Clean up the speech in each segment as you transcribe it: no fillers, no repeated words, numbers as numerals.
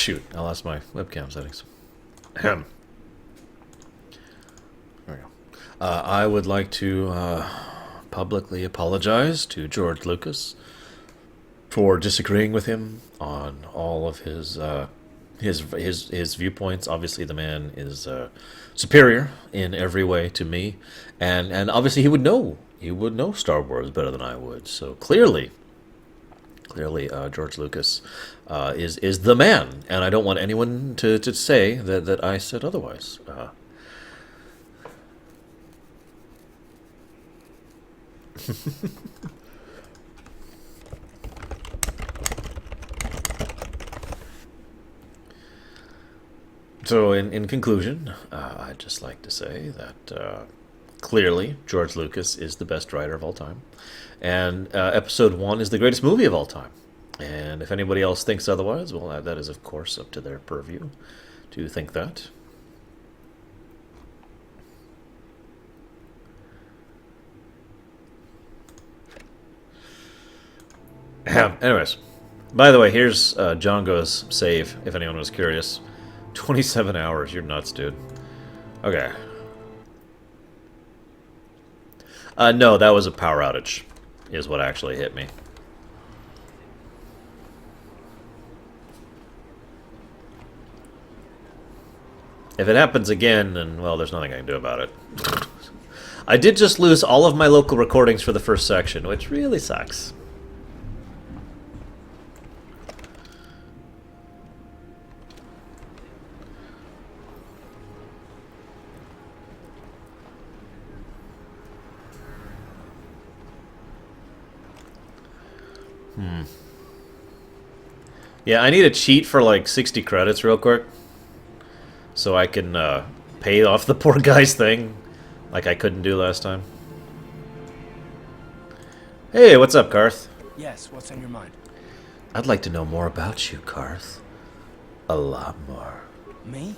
Shoot, I lost my webcam settings. Ahem. There we go. I would like to publicly apologize to George Lucas for disagreeing with him on all of his viewpoints. Obviously, the man is superior in every way to me, and obviously he would know Star Wars better than I would. So clearly, George Lucas is the man, and I don't want anyone to say that I said otherwise. So, in conclusion, I'd just like to say that clearly George Lucas is the best writer of all time, and Episode 1 is the greatest movie of all time. And if anybody else thinks otherwise, well, that is, of course, up to their purview to think that. Anyways, by the way, here's Django's save, if anyone was curious. 27 hours, you're nuts, dude. Okay. No, that was a power outage, is what actually hit me. If it happens again, then, well, there's nothing I can do about it. I did just lose all of my local recordings for the first section, which really sucks. Yeah, I need a cheat for like 60 credits real quick, so I can pay off the poor guy's thing, like I couldn't do last time. Hey, what's up, Karth? Yes, what's on your mind? I'd like to know more about you, Karth. A lot more. Me?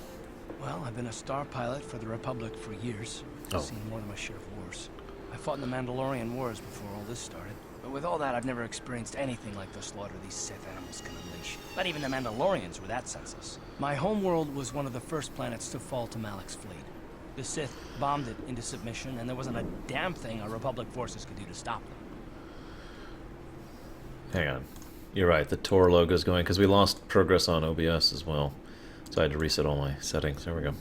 Well, I've been a star pilot for the Republic for years. I've seen more than my share of wars. I fought in the Mandalorian Wars before all this started. But with all that, I've never experienced anything like the slaughter these Sith animals can unleash. Not even the Mandalorians were that senseless. My homeworld was one of the first planets to fall to Malak's fleet. The Sith bombed it into submission, and there wasn't a damn thing our Republic forces could do to stop them. Hang on. You're right, the Tor logo's going, because we lost progress on OBS as well. So I had to reset all my settings. There we go.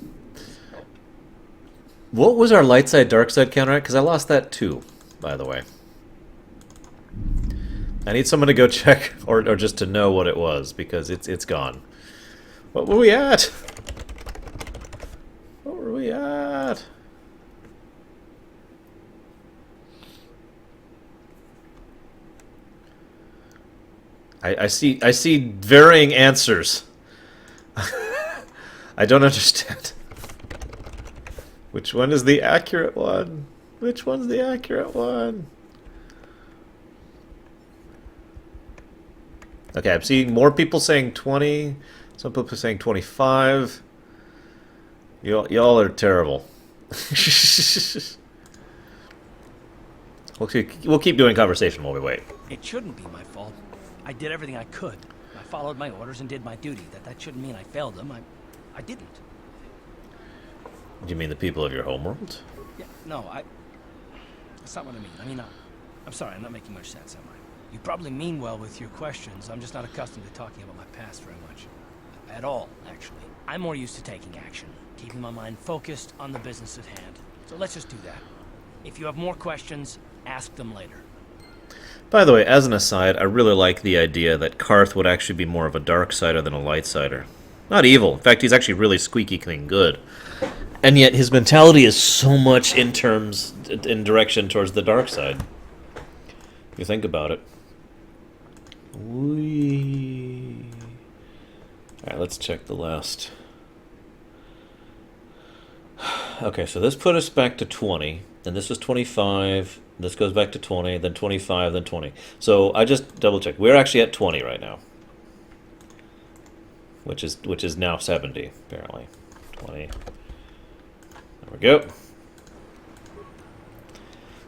What was our light side, dark side counter at? Because I lost that too, by the way. I need someone to go check, or just to know what it was, because it's gone. What were we at? What were we at? I see varying answers. I don't understand. Which one is the accurate one? Which one's the accurate one? Okay, I'm seeing more people saying 20. Some people saying 25. Y'all are terrible. We'll keep doing conversation while we wait. It shouldn't be my fault. I did everything I could. I followed my orders and did my duty. That shouldn't mean I failed them. I didn't. Do you mean the people of your homeworld? Yeah, no, that's not what I mean. I mean, I'm sorry, I'm not making much sense, am I? You probably mean well with your questions. I'm just not accustomed to talking about my past very much. At all, actually. I'm more used to taking action, keeping my mind focused on the business at hand. So let's just do that. If you have more questions, ask them later. By the way, as an aside, I really like the idea that Karth would actually be more of a dark sider than a light sider. Not evil. In fact, he's actually really squeaky clean good. And yet his mentality is so much in direction towards the dark side. If you think about it. Whee. Alright, let's check the last. Okay, so this put us back to 20, and this was 25, this goes back to 20, then 25, then 20. So I just double checked. We're actually at 20 right now. Which is now 70, apparently. 20. There we go.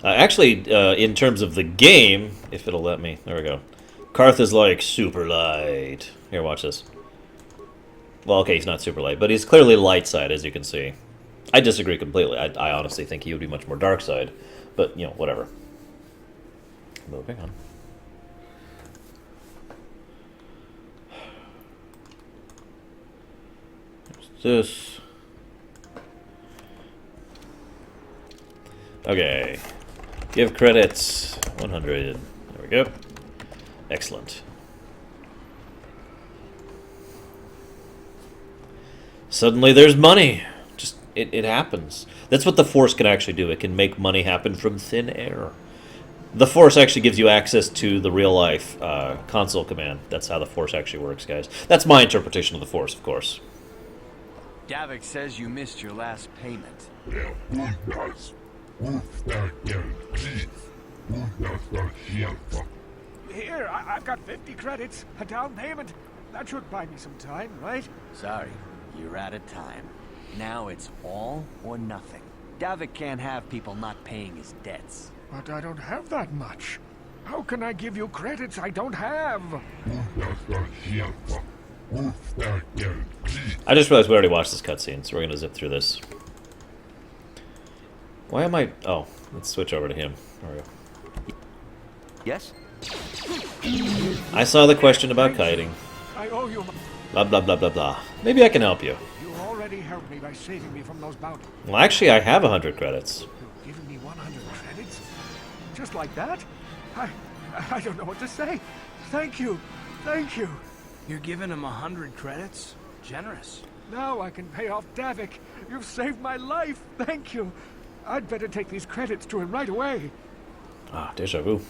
Actually, in terms of the game, if it'll let me, there we go. Karth is like super light. Here, watch this. Well, okay, he's not super light, but he's clearly light side, as you can see. I disagree completely. I honestly think he would be much more dark side. But, you know, whatever. Moving on. What's this? Okay. Give credits. 100. There we go. Excellent. Suddenly there's money. Just, it happens. That's what the Force can actually do. It can make money happen from thin air. The Force actually gives you access to the real-life console command. That's how the Force actually works, guys. That's my interpretation of the Force, of course. Davik says you missed your last payment. Here, I've got 50 credits, a down payment. That should buy me some time, right? Sorry, you're out of time. Now it's all or nothing. Davik can't have people not paying his debts. But I don't have that much. How can I give you credits I don't have? I just realized we already watched this cutscene, so we're going to zip through this. Why am I... Oh, let's switch over to him. There we go. Yes? I saw the question about kiting. I owe you. Blah, blah, blah, blah, blah. Maybe I can help you. You already helped me by saving me from those bounties. Well, actually, I have 100 credits. You're giving me 100 credits? Just like that? I don't know what to say. Thank you. Thank you. You're giving him 100 credits? Generous. Now I can pay off Davik. You've saved my life. Thank you. I'd better take these credits to him right away. Ah, deja vu.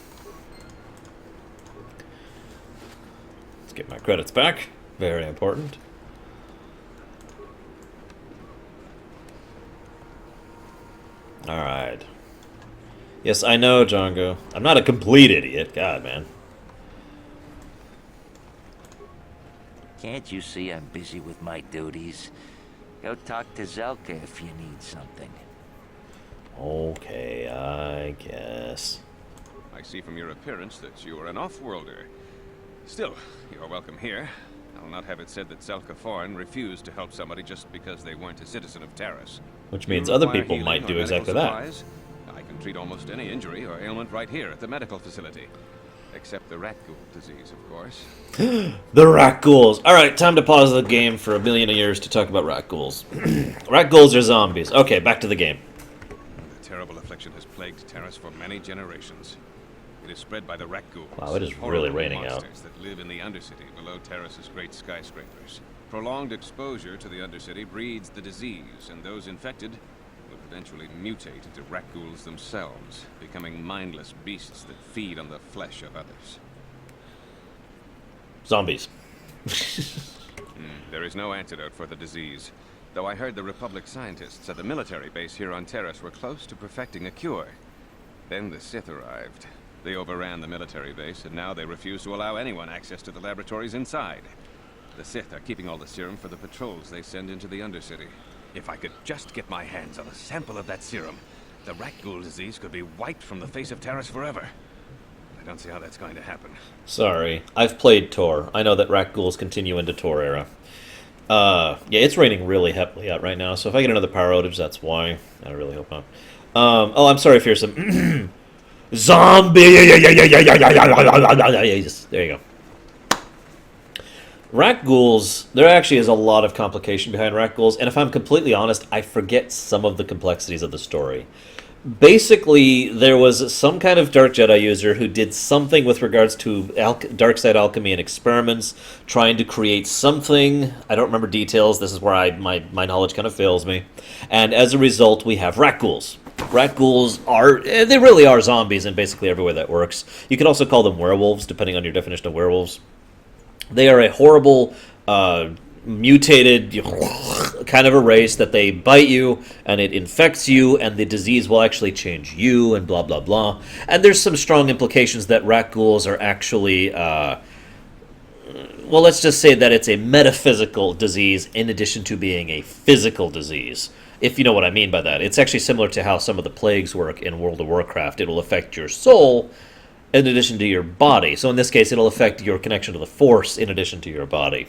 Let's get my credits back. Very important. Alright. Yes, I know, Django. I'm not a complete idiot. God, man. Can't you see I'm busy with my duties? Go talk to Zelka if you need something. Okay, I guess. I see from your appearance that you are an off-worlder. Still, you're welcome here. I'll not have it said that Zelka Foreign refused to help somebody just because they weren't a citizen of Taris. Which means You other require people healing might or do medical exactly that. supplies? I can treat almost any injury or ailment right here at the medical facility. Except the rat ghoul disease, of course. The rat ghouls. Alright, time to pause the game for a million years to talk about rat ghouls. Rat ghouls are zombies. Okay, back to the game. The terrible affliction has plagued Taris for many generations. It is spread by the rat ghouls. Wow, it is horrible really raining out. monsters that live in the Undercity below Taris's great skyscrapers. Prolonged exposure to the Undercity breeds the disease, and those infected will eventually mutate into rat ghouls themselves, becoming mindless beasts that feed on the flesh of others. Zombies. There is no antidote for the disease, though I heard the Republic scientists at the military base here on Taris were close to perfecting a cure. Then the Sith arrived. They overran the military base, and now they refuse to allow anyone access to the laboratories inside. The Sith are keeping all the serum for the patrols they send into the Undercity. If I could just get my hands on a sample of that serum, the rat ghoul disease could be wiped from the face of Taris forever. I don't see how that's going to happen. Sorry. I've played Tor. I know that rat ghouls continue into Tor era. Yeah, it's raining really heavily out right now, so if I get another power outage, that's why. I really hope not. Oh, I'm sorry, Fearsome. Zombies! There you go. Rat ghouls, there actually is a lot of complication behind rat ghouls, and if I'm completely honest, I forget some of the complexities of the story. Basically, there was some kind of Dark Jedi user who did something with regards to dark side alchemy and experiments, trying to create something. I don't remember details. This is where my knowledge kind of fails me. And as a result, we have rat ghouls. Rat ghouls they really are zombies in basically everywhere that works. You could also call them werewolves, depending on your definition of werewolves. They are a horrible, mutated kind of a race that they bite you, and it infects you, and the disease will actually change you, and blah, blah, blah. And there's some strong implications that rat ghouls are actually, well, let's just say that it's a metaphysical disease in addition to being a physical disease, if you know what I mean by that. It's actually similar to how some of the plagues work in World of Warcraft. It will affect your soul in addition to your body. So in this case, it'll affect your connection to the Force in addition to your body.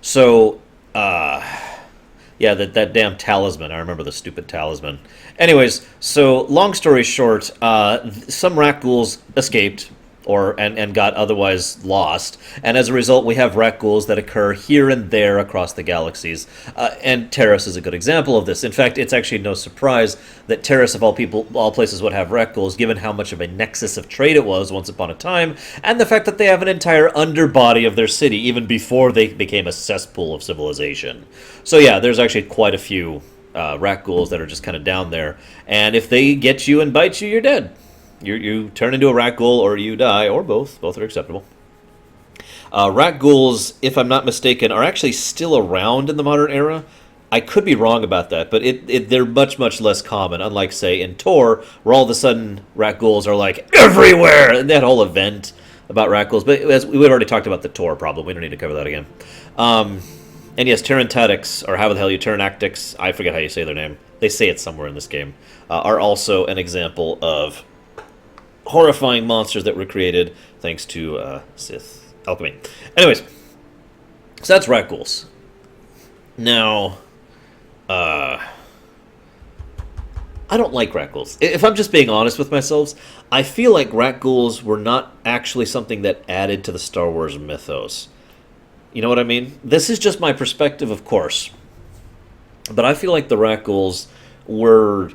So, yeah, that damn talisman. I remember the stupid talisman. Anyways, so long story short, some rat ghouls escaped and got otherwise lost, and as a result, we have rat ghouls that occur here and there across the galaxies. And Taris is a good example of this. In fact, it's actually no surprise that Taris, of all places, would have rat ghouls, given how much of a nexus of trade it was once upon a time, and the fact that they have an entire underbody of their city even before they became a cesspool of civilization. So yeah, there's actually quite a few rat ghouls that are just kind of down there, and if they get you and bite you, you're dead. You turn into a rat ghoul or you die, or both. Both are acceptable. Rat ghouls, if I'm not mistaken, are actually still around in the modern era. I could be wrong about that, but they're much, much less common, unlike, say, in Tor, where all of a sudden rat ghouls are, like, everywhere! And that whole event about rat ghouls. But as we've already talked about the Tor problem. We don't need to cover that again. And yes, Terrantatics, or how the hell you Terranactics, I forget how you say their name. They say it somewhere in this game, are also an example of horrifying monsters that were created thanks to Sith alchemy. Anyways, so that's rat ghouls. Now, I don't like rat ghouls. If I'm just being honest with myself, I feel like rat ghouls were not actually something that added to the Star Wars mythos. You know what I mean? This is just my perspective, of course. But I feel like the rat ghouls were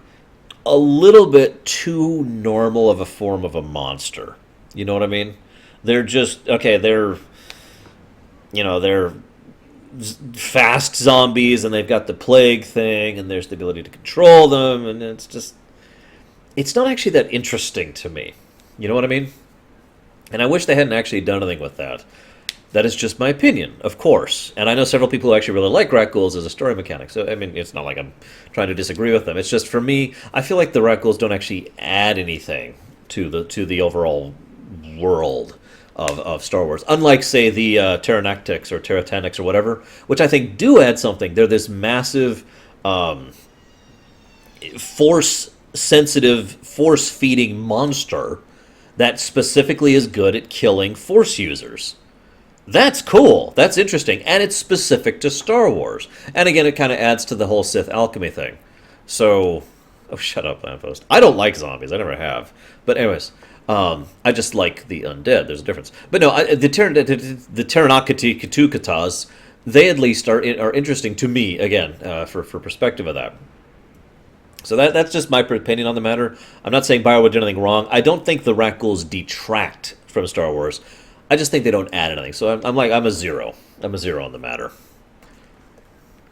a little bit too normal of a form of a monster. You know what I mean? They're just, okay, they're fast zombies, and they've got the plague thing, and there's the ability to control them, and it's not actually that interesting to me. You know what I mean? And I wish they hadn't actually done anything with that. That is just my opinion, of course. And I know several people who actually really like rat ghouls as a story mechanic. So, I mean, it's not like I'm trying to disagree with them. It's just, for me, I feel like the rat ghouls don't actually add anything to the overall world of Star Wars. Unlike, say, the Terranactics or Terratanics or whatever, which I think do add something. They're this massive, force-sensitive, force-feeding monster that specifically is good at killing Force users. That's cool. That's interesting. And it's specific to Star Wars. And again, it kind of adds to the whole Sith alchemy thing. So, oh, shut up, Lamppost. I don't like zombies. I never have. But anyways, I just like the undead. There's a difference. But no, the Terranakati, they at least are interesting to me, again, for perspective of that. So that's just my opinion on the matter. I'm not saying BioWare did anything wrong. I don't think the rat ghouls detract from Star Wars. I just think they don't add anything. So I'm a zero. I'm a zero on the matter.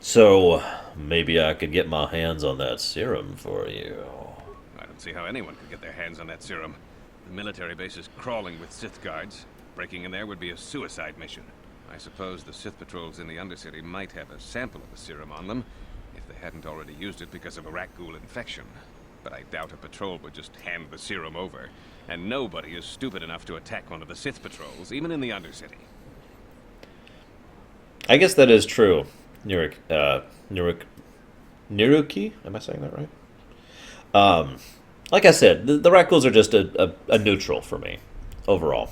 So maybe I could get my hands on that serum for you. I don't see how anyone could get their hands on that serum. The military base is crawling with Sith guards. Breaking in there would be a suicide mission. I suppose the Sith patrols in the Undercity might have a sample of the serum on them, if they hadn't already used it because of a rat ghoul infection. But I doubt a patrol would just hand the serum over. And nobody is stupid enough to attack one of the Sith patrols, even in the Undercity. I guess that is true, Niruki. Am I saying that right? Like I said, the rat ghouls are just a neutral for me, overall.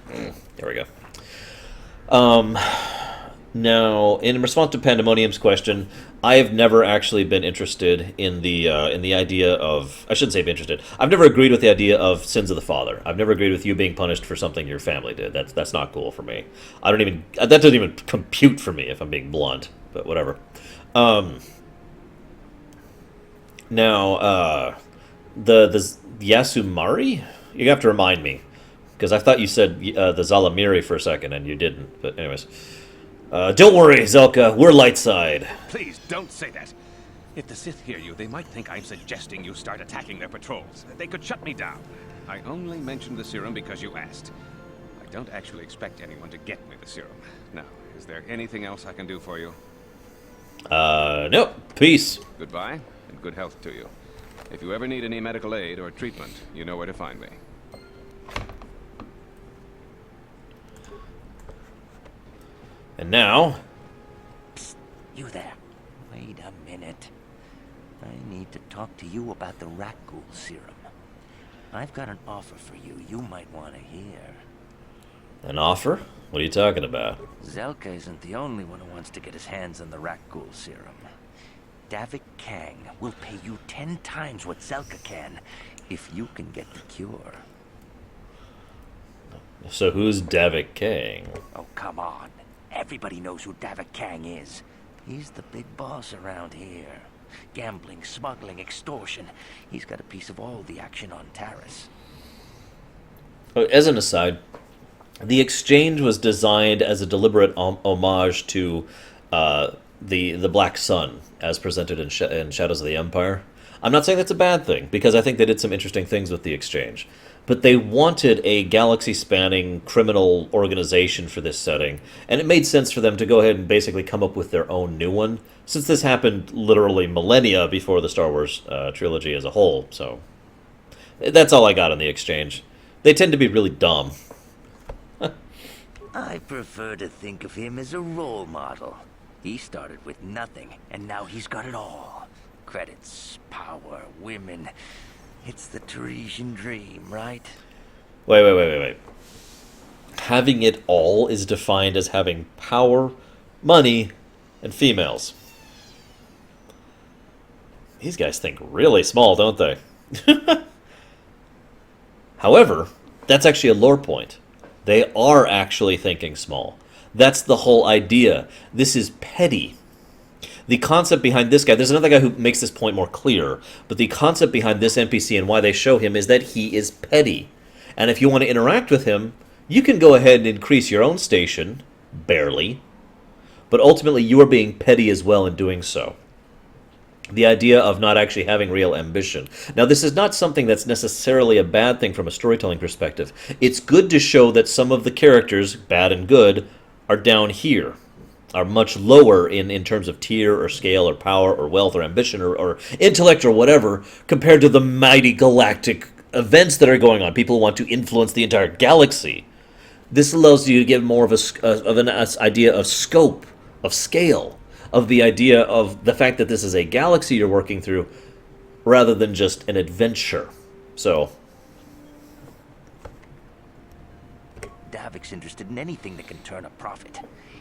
There we go. Now, in response to Pandemonium's question, I have never actually been interested in the idea of... I shouldn't say interested. I've never agreed with the idea of sins of the father. I've never agreed with you being punished for something your family did. That's not cool for me. That doesn't even compute for me, if I'm being blunt. But whatever. Now, the Yasumari? You have to remind me. Because I thought you said the Zalamiri for a second, and you didn't. But anyways... don't worry, Zelka. We're light side. Please, don't say that. If the Sith hear you, they might think I'm suggesting you start attacking their patrols. They could shut me down. I only mentioned the serum because you asked. I don't actually expect anyone to get me the serum. Now, is there anything else I can do for you? No. Peace. Goodbye, and good health to you. If you ever need any medical aid or treatment, you know where to find me. And now... Psst, you there. Wait a minute. I need to talk to you about the rat ghoul serum. I've got an offer for you might want to hear. An offer? What are you talking about? Zelka isn't the only one who wants to get his hands on the Rakghoul serum. Davik Kang will pay you 10 times what Zelka can if you can get the cure. So who's Davik Kang? Oh, come on. Everybody knows who Davik Kang is. He's the big boss around here. Gambling, smuggling, extortion. He's got a piece of all the action on Taris. As an aside, the exchange was designed as a deliberate homage to the Black Sun, as presented in Shadows of the Empire. I'm not saying that's a bad thing, because I think they did some interesting things with the exchange. But they wanted a galaxy-spanning criminal organization for this setting, and it made sense for them to go ahead and basically come up with their own new one, since this happened literally millennia before the Star Wars trilogy as a whole. So that's all I got on the exchange. They tend to be really dumb. I prefer to think of him as a role model. He started with nothing, and now he's got it all. Credits, power, women. It's the Tarisian dream, right? Wait. Having it all is defined as having power, money, and females. These guys think really small, don't they? However, that's actually a lore point. They are actually thinking small. That's the whole idea. This is petty. The concept behind this guy, there's another guy who makes this point more clear, but the concept behind this NPC and why they show him is that he is petty. And if you want to interact with him, you can go ahead and increase your own station, barely, but ultimately you are being petty as well in doing so. The idea of not actually having real ambition. Now, this is not something that's necessarily a bad thing from a storytelling perspective. It's good to show that some of the characters, bad and good, are down here, are much lower in terms of tier or scale or power or wealth or ambition or intellect or whatever, compared to the mighty galactic events that are going on. People want to influence the entire galaxy. This allows you to get more of an idea of scope, of scale, of the idea of the fact that this is a galaxy you're working through, rather than just an adventure. So Davik's interested in anything that can turn a profit.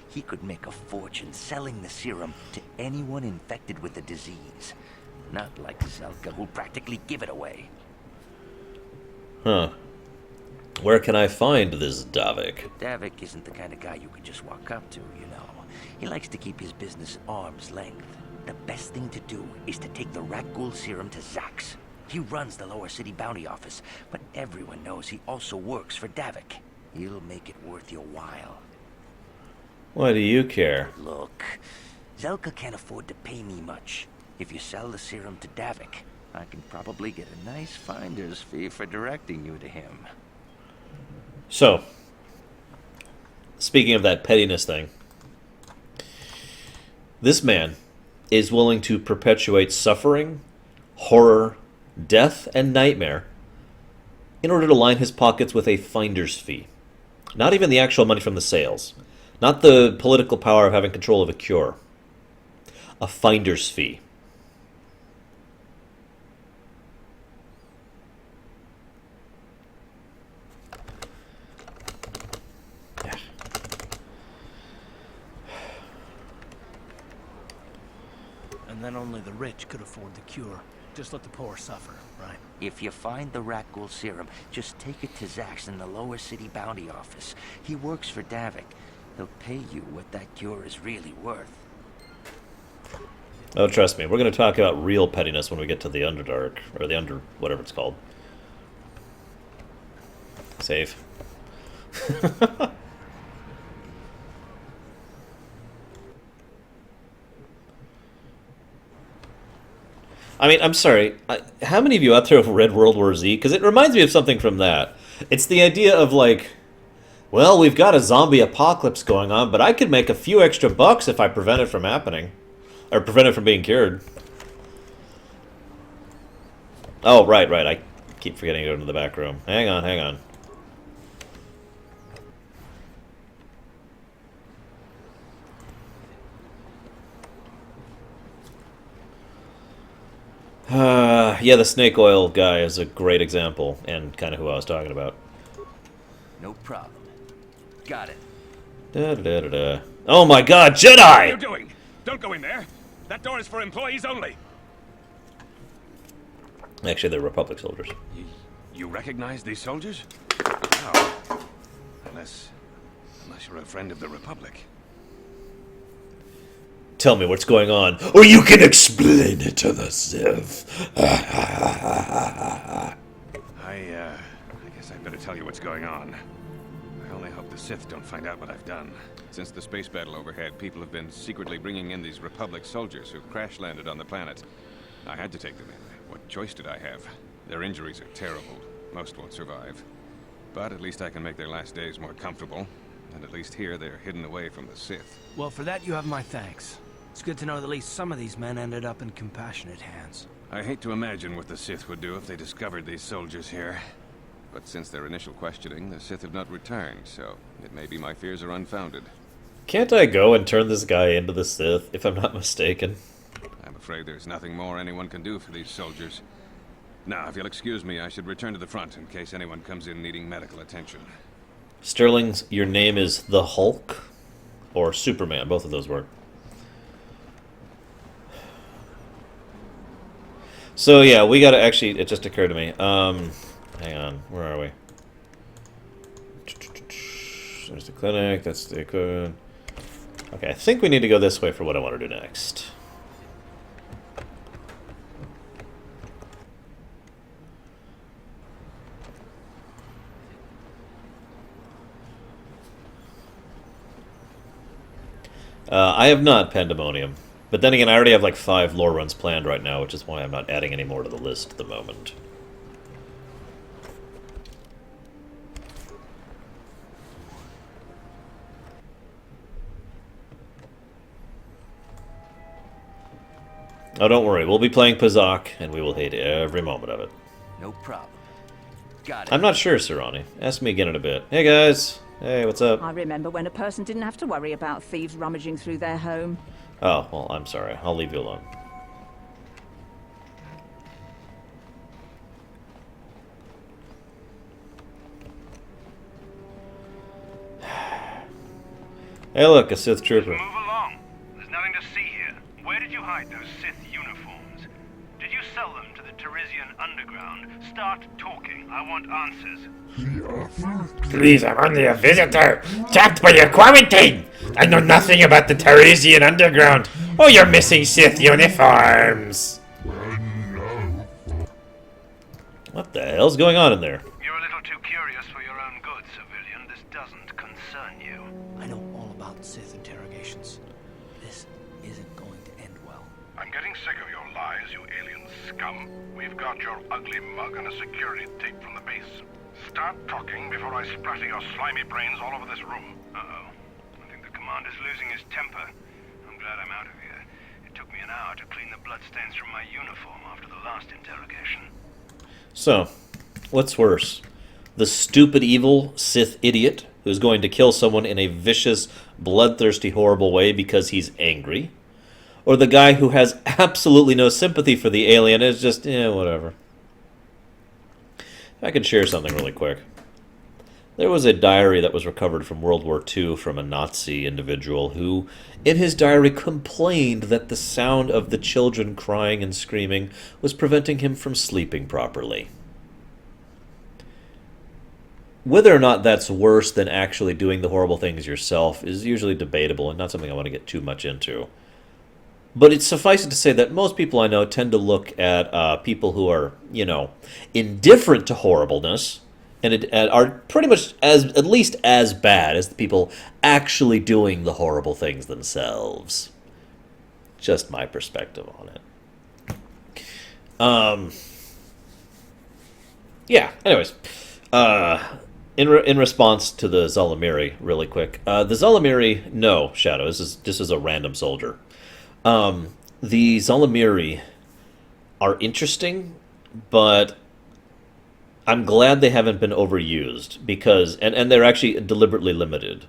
He could make a fortune selling the serum to anyone infected with the disease. Not like Zelka, who'll practically give it away. Huh. Where can I find this Davik? Davik isn't the kind of guy you can just walk up to, you know. He likes to keep his business at arm's length. The best thing to do is to take the Rakghoul serum to Zax. He runs the lower city bounty office, but everyone knows he also works for Davik. He'll make it worth your while. Why do you care? Look, Zelka can't afford to pay me much. If you sell the serum to Davik, I can probably get a nice finder's fee for directing you to him. So, speaking of that pettiness thing, this man is willing to perpetuate suffering, horror, death, and nightmare in order to line his pockets with a finder's fee. Not even the actual money from the sales. Not the political power of having control of a cure. A finder's fee. And then only the rich could afford the cure. Just let the poor suffer, right? If you find the Rakghoul serum, just take it to Zax in the lower city bounty office. He works for Davik. He'll pay you what that cure is really worth. Oh, trust me, we're going to talk about real pettiness when we get to the Underdark, or the whatever it's called. Save. I mean, I'm sorry, how many of you out there have read World War Z? Because it reminds me of something from that. It's the idea of, like, well, we've got a zombie apocalypse going on, but I could make a few extra bucks if I prevent it from happening. Or prevent it from being cured. Oh, right. I keep forgetting to go into the back room. Hang on. Yeah, the snake oil guy is a great example, and kind of who I was talking about. No problem. Got it. Da-da-da-da-da. Oh my god, What are you Jedi! doing? Don't go in there. That door is for employees only. Actually, they're Republic soldiers. You recognize these soldiers? Oh. Unless you're a friend of the Republic. Tell me what's going on, or you can explain it to the Sith. I guess I'd better tell you what's going on. I only hope the Sith don't find out what I've done. Since the space battle overhead, people have been secretly bringing in these Republic soldiers who crash-landed on the planet. I had to take them in. What choice did I have? Their injuries are terrible. Most won't survive. But at least I can make their last days more comfortable. And at least here, they're hidden away from the Sith. Well, for that you have my thanks. It's good to know that at least some of these men ended up in compassionate hands. I hate to imagine what the Sith would do if they discovered these soldiers here. But since their initial questioning, the Sith have not returned, so it may be my fears are unfounded. Can't I go and turn this guy into the Sith, if I'm not mistaken? I'm afraid there's nothing more anyone can do for these soldiers. Now, if you'll excuse me, I should return to the front in case anyone comes in needing medical attention. Sterling, your name is the Hulk? Or Superman, both of those work. So yeah, we gotta actually, it just occurred to me. Hang on, where are we? There's the clinic, that's the equipment. Okay, I think we need to go this way for what I want to do next. I have not Pandemonium. But then again, I already have like 5 lore runs planned right now, which is why I'm not adding any more to the list at the moment. Oh, don't worry. We'll be playing Pazak, and we will hate every moment of it. No problem. Got it. I'm not sure, Sirani. Ask me again in a bit. Hey, guys. Hey, what's up? I remember when a person didn't have to worry about thieves rummaging through their home. Oh, well, I'm sorry. I'll leave you alone. Hey, look, a Sith trooper. Move along. There's nothing to see here. Where did you hide those Sith uniforms? Did you sell them to the Tarisian underground? Start talking. I want answers. Please, I'm only a visitor, trapped by your quarantine. I know nothing about the Tarisian underground or your missing Sith uniforms. What the hell's going on in there? You're a little too curious for your own good, civilian. This doesn't concern you. I know all about Sith interrogations. This isn't going to end well. I'm getting sick of your lies, you alien scum. We've got your ugly mug and a security tape from the base. Start talking before I splatter your slimy brains all over this room. Uh-oh. I think the commander's losing his temper. I'm glad I'm out of here. It took me an hour to clean the bloodstains from my uniform after the last interrogation. So, what's worse? The stupid, evil Sith idiot who's going to kill someone in a vicious, bloodthirsty, horrible way because he's angry? Or the guy who has absolutely no sympathy for the alien and is just, whatever. I could share something really quick. There was a diary that was recovered from World War II from a Nazi individual who, in his diary, complained that the sound of the children crying and screaming was preventing him from sleeping properly. Whether or not that's worse than actually doing the horrible things yourself is usually debatable and not something I want to get too much into. But it's suffice it to say that most people I know tend to look at people who are, indifferent to horribleness and are pretty much at least as bad as the people actually doing the horrible things themselves. Just my perspective on it. Yeah, anyways. In response to the Zalamiri, really quick. The Zalamiri, no, Shadow, this is a random soldier. The Zalamiri are interesting, but I'm glad they haven't been overused because and they're actually deliberately limited.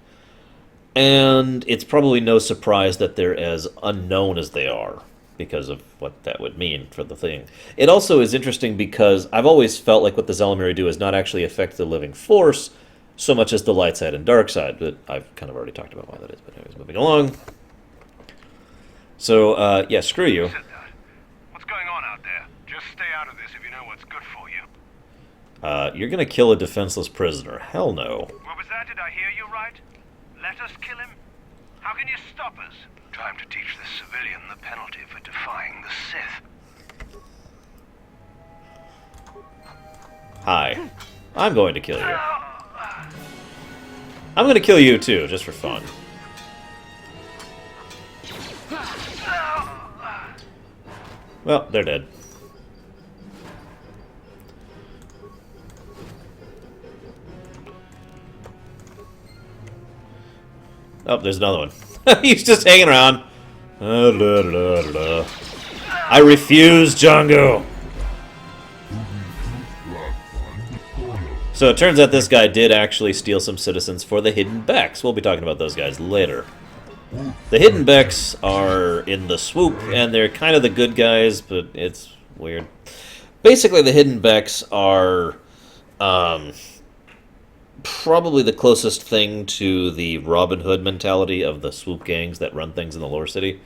And it's probably no surprise that they're as unknown as they are because of what that would mean for the thing. It also is interesting because I've always felt like what the Zalamiri do is not actually affect the living force, so much as the light side and dark side, but I've kind of already talked about why that is. But anyways, moving along. So, yeah, screw you. Said that. What's going on out there? Just stay out of this if you know what's good for you. You're gonna kill a defenseless prisoner. Hell no. What was that? Did I hear you right? Let us kill him? How can you stop us? Time to teach this civilian the penalty for defying the Sith. Hi. I'm going to kill you. I'm gonna kill you too, just for fun. Well, they're dead. Oh, there's another one. He's just hanging around. I refuse, Django. So it turns out this guy did actually steal some citizens for the Hidden Becks. We'll be talking about those guys later. The Hidden Becks are in the swoop, and they're kind of the good guys, but it's weird. Basically, the Hidden Becks are probably the closest thing to the Robin Hood mentality of the swoop gangs that run things in the Lore City.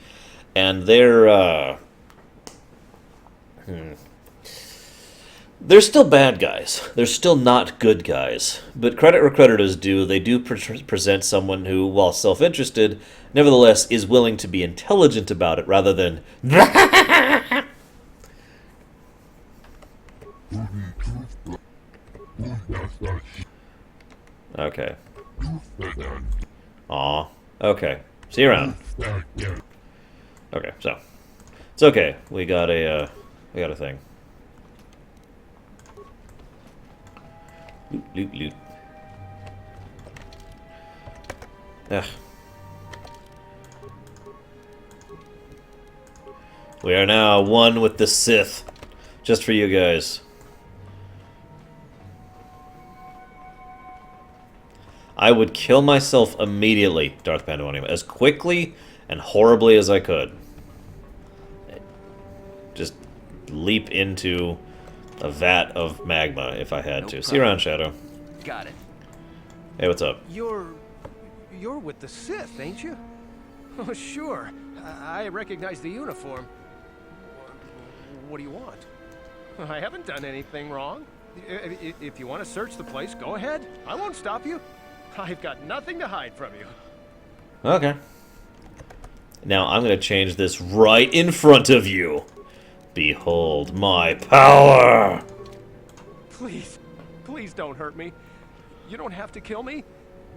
And they're still bad guys. They're still not good guys. But credit where credit is due, they do present someone who, while self-interested, nevertheless is willing to be intelligent about it rather than... Okay. Aw. Okay. See you around. Okay, so. It's okay. We got a thing. Loot, loot, loot. Ugh. We are now one with the Sith. Just for you guys. I would kill myself immediately, Darth Pandemonium, as quickly and horribly as I could. Just leap into a vat of magma if I had to. See you around, Shadow. Got it. Hey, what's up? You're with the Sith, ain't you? Oh, sure. I recognize the uniform. What do you want? I haven't done anything wrong. If you want to search the place, go ahead. I won't stop you. I've got nothing to hide from you. Okay. Now I'm going to change this right in front of you. Behold my power! Please, please don't hurt me. You don't have to kill me.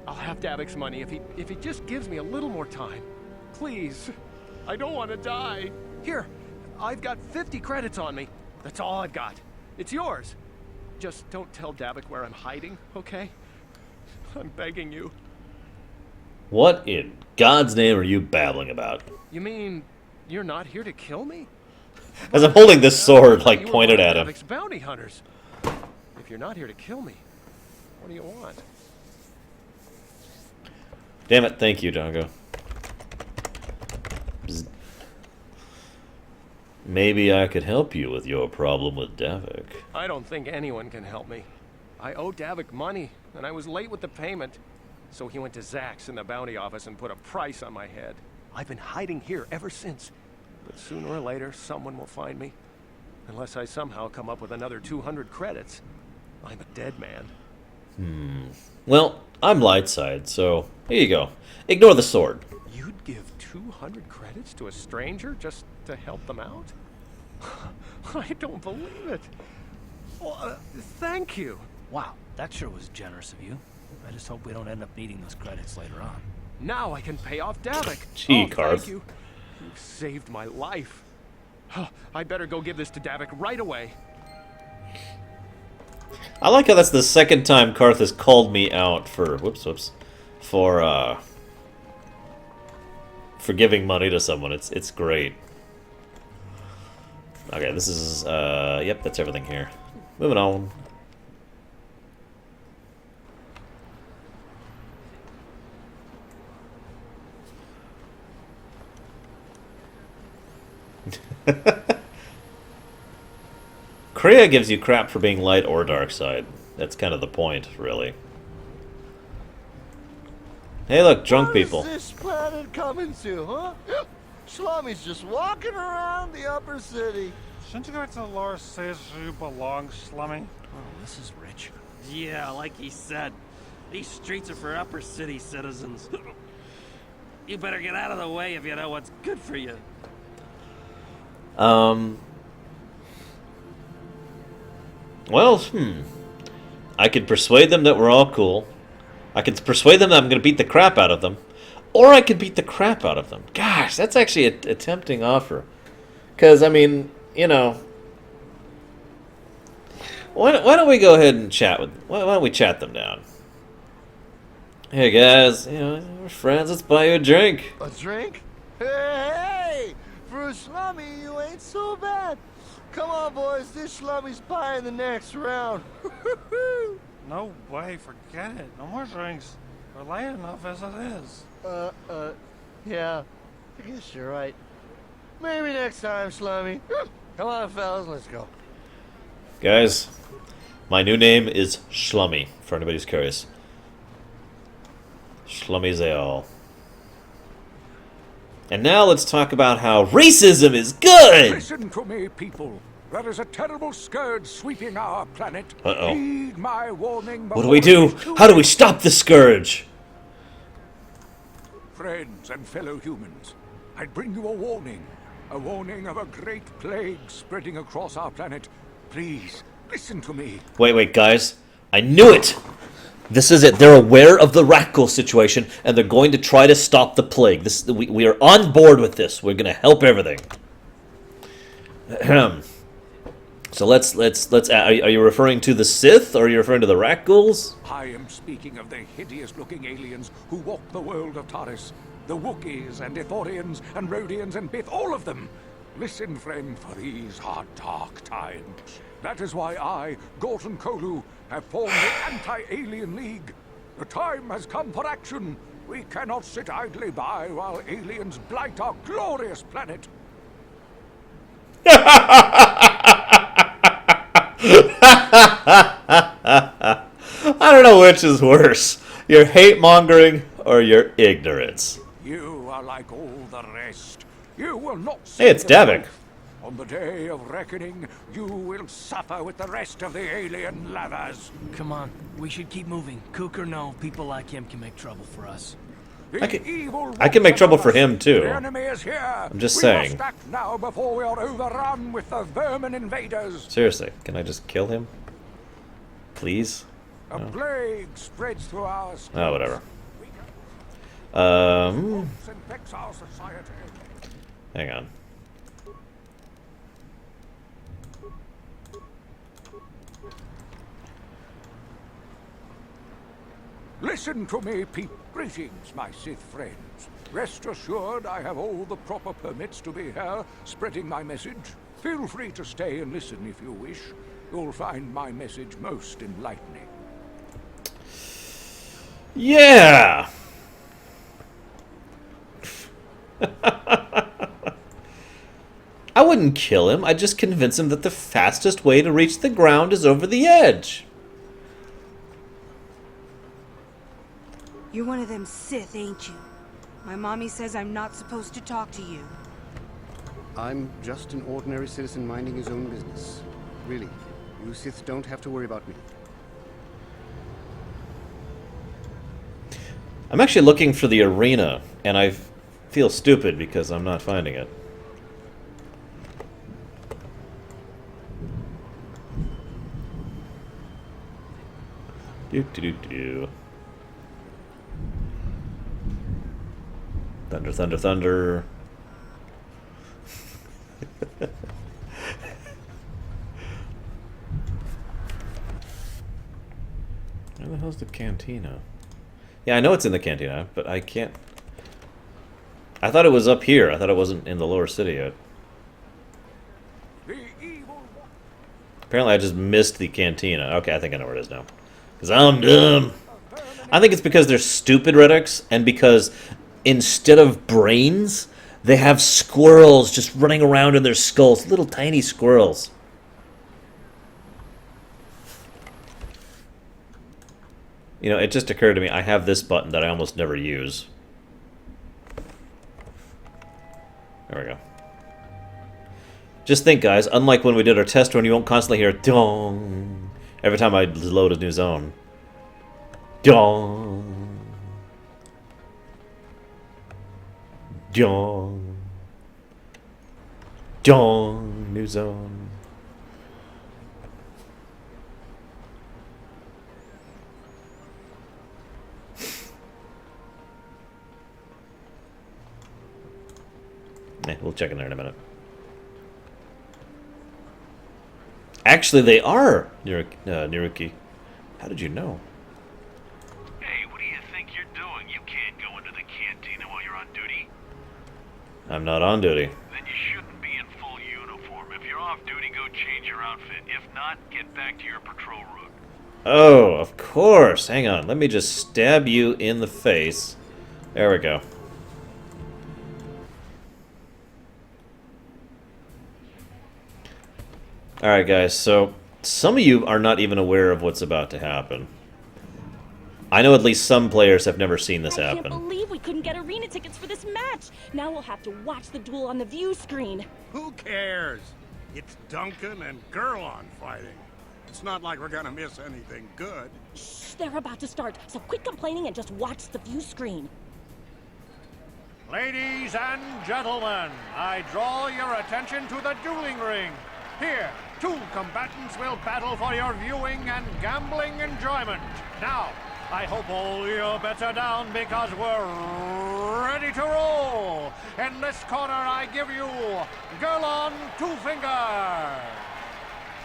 I'll have Davik's money if he just gives me a little more time. Please. I don't want to die. Here, I've got 50 credits on me. That's all I've got. It's yours. Just don't tell Davik where I'm hiding, okay? I'm begging you. What in God's name are you babbling about? You mean you're not here to kill me? As I'm holding this sword, like, pointed at him. Davik's bounty hunters. If you're not here to kill me, what do you want? Damn it, thank you, Django. Bzz. Maybe I could help you with your problem with Davik. I don't think anyone can help me. I owe Davik money, and I was late with the payment. So he went to Zach's in the bounty office and put a price on my head. I've been hiding here ever since. But sooner or later, someone will find me. Unless I somehow come up with another 200 credits. I'm a dead man. Well, I'm light side, so here you go. Ignore the sword. You'd give 200 credits to a stranger just to help them out? I don't believe it. Well, thank you. Wow, that sure was generous of you. I just hope we don't end up needing those credits later on. Now I can pay off Davik. Gee, Oh, Karth. thank you. You've saved my life. I better go give this to Davik right away. I like how that's the second time Karth has called me out for for giving money to someone. It's great. Okay, this is yep, that's everything here. Moving on. Kriya gives you crap for being light or dark side. That's kind of the point, really. Hey, look, drunk people. Where's this planet coming to, huh? Shlommy's just walking around the upper city. Shouldn't you go to the Lore says you belong, Slummy? Oh, this is rich. Yeah, like he said. These streets are for upper city citizens. You better get out of the way if you know what's good for you. Well, I could persuade them that we're all cool. I could persuade them that I'm going to beat the crap out of them. Or I could beat the crap out of them. Gosh, that's actually a tempting offer. Because, I mean, you know... Why don't we go ahead and chat with... Why don't we chat them down? Hey, guys, you know, we're friends. Let's buy you a drink. A drink? Hey! For a Shlummy, you ain't so bad. Come on, boys. This Shlummy's buying the next round. No way, forget it. No more drinks. We're late enough as it is. Yeah. I guess you're right. Maybe next time, Shlummy. Come on, fellas, let's go. Guys, my new name is Shlummy, for anybody who's curious. Shlummy they all. And now let's talk about how racism is good! Listen to me, people. There is a terrible scourge sweeping our planet. Uh-oh. Heed my warning. What do we do? How do we stop the scourge? Friends and fellow humans, I bring you a warning. A warning of a great plague spreading across our planet. Please, listen to me. Wait, guys. I knew it! This is it. They're aware of the Rakghoul situation, and they're going to try to stop the plague. We are on board with this. We're going to help everything. So let's. Are you referring to the Sith, or are you referring to the Rakghouls? I am speaking of the hideous-looking aliens who walk the world of Taris. The Wookiees and Ithorians and Rhodians and Bith, all of them. Listen, friend, for these are dark times. That is why I, Gorton Kolu, have formed the Anti-Alien League. The time has come for action. We cannot sit idly by while aliens blight our glorious planet. I don't know which is worse. Your hate-mongering or your ignorance. You are like all the rest. You will not Hey, it's Davik. On the day of reckoning, you will suffer with the rest of the alien lovers. Come on, we should keep moving. Kook or no, people like him can make trouble for us. I can make trouble for him, too. The enemy is here. I'm just saying. We must act now before we are overrun with the vermin invaders. Seriously, can I just kill him? Please? A plague spreads through our streets. Oh, whatever. Infects our society. Hang on. Listen to me, people. Greetings, my Sith friends. Rest assured I have all the proper permits to be here, spreading my message. Feel free to stay and listen if you wish. You'll find my message most enlightening. Yeah! I wouldn't kill him. I'd just convince him that the fastest way to reach the ground is over the edge. You're one of them Sith, ain't you? My mommy says I'm not supposed to talk to you. I'm just an ordinary citizen minding his own business. Really, you Sith don't have to worry about me. I'm actually looking for the arena, and I feel stupid because I'm not finding it. Do. Thunder, thunder, thunder. Where the hell's the cantina? Yeah, I know it's in the cantina, but I can't... I thought it was up here. I thought it wasn't in the lower city yet. Apparently I just missed the cantina. Okay, I think I know where it is now. Because I'm dumb. I think it's because they're stupid Redux, and because instead of brains, they have squirrels just running around in their skulls. Little tiny squirrels. You know, it just occurred to me, I have this button that I almost never use. There we go. Just think, guys, unlike when we did our test run, you won't constantly hear dong every time I load a new zone. Dong. Dong. Dong. New zone. We'll check in there in a minute. Actually, they are Niruki. How did you know? Hey, what do you think you're doing? You can't go into the cantina while you're on duty. I'm not on duty. Then you shouldn't be in full uniform. If you're off duty, go change your outfit. If not, get back to your patrol route. Oh, of course. Hang on. Let me just stab you in the face. There we go. Alright, guys. So, some of you are not even aware of what's about to happen. I know at least some players have never seen this happen. I can't believe we couldn't get arena tickets for this match. Now we'll have to watch the duel on the view screen. Who cares? It's Duncan and Gerlon fighting. It's not like we're gonna miss anything good. Shh, they're about to start, so quit complaining and just watch the view screen. Ladies and gentlemen, I draw your attention to the dueling ring. Here, two combatants will battle for your viewing and gambling enjoyment. Now, I hope all your bets are down because we're ready to roll. In this corner, I give you Gerlon Two Fingers.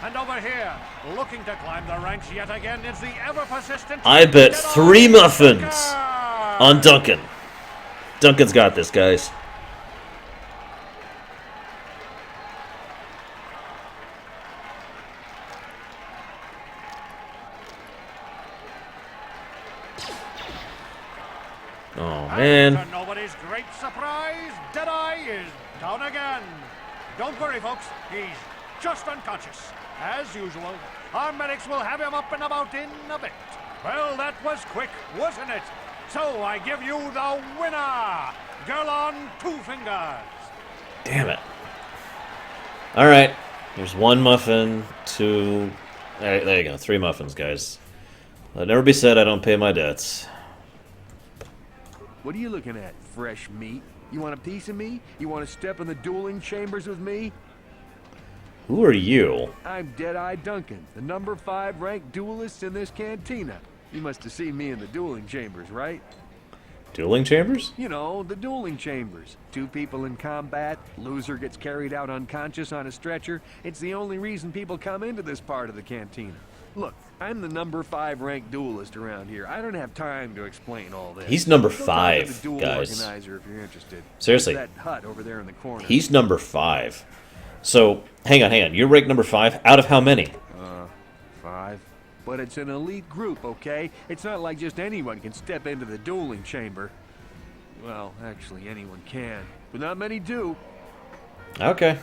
And over here, looking to climb the ranks yet again, is the ever-persistent... I bet 3 muffins on Duncan. Duncan's got this, guys. Oh, man. And to nobody's great surprise, Deadeye is down again. Don't worry, folks. He's just unconscious. As usual, our medics will have him up and about in a bit. Well, that was quick, wasn't it? So I give you the winner, Gerlon Two Fingers. Damn it. Alright. Here's 1 muffin, 2... Alright, there you go. 3 muffins, guys. Let it never be said I don't pay my debts. What are you looking at, fresh meat? You want a piece of me? You want to step in the dueling chambers with me? Who are you? I'm Deadeye Duncan, the number 5 ranked duelist in this cantina. You must have seen me in the dueling chambers, right? Dueling chambers? You know, the dueling chambers. 2 people in combat, loser gets carried out unconscious on a stretcher. It's the only reason people come into this part of the cantina. Look, I'm the number 5 ranked duelist around here. I don't have time to explain all this. He's number Go talk to 5, the duel guys. organizer if you're interested. Seriously. That hut over there in the corner. He's number 5. So, hang on. You're ranked number 5 out of how many? 5. But it's an elite group, okay? It's not like just anyone can step into the dueling chamber. Well, actually, anyone can. But not many do. Okay.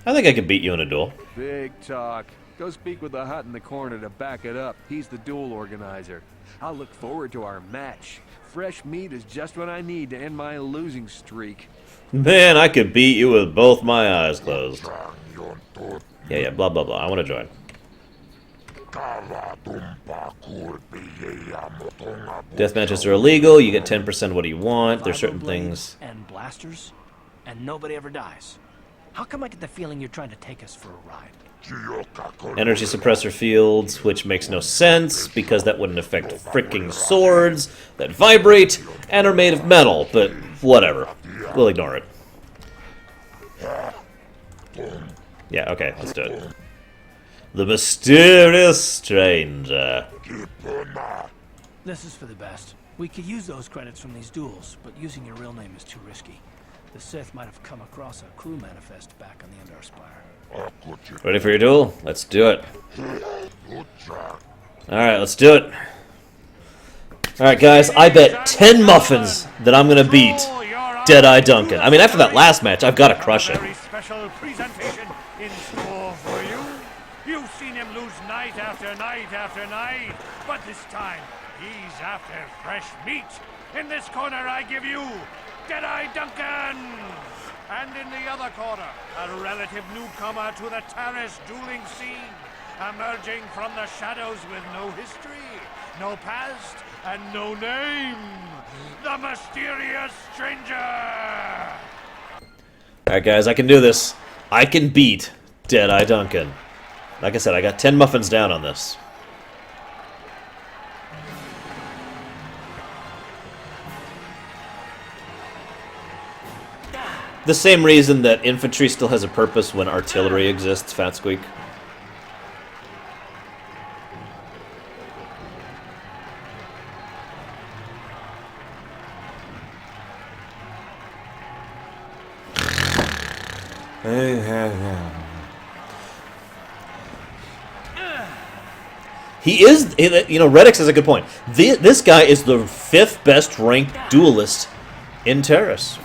I think I could beat you in a duel. Big talk. Go speak with the hut in the corner to back it up. He's the duel organizer. I'll look forward to our match. Fresh meat is just what I need to end my losing streak. Man, I could beat you with both my eyes closed. Yeah, blah, blah, blah. I want to join. Death matches are illegal. You get 10% what you want. There's certain things. And blasters, and nobody ever dies. How come I get the feeling you're trying to take us for a ride? Energy suppressor fields, which makes no sense because that wouldn't affect freaking swords that vibrate and are made of metal, but whatever. We'll ignore it. Yeah, okay, let's do it. The mysterious stranger. This is for the best. We could use those credits from these duels, but using your real name is too risky. The Sith might have come across a crew manifest back on the Endar Spire. Ready for your duel? Let's do it. Alright, let's do it. Alright, guys, I bet 10 muffins that I'm going to beat Deadeye Duncan. I mean, after that last match, I've got to crush him. Very special presentation in store for you. You've seen him lose night after night after night, but this time he's after fresh meat. In this corner, I give you Deadeye Duncan! And in the other corner, a relative newcomer to the Taris dueling scene, emerging from the shadows with no history, no past, and no name, the mysterious stranger! Alright guys, I can do this. I can beat Deadeye Duncan. Like I said, I got 10 muffins down on this. The same reason that infantry still has a purpose when artillery exists, Fat Squeak. He is, you know, Redix has a good point. This guy is the 5th best ranked duelist in Taris.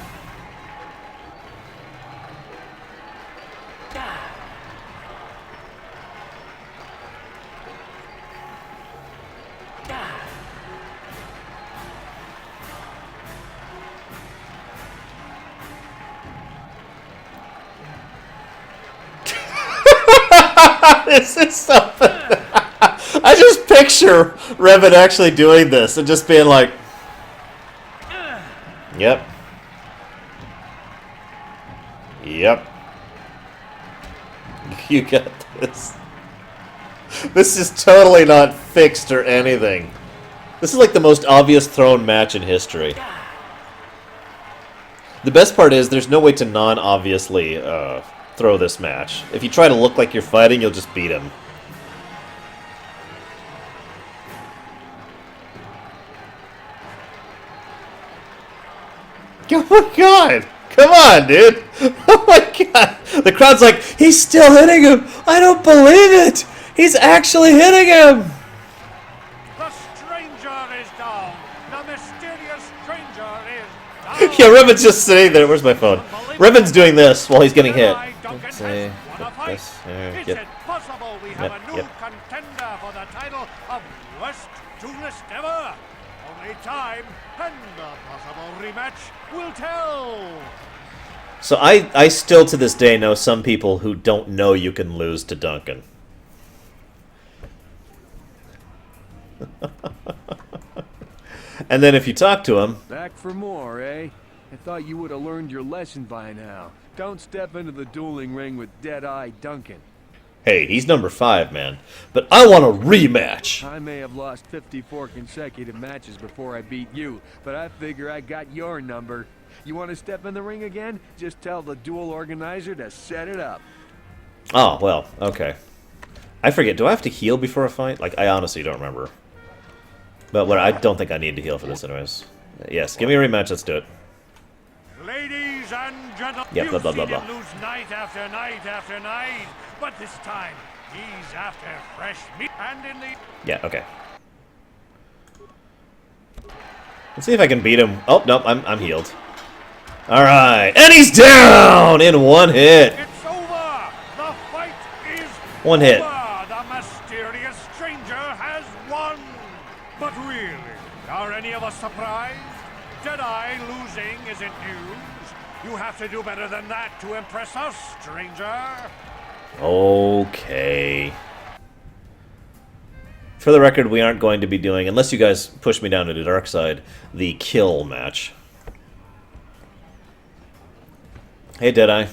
This is something. I just picture Revan actually doing this and just being like, "Yep, yep, you got this." This is totally not fixed or anything. This is like the most obvious thrown match in history. The best part is there's no way to non-obviously throw this match. If you try to look like you're fighting, you'll just beat him. Oh my god! Come on, dude! Oh my god! The crowd's like, he's still hitting him! I don't believe it! He's actually hitting him! The stranger is down! The mysterious stranger is down! Yeah, Revan's just sitting there. Where's my phone? Revan's doing this while he's getting hit. It's impossible we have a new contender for the title of Worst Duelist Ever! Only time and a possible rematch will tell! So I still to this day know some people who don't know you can lose to Duncan. And then if you talk to him... Back for more, eh? I thought you would have learned your lesson by now. Don't step into the dueling ring with Deadeye Duncan. Hey, he's number 5, man. But I want a rematch! I may have lost 54 consecutive matches before I beat you, but I figure I got your number. You want to step in the ring again? Just tell the duel organizer to set it up. Oh, well, okay. I forget, do I have to heal before a fight? Like, I honestly don't remember. But I don't think I need to heal for this anyways. Yes, give me a rematch, let's do it. Ladies and gentlemen, Yeah, blah, blah, blah, you've seen blah. him lose night after night after night, but this time he's after fresh meat. And in the Yeah, okay. Let's see if I can beat him. Oh, nope, I'm healed. Alright, and he's down in one hit! It's over! The fight is One hit. over! The mysterious stranger has won! But really, are any of us surprised? Deadeye losing isn't news. You have to do better than that to impress us, stranger. Okay. For the record, we aren't going to be doing, unless you guys push me down to the dark side, the kill match. Hey, Deadeye.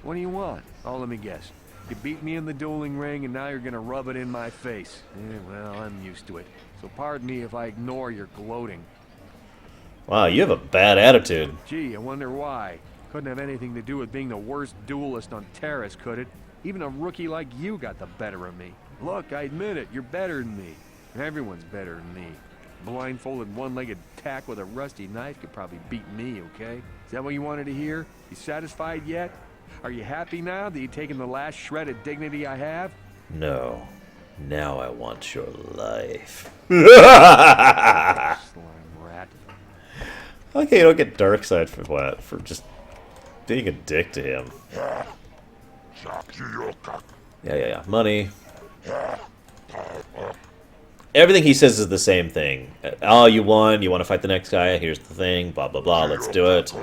What do you want? Oh, let me guess. You beat me in the dueling ring, and now you're gonna rub it in my face. Well, I'm used to it. So pardon me if I ignore your gloating. Wow, you have a bad attitude. Gee, I wonder why. Couldn't have anything to do with being the worst duelist on Taris, could it? Even a rookie like you got the better of me. Look, I admit it, you're better than me. Everyone's better than me. Blindfolded one-legged tack with a rusty knife could probably beat me, okay? Is that what you wanted to hear? You satisfied yet? Are you happy now that you've taken the last shred of dignity I have? No. Now I want your life. Slime rat. Okay, you don't get dark side for what? For just being a dick to him. Yeah. Money. everything he says is the same thing. Oh, you won. You want to fight the next guy? Here's the thing. Blah, blah, blah. Let's do it.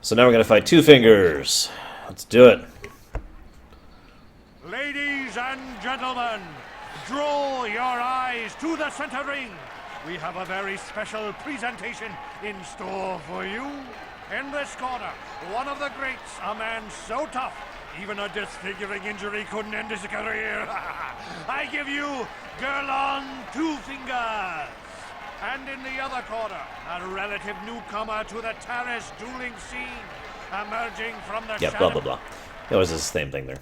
So now we're going to fight Two Fingers. Let's do it. Ladies and gentlemen, draw your eyes to the center ring. We have a very special presentation in store for you. In this corner, one of the greats, a man so tough, even a disfiguring injury couldn't end his career. I give you Girl on Two Fingers. And in the other corner, a relative newcomer to the Taris dueling scene, emerging from the Yeah, blah, blah, blah. It was the same thing there.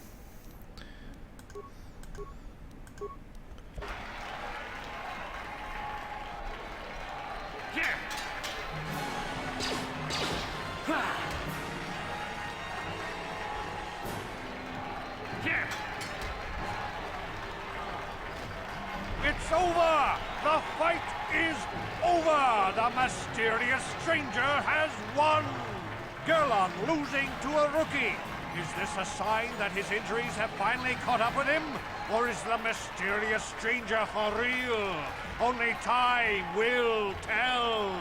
It's over! The fight is over! The mysterious stranger has won! Gerlon losing to a rookie. Is this a sign that his injuries have finally caught up with him? Or is the mysterious stranger for real? Only time will tell.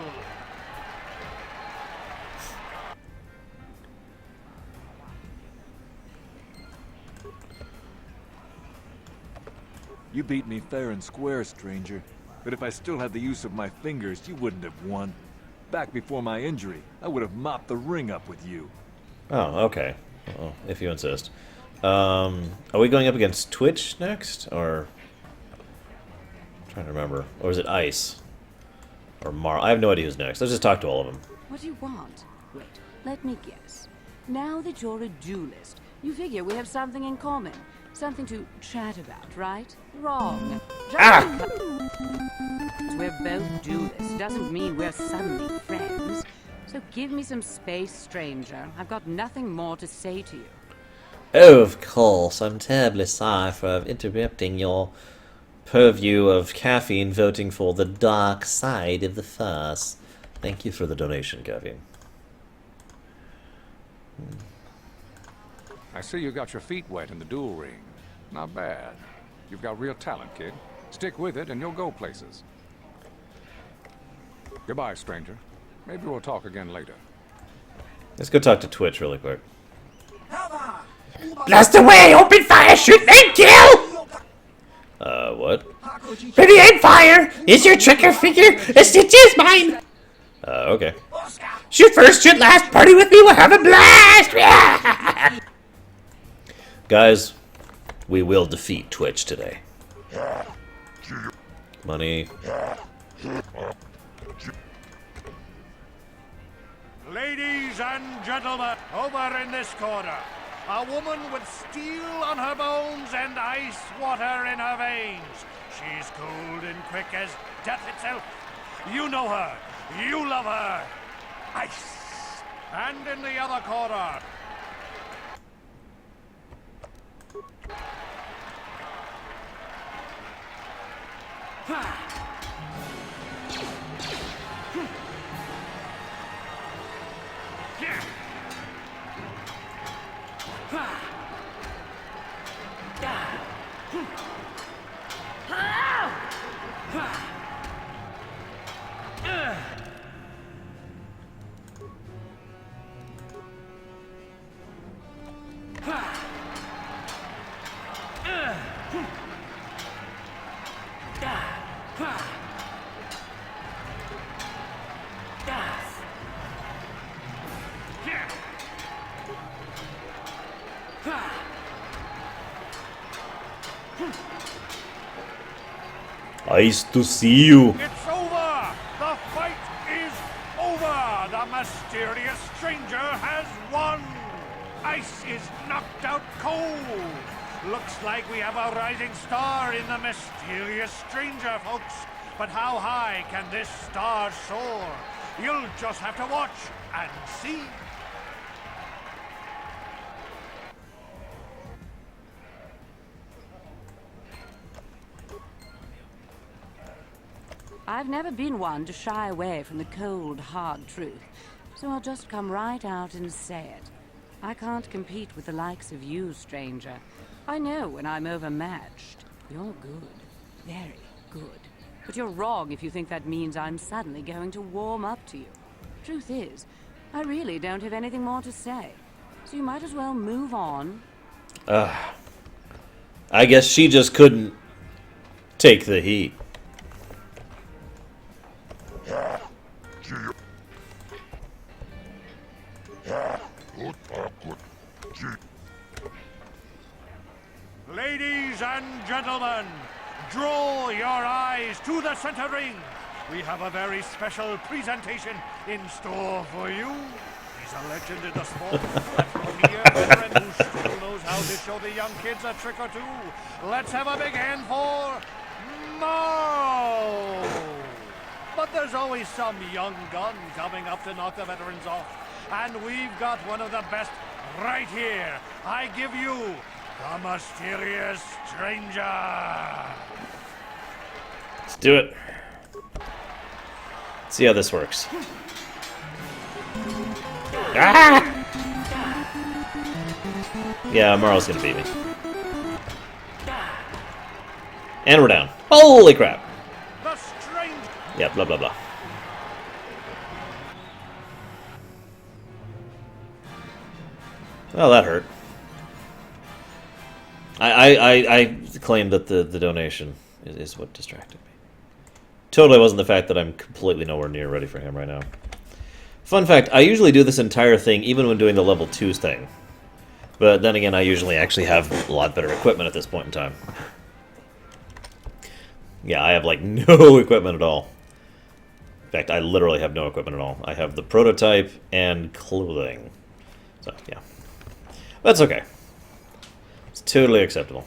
You beat me fair and square, stranger. But if I still had the use of my fingers, you wouldn't have won. Back before my injury, I would have mopped the ring up with you. Oh, okay. Well, if you insist. Are we going up against Twitch next? Or... I'm trying to remember. Or is it Ice? Or Mar... I have no idea who's next. Let's just talk to all of them. What do you want? Wait, let me guess. Now that you're a duelist, you figure we have something in common. Something to chat about, right? Wrong. We're both duelists. Doesn't mean we're suddenly friends. So give me some space, stranger. I've got nothing more to say to you. Oh, of course. I'm terribly sorry for interrupting your purview of caffeine voting for the dark side of the farce. Thank you for the donation, caffeine. I see you got your feet wet in the duel ring. Not bad. You've got real talent, kid. Stick with it and you'll go places. Goodbye, stranger. Maybe we'll talk again later. Let's go talk to Twitch really quick. Blast away! Open fire! Shoot and kill! What? Ready, aim, fire! Is your trigger figure? A stitch is mine! Okay. Shoot first, shoot last, party with me, we'll have a blast! Guys, we will defeat Twitch today. Money. Ladies and gentlemen, over in this corner, a woman with steel on her bones and ice water in her veins. She's cold and quick as death itself. You know her. You love her. Ice. And in the other corner, Nice to see you. it's over! The fight is over! The mysterious stranger has won! Ice is knocked out cold! Looks like we have a rising star in the mysterious stranger, folks. But how high can this star soar? You'll just have to watch and see. I've never been one to shy away from the cold, hard truth, so I'll just come right out and say it. I can't compete with the likes of you, stranger. I know when I'm overmatched. You're good. Very good. But you're wrong if you think that means I'm suddenly going to warm up to you. Truth is, I really don't have anything more to say. So you might as well move on. I guess she just couldn't take the heat. Ladies and gentlemen, draw your eyes to the center ring. We have a very special presentation in store for you. He's a legend in the sport, a 20-year veteran who still knows how to show the young kids a trick or two. Let's have a big hand for Mo! But there's always some young gun coming up to knock the veterans off. And we've got one of the best right here. I give you the Mysterious Stranger. Let's do it. See how this works. Ah! Yeah, Marl's gonna beat me. And we're down. Holy crap! Yeah, blah blah blah. Well, that hurt. I claim that the donation is what distracted me. Totally wasn't the fact that I'm completely nowhere near ready for him right now. Fun fact, I usually do this entire thing even when doing the level 2s thing. But then again, I usually actually have a lot better equipment at this point in time. Yeah, I have like no equipment at all. In fact, I literally have no equipment at all. I have the prototype and clothing. So, yeah. That's okay. It's totally acceptable.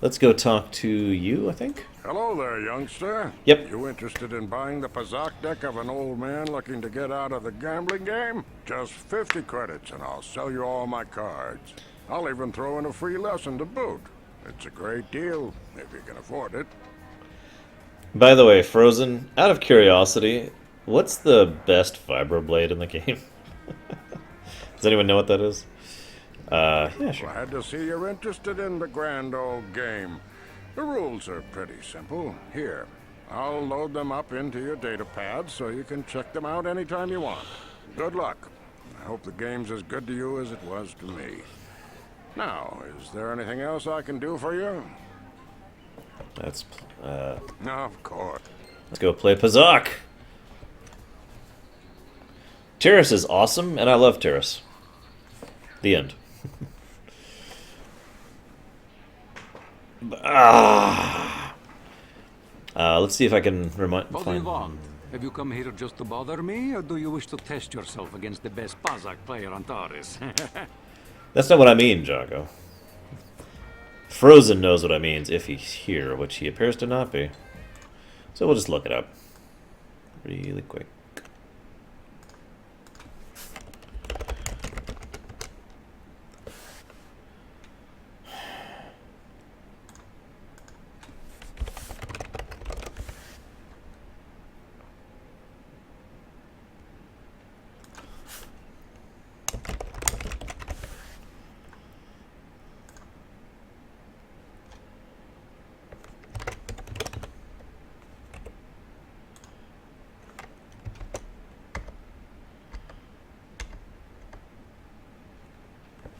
Let's go talk to you, I think. Hello there, youngster. Yep. You interested in buying the Pazak deck of an old man looking to get out of the gambling game? Just 50 credits and I'll sell you all my cards. I'll even throw in a free lesson to boot. It's a great deal, if you can afford it. By the way, Frozen, out of curiosity, what's the best vibroblade in the game? Does anyone know what that is? Yeah, sure. Glad to see you're interested in the grand old game. The rules are pretty simple. Here, I'll load them up into your data pad so you can check them out anytime you want. Good luck. I hope the game's as good to you as it was to me. Now, is there anything else I can do for you? That's, Of course. Let's go play Pazak! Taris is awesome, and I love Taris. The end. Let's see if I can remind. What do you want? Have you come here just to bother me, or do you wish to test yourself against the best Pazak player on Taris? That's not what I mean, Jago. Frozen knows what I mean if he's here, which he appears to not be. So we'll just look it up really quick.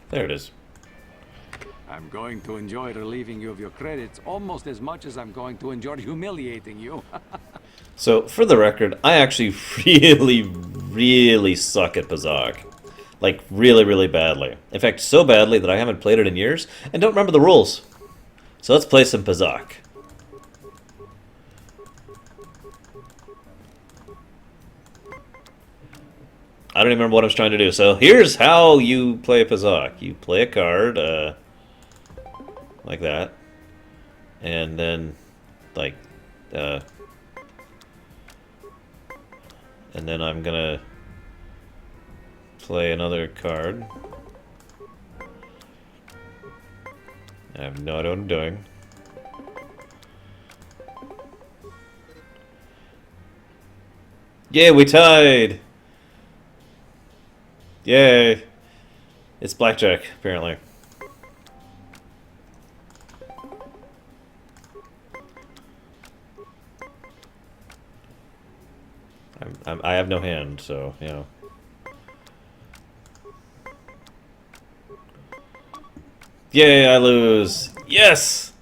There it is. I'm going to enjoy relieving you of your credits almost as much as I'm going to enjoy humiliating you. So, for the record, I actually really suck at Pazak. Like, really badly. In fact, so badly that I haven't played it in years and don't remember the rules. So let's play some Pazak. I don't even remember what I was trying to do. So here's how you play Pazak. You play a card, like that. And then, like, and then I'm gonna play another card. I have no idea what I'm doing. Yeah, we tied! Yay! It's blackjack, apparently. I have no hand, so, you know. Yay, I lose! Yes!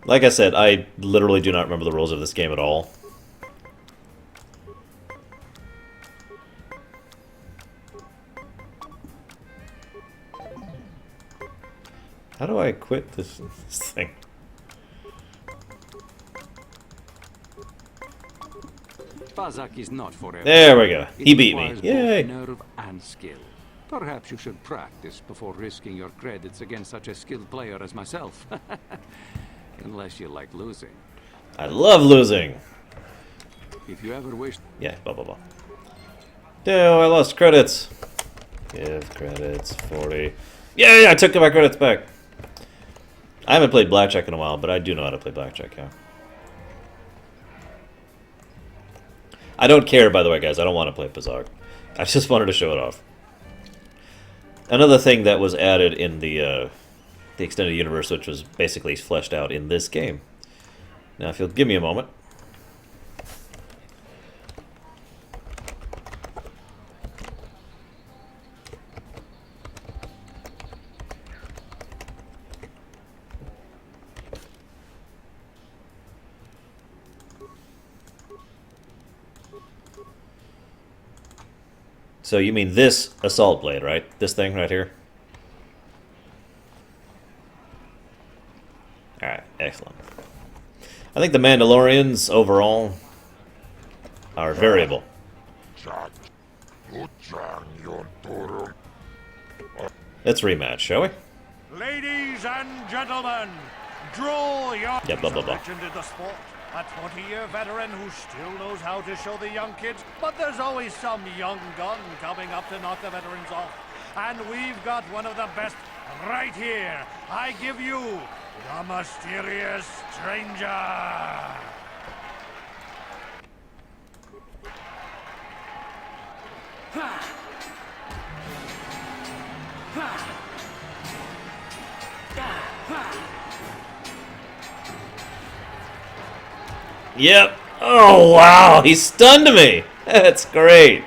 Like I said, I literally do not remember the rules of this game at all. How do I quit this thing? Bazak is not forever. There we go. He It beat me. requires Yay! both nerve and skill. Perhaps you should practice before risking your credits against such a skilled player as myself. Unless you like losing. I love losing. If you ever wish. Yeah, blah blah blah. No, I lost credits. Give credits 40. Yay! I took my credits back. I haven't played blackjack in a while, but I do know how to play blackjack. Yeah. I don't care, by the way, guys. I don't want to play Bazak. I just wanted to show it off. Another thing that was added in the extended universe, which was basically fleshed out in this game. Now, if you'll give me a moment. So you mean this assault blade, right? This thing right here? Alright, excellent. I think the Mandalorians overall are variable. Let's rematch, shall we? Ladies and gentlemen, draw your... Yeah, blah, blah, blah. Legend in the sport. A 20-year veteran who still knows how to show the young kids, but there's always some young gun coming up to knock the veterans off. And we've got one of the best right here. I give you the mysterious stranger. Ha! Ha! Yep. Oh, wow. He stunned me. That's great.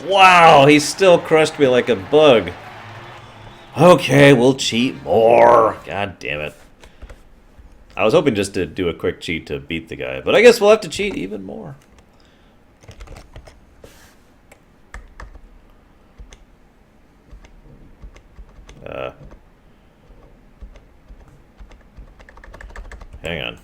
Wow. He still crushed me like a bug. Okay, we'll cheat more. God damn it. I was hoping just to do a quick cheat to beat the guy, but I guess we'll have to cheat even more. Hang on.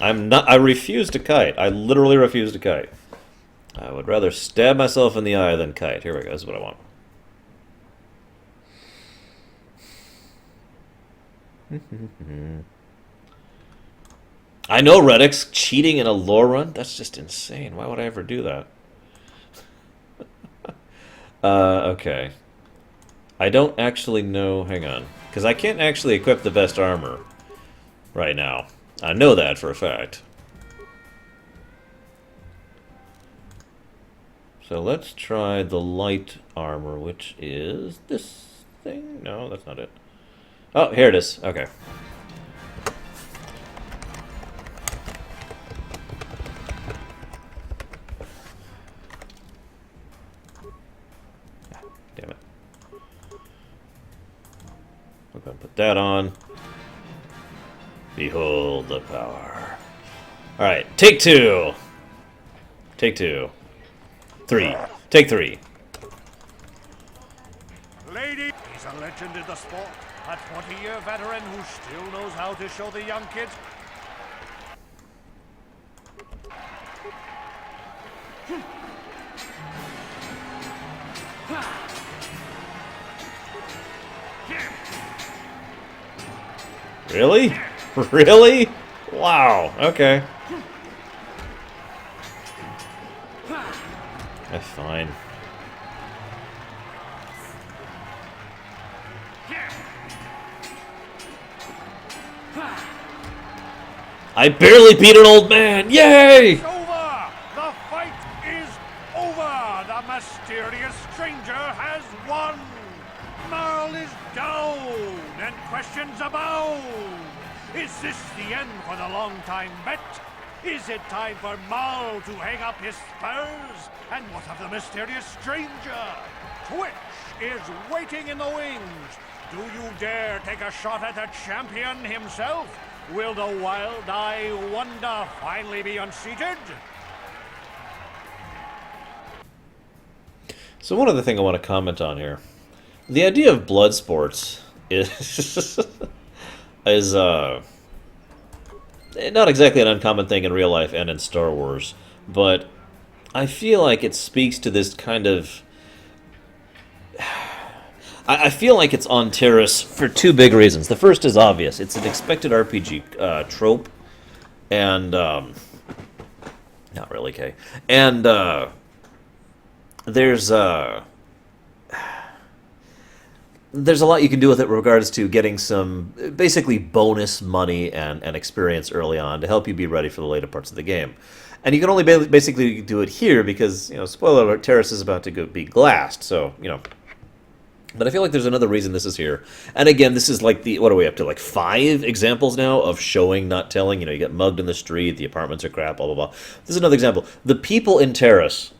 I refuse to kite. I literally refuse to kite. I would rather stab myself in the eye than kite. Here we go. This is what I want. I know Reddick's cheating in a lore run. That's just insane. Why would I ever do that? Okay. I don't actually know... Hang on. Because I can't actually equip the best armor right now. I know that for a fact. So let's try the light armor, which is this thing? No, that's not it. Oh, here it is. Okay. Damn it. We're going to put that on. Behold the power. Alright, take two. Take two. Three. Take three. Lady, he's a legend in the sport. A 20-year veteran who still knows how to show the young kids. Really? Really? Wow, okay. That's fine. I barely beat an old man! Yay! It's over! The fight is over! The mysterious stranger has won! Marl is down! and questions abound. Is this the end for the long-time bet? Is it time for Mal to hang up his spurs? And what of the mysterious stranger? Twitch is waiting in the wings. Do you dare take a shot at the champion himself? Will the wild-eye wonder finally be unseated? So one other thing I want to comment on here. The idea of blood sports is is not exactly an uncommon thing in real life and in Star Wars, but I feel like it speaks to this kind of... I feel like it's on Taris for two big reasons. The first is obvious. It's an expected RPG trope, and... not really, Kay. And there's a lot you can do with it in regards to getting some basically bonus money and experience early on to help you be ready for the later parts of the game. And you can only basically do it here because, spoiler alert, Taris is about to be glassed, so, But I feel like there's another reason this is here. And again, this is like what are we up to, like 5 examples now of showing, not telling? You get mugged in the street, the apartments are crap, blah, blah, blah. This is another example. The people in Taris,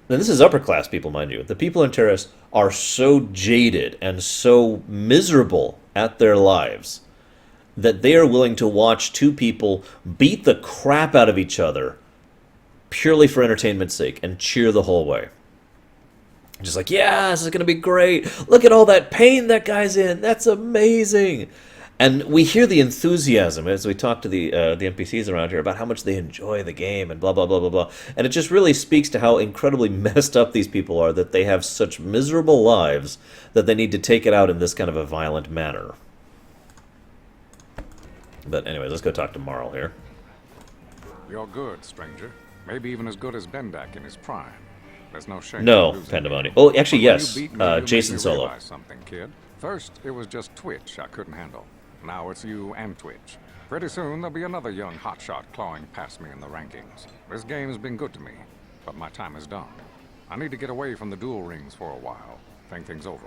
and this is upper class people, mind you, the people in Taris are so jaded and so miserable at their lives that they are willing to watch 2 people beat the crap out of each other purely for entertainment's sake and cheer the whole way. Just like, yeah, this is going to be great. Look at all that pain that guy's in. That's amazing. And we hear the enthusiasm as we talk to the NPCs around here about how much they enjoy the game and blah, blah, blah, blah, blah. And it just really speaks to how incredibly messed up these people are, that they have such miserable lives that they need to take it out in this kind of a violent manner. But anyway, let's go talk to Marl here. You're good, stranger. Maybe even as good as Bendak in his prime. There's no shame. No, Pandemonium. Oh, actually, yes. Jason Solo. Something, kid. First, it was just Twitch I couldn't handle. Now it's you and Twitch. Pretty soon, there'll be another young hotshot clawing past me in the rankings. This game's been good to me, but my time is done. I need to get away from the duel rings for a while. Think things over.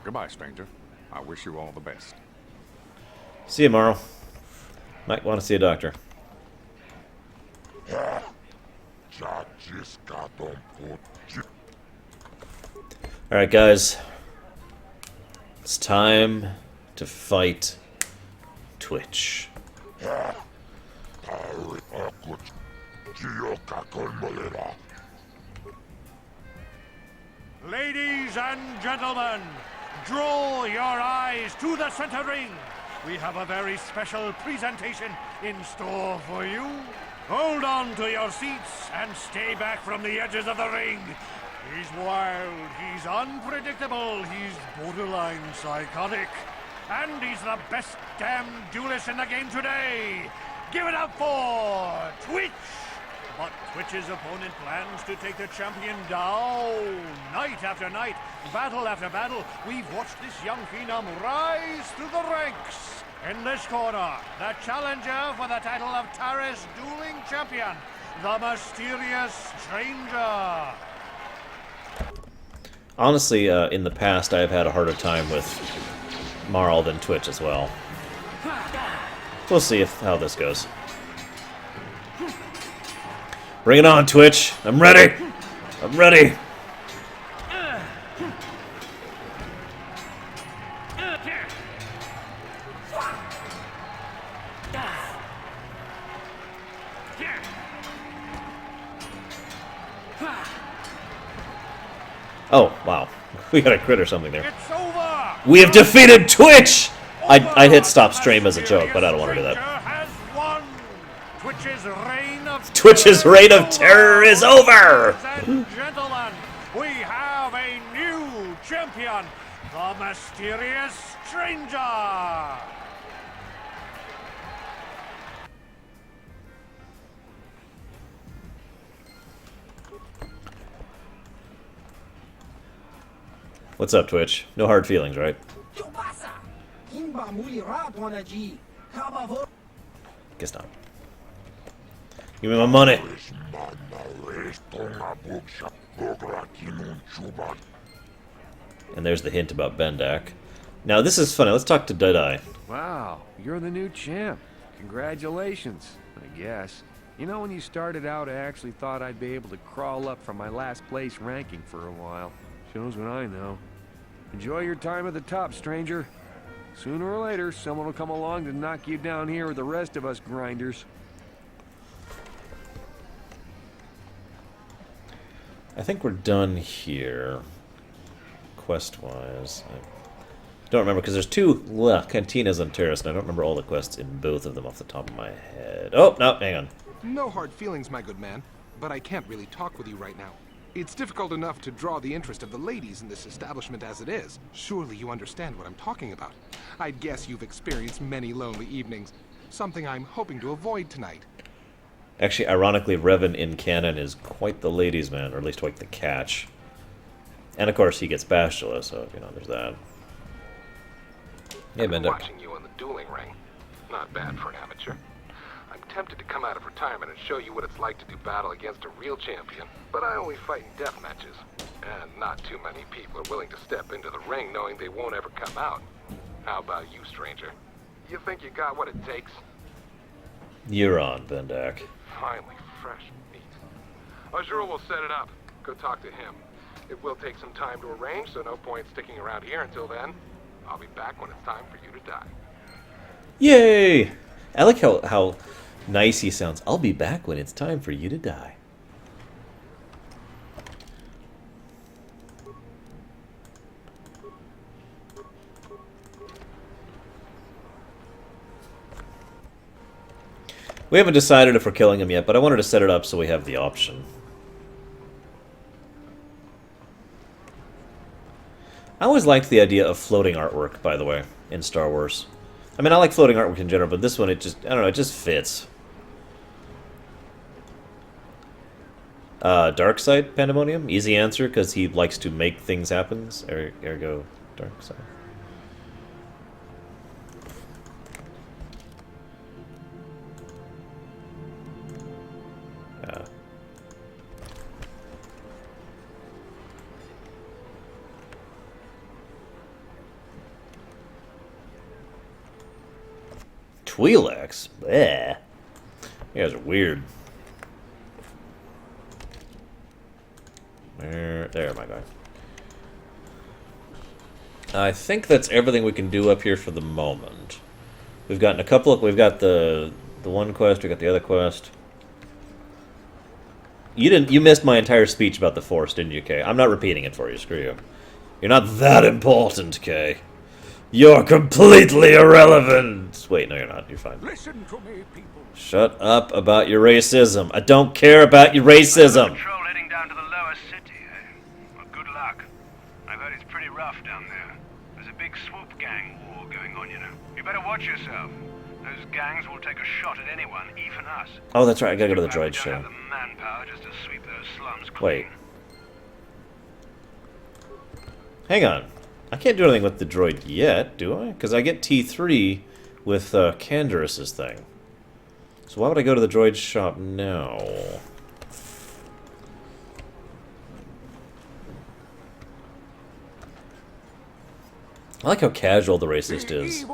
Goodbye, stranger. I wish you all the best. See you, Marl. Might want to see a doctor. Alright, guys. It's time to fight Twitch. Ladies and gentlemen, draw your eyes to the center ring. We have a very special presentation in store for you. Hold on to your seats and stay back from the edges of the ring. He's wild, he's unpredictable, he's borderline psychotic. And he's the best damn duelist in the game today. Give it up for Twitch. But Twitch's opponent plans to take the champion down. Night after night, battle after battle, we've watched this young phenom rise through the ranks. In this corner, the challenger for the title of Taris Dueling Champion, the mysterious stranger. Honestly, in the past, I've had a harder time with Marl than Twitch as well. We'll see how this goes. Bring it on, Twitch. I'm ready. I'm ready. Oh, wow. We got a crit or something there. We have defeated Twitch! I hit stop stream as a joke, but I don't want to do that. Twitch's reign of terror is over! Ladies and gentlemen, we have a new champion, the mysterious stranger. What's up, Twitch? No hard feelings, right? Guess not. Give me my money. And there's the hint about Bendak. Now this is funny. Let's talk to Deadeye. Wow, you're the new champ. Congratulations, I guess. You know, when you started out, I actually thought I'd be able to crawl up from my last place ranking for a while. Shows what I know. Enjoy your time at the top, stranger. Sooner or later, someone will come along to knock you down here with the rest of us grinders. I think we're done here, quest-wise. I don't remember, because there's two cantinas on Taris, and I don't remember all the quests in both of them off the top of my head. Oh, no, hang on. No hard feelings, my good man, but I can't really talk with you right now. It's difficult enough to draw the interest of the ladies in this establishment as it is. Surely you understand what I'm talking about. I'd guess you've experienced many lonely evenings, something I'm hoping to avoid tonight. Actually, ironically, Revan in canon is quite the ladies' man, or at least quite the catch. And of course, he gets Bastila, so, you know, there's that. Hey, I've been Bendek. watching you on the dueling ring. Not bad for an amateur. I'm tempted to come out of retirement and show you what it's like to do battle against a real champion, but I only fight in death matches. And not too many people are willing to step into the ring knowing they won't ever come out. How about you, stranger? You think you got what it takes? You're on, Bendak. Finally, fresh meat. Azura will set it up. Go talk to him. It will take some time to arrange, so no point sticking around here until then. I'll be back when it's time for you to die. Yay! I like how nice he sounds. I'll be back when it's time for you to die. We haven't decided if we're killing him yet, but I wanted to set it up so we have the option. I always liked the idea of floating artwork, by the way, in Star Wars. I mean, I like floating artwork in general, but this one, it just, I don't know, it just fits. Darkseid Pandemonium? Easy answer, because he likes to make things happen. Ergo, Darkseid. Twi'leks? Bleh. You guys are weird. There, my guy. I think that's everything we can do up here for the moment. We've gotten a couple of... We've got the one quest, we got the other quest. You missed my entire speech about the Force, didn't you, Kay? I'm not repeating it for you, screw you. You're not that important, Kay. You're completely irrelevant! Wait, no you're not, you're fine. Listen to me, people. Shut up about your racism. I don't care about your racism! Patrol heading down to the lower city, eh? Well, good luck. I've heard it's pretty rough down there. There's a big swoop gang war going on, you know. You better watch yourself. Those gangs will take a shot at anyone, even us. Oh, that's right, I gotta go to the droid show. We don't have the manpower just to sweep those slums clean. Wait. Hang on. I can't do anything with the droid yet, do I? Because I get T3 with Canderous' thing. So why would I go to the droid shop now? I like how casual the racist is.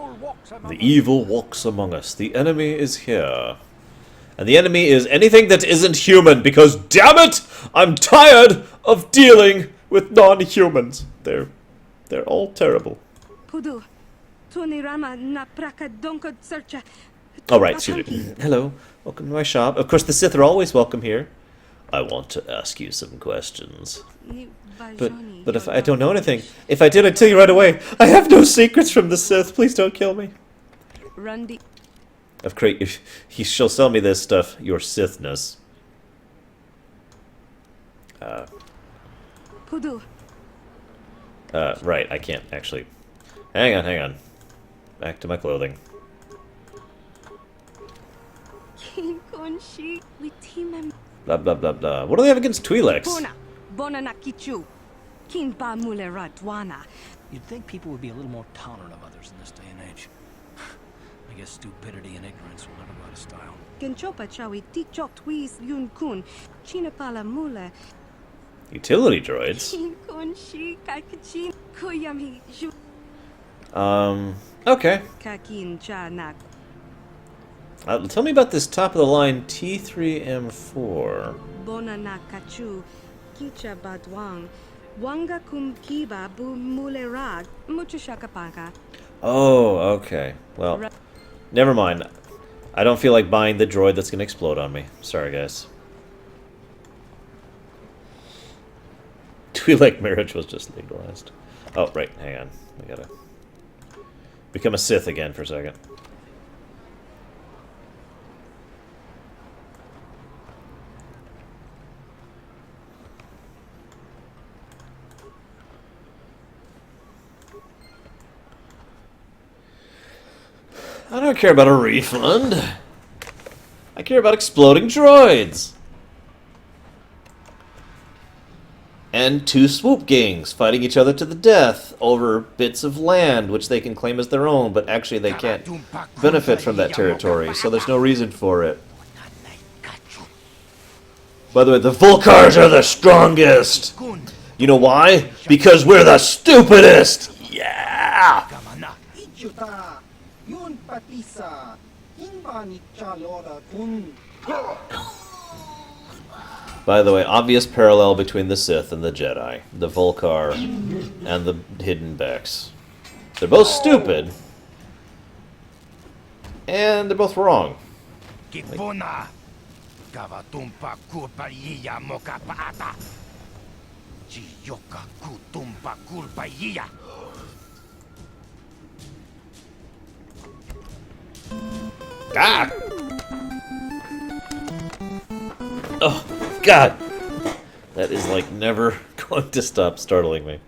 The evil walks among us. The enemy is here. And the enemy is anything that isn't human, because, damn it, I'm tired of dealing with non-humans. They're all terrible. Alright, excuse me. Hello, welcome to my shop. Of course, the Sith are always welcome here. I want to ask you some questions. But if I don't know anything, if I did, I'd tell you right away. I have no secrets from the Sith. Please don't kill me. If she'll sell me this stuff, your Sithness. Right, I can't actually. Hang on. Back to my clothing. Blah blah blah blah. What do they have against Twi'leks? You'd think people would be a little more tolerant of others in this day and age. I guess stupidity and ignorance will never go out of style. Utility droids? Okay. Kakin cha nak. Tell me about this top of the line T3M4. Bona na kachu. Kicha badwang. Wanga kum kiba bu mulerag. Mucho shakapaka. Oh, okay. Well, never mind. I don't feel like buying the droid that's gonna explode on me. Sorry, guys. Twi'lek marriage was just legalized. Oh, right. Hang on. I gotta become a Sith again for a second. I don't care about a refund. I care about exploding droids. And two swoop gangs fighting each other to the death over bits of land which they can claim as their own, but actually they can't benefit from that territory, so there's no reason for it. By the way, the Vulcars are the strongest! You know why? Because we're the stupidest! Yeah! By the way, obvious parallel between the Sith and the Jedi, the Vulcar and the Hidden Becks. They're both stupid, and they're both wrong. Ah! Oh, God! That is, like, never going to stop startling me.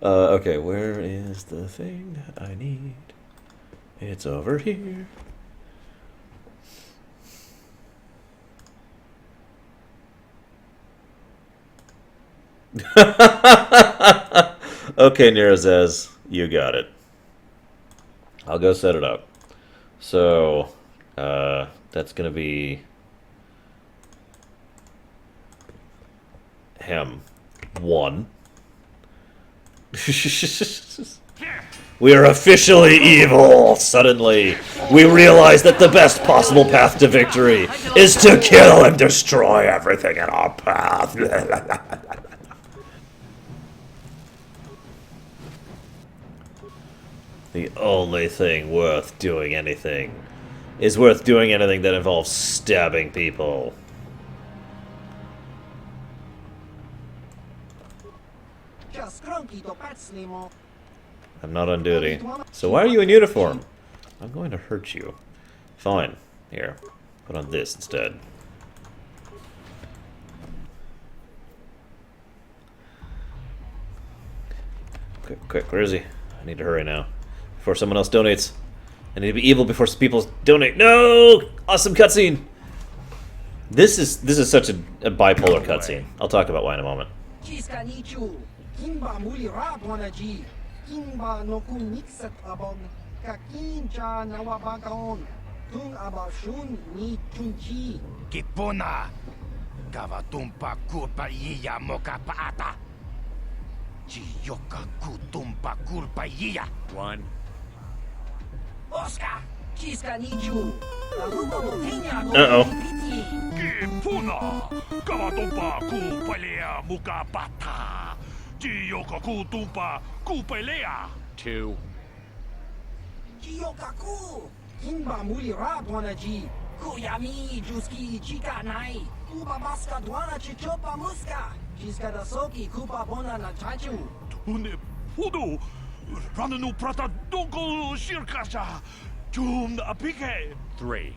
Okay, where is the thing I need? It's over here. Okay, Nerazez, you got it. I'll go set it up. So, that's gonna be Hem 1. We are officially evil! Suddenly, we realize that the best possible path to victory is to kill and destroy everything in our path. The only thing worth doing anything is worth doing anything that involves stabbing people. I'm not on duty. So why are you in uniform? I'm going to hurt you. Fine. Here. Put on this instead. Quick, quick, where is he? I need to hurry now. Before someone else donates. I need to be evil before people donate. No! Awesome cutscene! This is such a bipolar cutscene. I'll talk about why in a moment. One. Oscar, Uh-oh. Two. Podo, Rananu Prata Donko Shirkasha, Jum Apike. Three.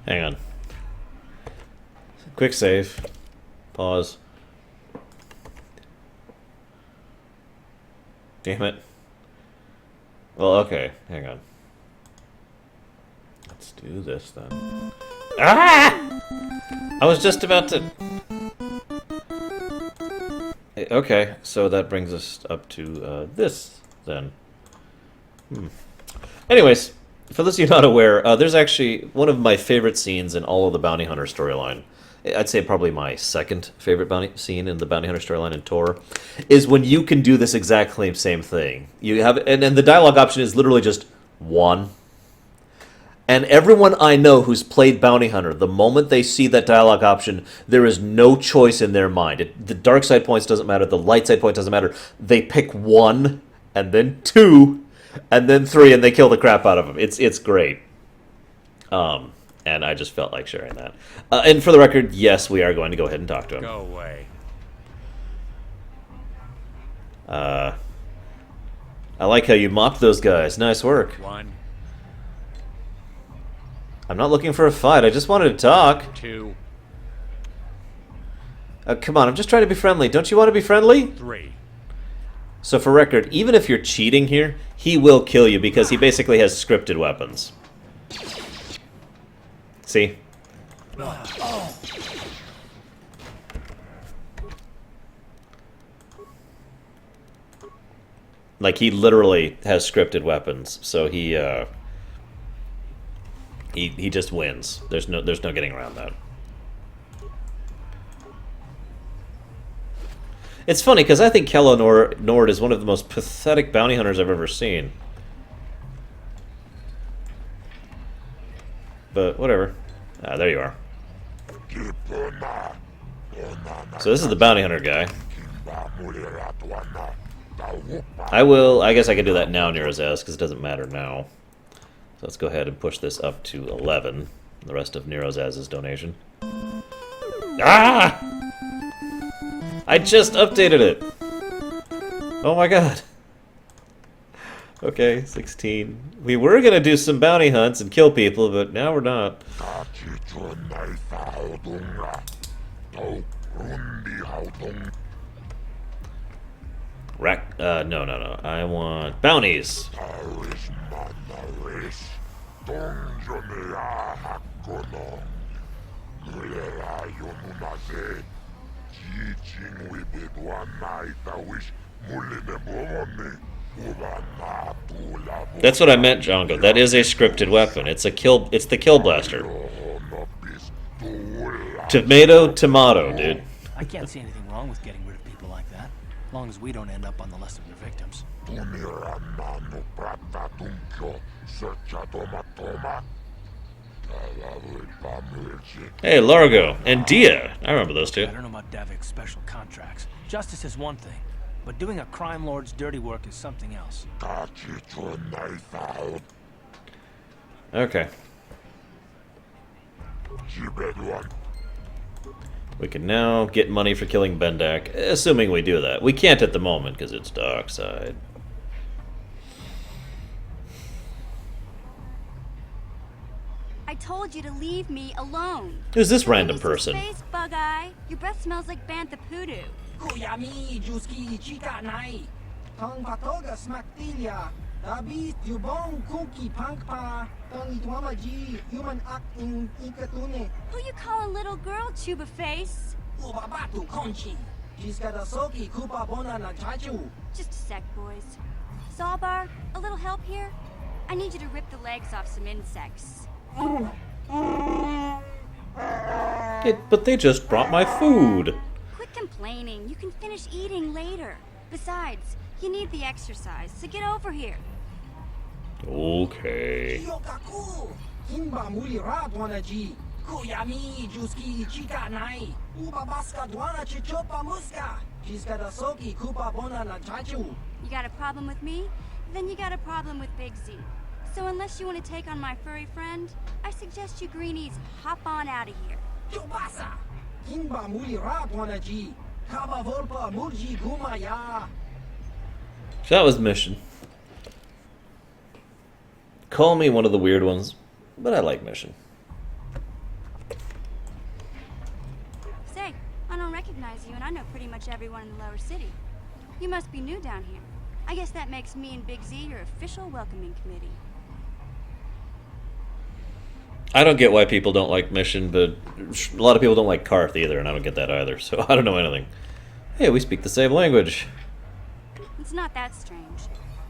Hang on. Quick save. Pause. Damn it. Well, okay. Hang on. Let's do this then. Ah! I was just about to... Okay, so that brings us up to this then. Anyways, for those of you not aware, there's actually one of my favorite scenes in all of the Bounty Hunter storyline. I'd say probably my second favorite scene in the Bounty Hunter storyline in Tor is when you can do this exactly same thing. You have, and the dialogue option is literally just one. And everyone I know who's played Bounty Hunter, the moment they see that dialogue option, there is no choice in their mind. The dark side points doesn't matter. The light side point doesn't matter. They pick 1, and then 2, and then 3, and they kill the crap out of them. It's great. And I just felt like sharing that. And for the record, yes, we are going to go ahead and talk to him. Go away. I like how you mopped those guys. Nice work. 1. I'm not looking for a fight. I just wanted to talk. 2. Come on, I'm just trying to be friendly. Don't you want to be friendly? 3. So for record, even if you're cheating here, he will kill you because he basically has scripted weapons. See? Like, he literally has scripted weapons, so he just wins. There's no getting around that. It's funny because I think Kella Nord is one of the most pathetic bounty hunters I've ever seen. But whatever. Ah, there you are. So this is the bounty hunter guy. I guess I can do that now near his ass because it doesn't matter now. So let's go ahead and push this up to 11. The rest of Nero's Az's donation. Ah! I just updated it! Oh my god. Okay, 16. We were gonna do some bounty hunts and kill people, but now we're not. No. I want bounties. That's what I meant, Django. That is a scripted weapon. It's the kill blaster. Tomato, dude. I can't see anything wrong with getting rid of people like that, as long as we don't end up on the list of your victims. Hey, Largo and Dia. I remember those two. I don't know about Davik's special contracts. Justice is one thing, but doing a crime lord's dirty work is something else. Okay. We can now get money for killing Bendak, assuming we do that. We can't at the moment because it's dark side. I told you to leave me alone. Who's this random person? Space, Bug-Eye. Your breath smells like bantha poodoo. Kuyami, Juski, Chika, Nai. Tong Patoga, Smaktilia. Dabi, Yubong, Kuki, Pankpa. Tong Itwamaji, Human Act in Ikatune. Who you calling little girl, Chuba Face? Ubabatu, Conchi. Jiskadasoki, Kupa Bona, na Chachu. Just a sec, boys. Sawbar, a little help here? I need you to rip the legs off some insects. But they just brought my food. Quit complaining. You can finish eating later. Besides, you need the exercise, so get over here. Okay. Kimba Mulira Dwanaji. Kuyami, Juski, Chika, Nai. Ubabaska, Dwana, Chichopa, Muska. Jiskadasoki, Kupa Bona, na Chachu. You got a problem with me? Then you got a problem with Big Z. So unless you want to take on my furry friend, I suggest you greenies hop on out of here. Chubasa! Kimba Mulira Dwanaji. Kaba Volpa, Murji, Gumaya. So that was the mission. Call me one of the weird ones, but I like mission. Say, I don't recognize you, and I know pretty much everyone in the lower city. You must be new down here. I guess that makes me and Big Z your official welcoming committee. I don't get why people don't like mission, but a lot of people don't like Karth either, and I don't get that either, so I don't know anything. Hey, we speak the same language. It's not that strange.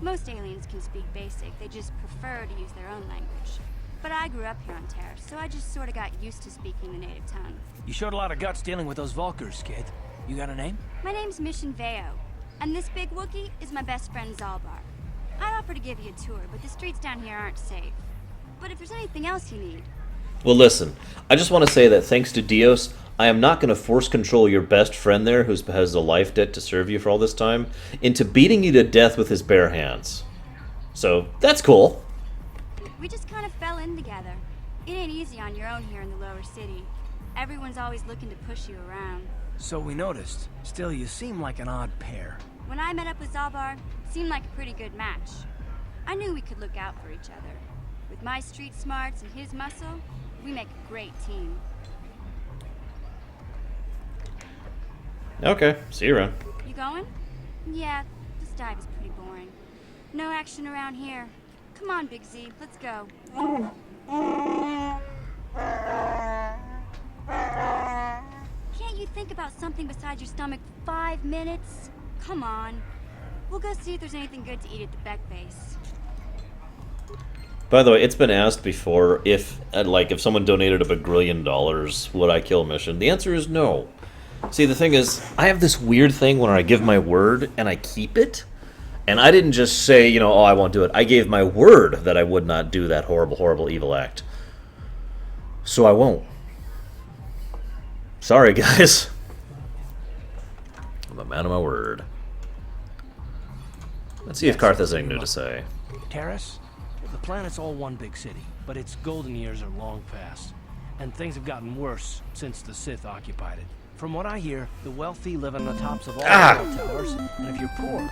Most aliens can speak basic, they just prefer to use their own language. But I grew up here on Taris, so I just sort of got used to speaking the native tongue. You showed a lot of guts dealing with those Vulkars, kid. You got a name? My name's Mission Veo, and this big Wookiee is my best friend Zalbar. I'd offer to give you a tour, but the streets down here aren't safe. But if there's anything else you need... Well, listen, I just want to say that thanks to Dios, I am not going to force control your best friend there, who has a life debt to serve you for all this time, into beating you to death with his bare hands. So, that's cool. We just kind of fell in together. It ain't easy on your own here in the lower city. Everyone's always looking to push you around. So we noticed. Still, you seem like an odd pair. When I met up with Zalbar, it seemed like a pretty good match. I knew we could look out for each other. With my street smarts and his muscle, we make a great team. Okay, see you around. You going? Yeah, this dive is pretty boring. No action around here. Come on, Big Z, let's go. Can't you think about something besides your stomach for 5 minutes? Come on. We'll go see if there's anything good to eat at the Beck base. By the way, it's been asked before if someone donated $1 grillion, would I kill Mission? The answer is no. See, the thing is, I have this weird thing when I give my word and I keep it. And I didn't just say, oh, I won't do it. I gave my word that I would not do that horrible, horrible, evil act. So I won't. Sorry, guys. I'm a man of my word. Let's see if Karth has anything new to say. Taris? The planet's all one big city, but its golden years are long past. And things have gotten worse since the Sith occupied it. From what I hear, the wealthy live on the tops of all the towers, and if you're poor,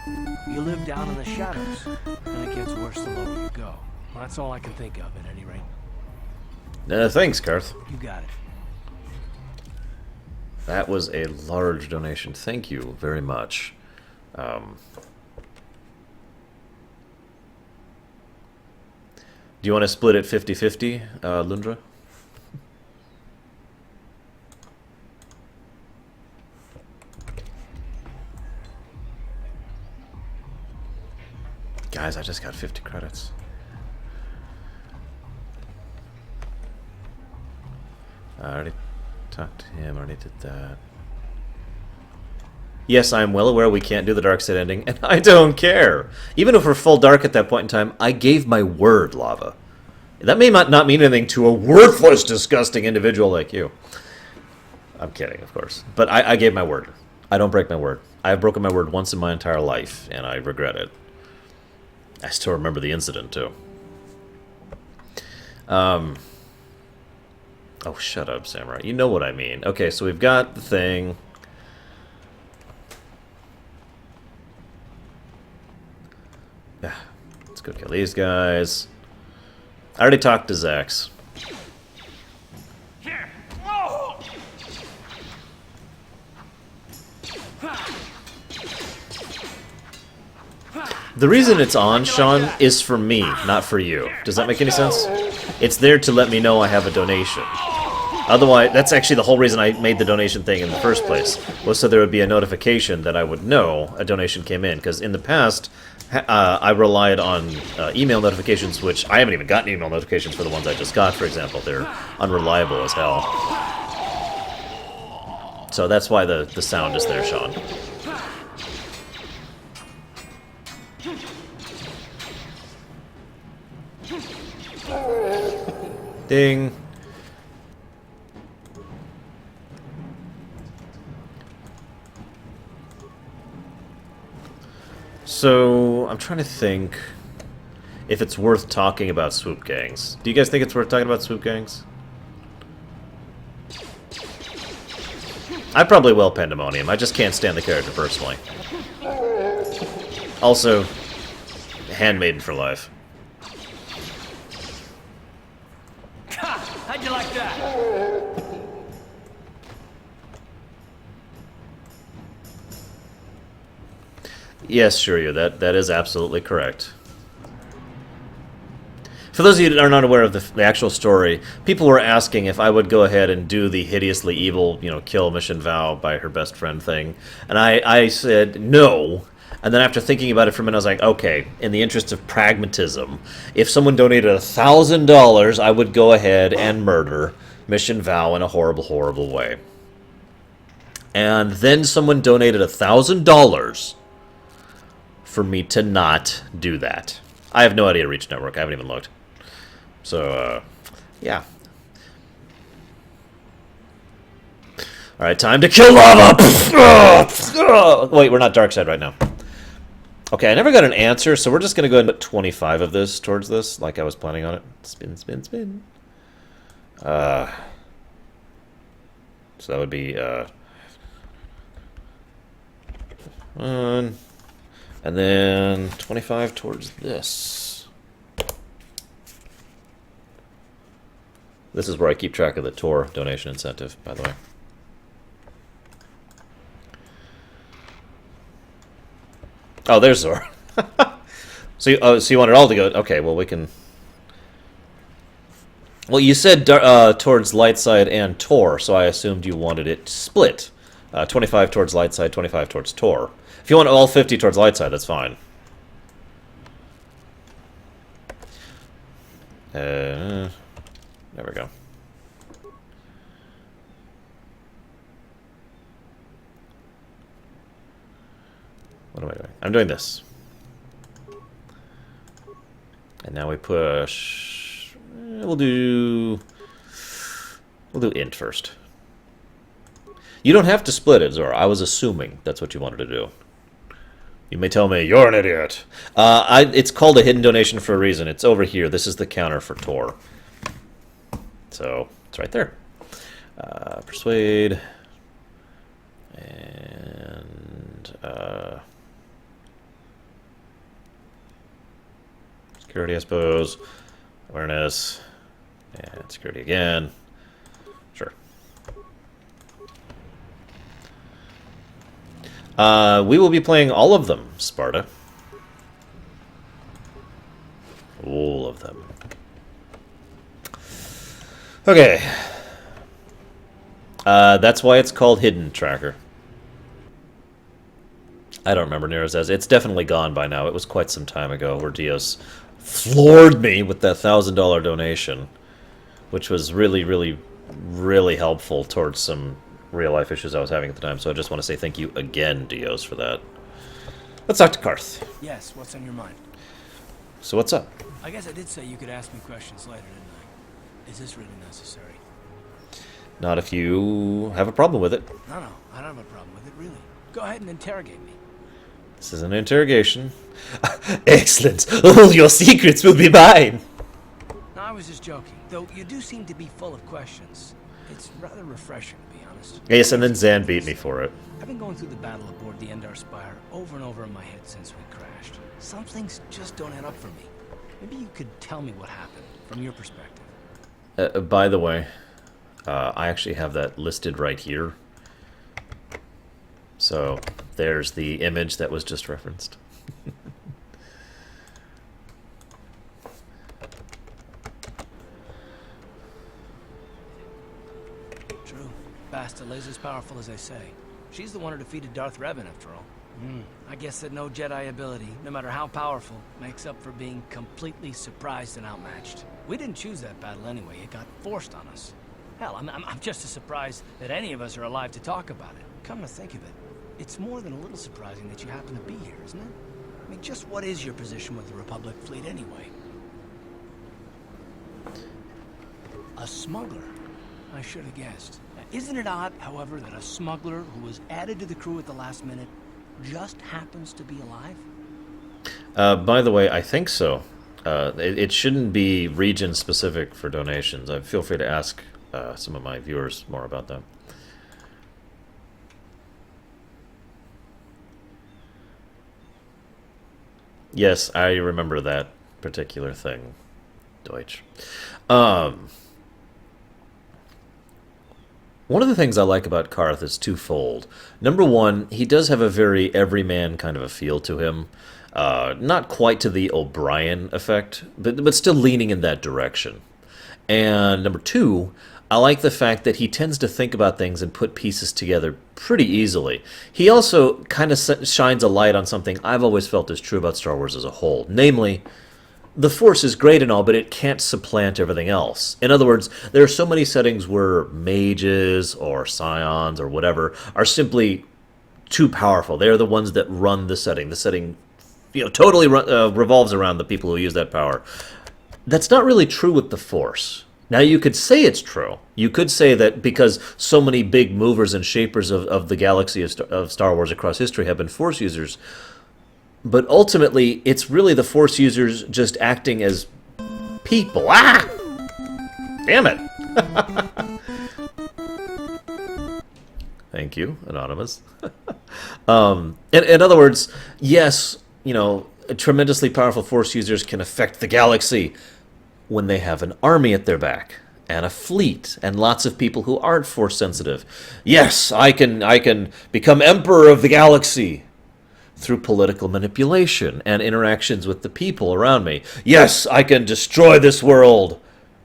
you live down in the shadows. And it gets worse the lower you go. Well, that's all I can think of, at any rate. Thanks, Karth. You got it. That was a large donation. Thank you very much. Do you want to split it 50-50, Lundra? Guys, I just got 50 credits. I already talked to him, I already did that. Yes, I'm well aware we can't do the dark side ending, and I don't care. Even if we're full dark at that point in time, I gave my word, Lava. That may not mean anything to a worthless, disgusting individual like you. I'm kidding, of course. But I gave my word. I don't break my word. I have broken my word once in my entire life, and I regret it. I still remember the incident, too. Oh, shut up, Samurai. You know what I mean. Okay, so we've got the thing. Yeah, let's go kill these guys. I already talked to Zax. The reason it's on, Sean, is for me, not for you. Does that make any sense? It's there to let me know I have a donation. Otherwise, that's actually the whole reason I made the donation thing in the first place, was so there would be a notification that I would know a donation came in. Because in the past, I relied on email notifications, which I haven't even gotten email notifications for the ones I just got, for example. They're unreliable as hell. So that's why the sound is there, Sean. Ding. So, I'm trying to think if it's worth talking about swoop gangs. Do you guys think it's worth talking about swoop gangs? I probably will, Pandemonium. I just can't stand the character personally. Also, Handmaiden for life. How'd you like that? Yes, Shuryu, that is absolutely correct. For those of you that are not aware of the actual story, people were asking if I would go ahead and do the hideously evil, kill Mission Vow by her best friend thing. And I said no, And then after thinking about it for a minute, I was like, okay, in the interest of pragmatism, if someone donated $1,000, I would go ahead and murder Mission Vow in a horrible, horrible way. And then someone donated $1,000 for me to not do that. I have no idea Reach Network. I haven't even looked. So, yeah. Alright, time to kill lava! Wait, we're not dark side right now. Okay, I never got an answer, so we're just going to go ahead and put 25 of this towards this, like I was planning on it. Spin, spin, spin. So that would be, and then 25 towards this. This is where I keep track of the TOR donation incentive, by the way. Oh, there's Zor. So you want it all to go... Okay, well, we can... Well, you said towards light side and TOR, so I assumed you wanted it split. 25 towards light side, 25 towards TOR. If you want all 50 towards light side, that's fine. There we go. What am I doing? I'm doing this. And now we push... We'll do int first. You don't have to split it, Zora. I was assuming that's what you wanted to do. You may tell me, you're an idiot. It's called a hidden donation for a reason. It's over here. This is the counter for TOR. So, it's right there. Persuade. And... security, I suppose. Awareness. And security again. Sure. We will be playing all of them, Sparta. All of them. Okay. That's why it's called Hidden Tracker. I don't remember Nero's as. It's definitely gone by now. It was quite some time ago where Dios floored me with that $1,000 donation, which was really, really, really helpful towards some real-life issues I was having at the time. So I just want to say thank you again, Dios, for that. Let's talk to Karth. Yes, what's on your mind? So what's up? I guess I did say you could ask me questions later, didn't I? Is this really necessary? Not if you have a problem with it. No, I don't have a problem with it, really. Go ahead and interrogate me. This is an interrogation. Excellent. All your secrets will be mine. No, I was just joking. Though you do seem to be full of questions. It's rather refreshing, to be honest. Yes, and then Zan beat me for it. I've been going through the battle aboard the Endar Spire over and over in my head since we crashed. Some things just don't add up for me. Maybe you could tell me what happened, from your perspective. By the way, I actually have that listed right here. So, there's the image that was just referenced. True. Bastila is as powerful as they say. She's the one who defeated Darth Revan, after all. I guess that no Jedi ability, no matter how powerful, makes up for being completely surprised and outmatched. We didn't choose that battle anyway. It got forced on us. Hell, I'm just as surprised that any of us are alive to talk about it. Come to think of it, it's more than a little surprising that you happen to be here, isn't it? I mean, just what is your position with the Republic fleet anyway? A smuggler? I should have guessed. Isn't it odd, however, that a smuggler who was added to the crew at the last minute just happens to be alive? By the way, I think so. It shouldn't be region-specific for donations. Feel free to ask some of my viewers more about that. Yes, I remember that particular thing. Deutsch. One of the things I like about Karth is twofold. Number one, he does have a very everyman kind of a feel to him. Not quite to the O'Brien effect, but still leaning in that direction. And number two, I like the fact that he tends to think about things and put pieces together pretty easily. He also kind of shines a light on something I've always felt is true about Star Wars as a whole. Namely, the Force is great and all, but it can't supplant everything else. In other words, there are so many settings where mages or scions or whatever are simply too powerful. They are the ones that run the setting. The setting, totally revolves around the people who use that power. That's not really true with the Force. Now, you could say it's true. You could say that because so many big movers and shapers of the galaxy of Star Wars across history have been Force users, but ultimately, it's really the Force users just acting as people. Ah! Damn it! Thank you, Anonymous. In other words, yes, tremendously powerful Force users can affect the galaxy when they have an army at their back and a fleet and lots of people who aren't Force sensitive. Yes, I can become emperor of the galaxy through political manipulation and interactions with the people around me. Yes, I can destroy this world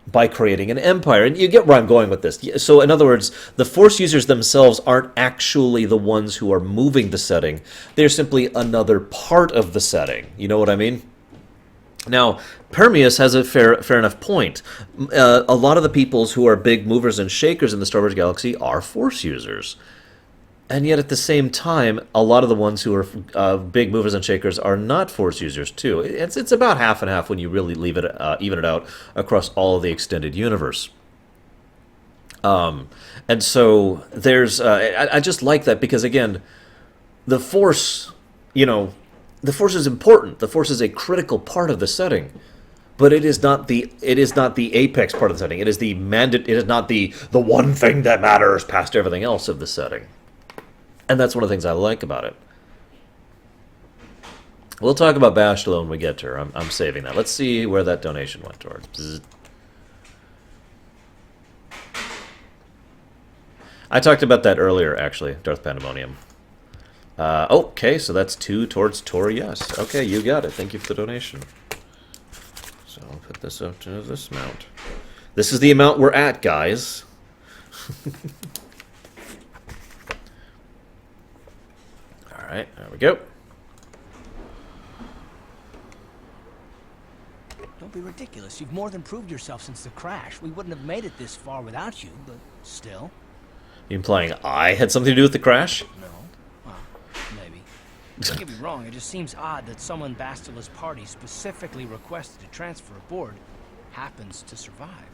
by creating an empire. And you get where I'm going with this. So in other words, the Force users themselves aren't actually the ones who are moving the setting. They're simply another part of the setting. You know what I mean? Now, Permius has a fair enough point. A lot of the peoples who are big movers and shakers in the Star Wars galaxy are Force users. And yet at the same time, a lot of the ones who are big movers and shakers are not Force users too. It's about half and half when you really even it out across all of the extended universe. And so there's... I just like that because, again, the Force, the Force is important. The Force is a critical part of the setting, but it is not the apex part of the setting. It is it is not the one thing that matters past everything else of the setting. And that's one of the things I like about it. We'll talk about Bastila when we get to her. I'm saving that. Let's see where that donation went towards. Bzz. I talked about that earlier, actually, Darth Pandemonium. Okay, so that's 2 towards Tor, yes. Okay, you got it. Thank you for the donation. So I'll put this up to this amount. This is the amount we're at, guys. Alright, there we go. Don't be ridiculous. You've more than proved yourself since the crash. We wouldn't have made it this far without you, but still. You implying I had something to do with the crash? No. Well, maybe. Don't get me wrong, it just seems odd that someone Bastila's party specifically requested to transfer aboard happens to survive.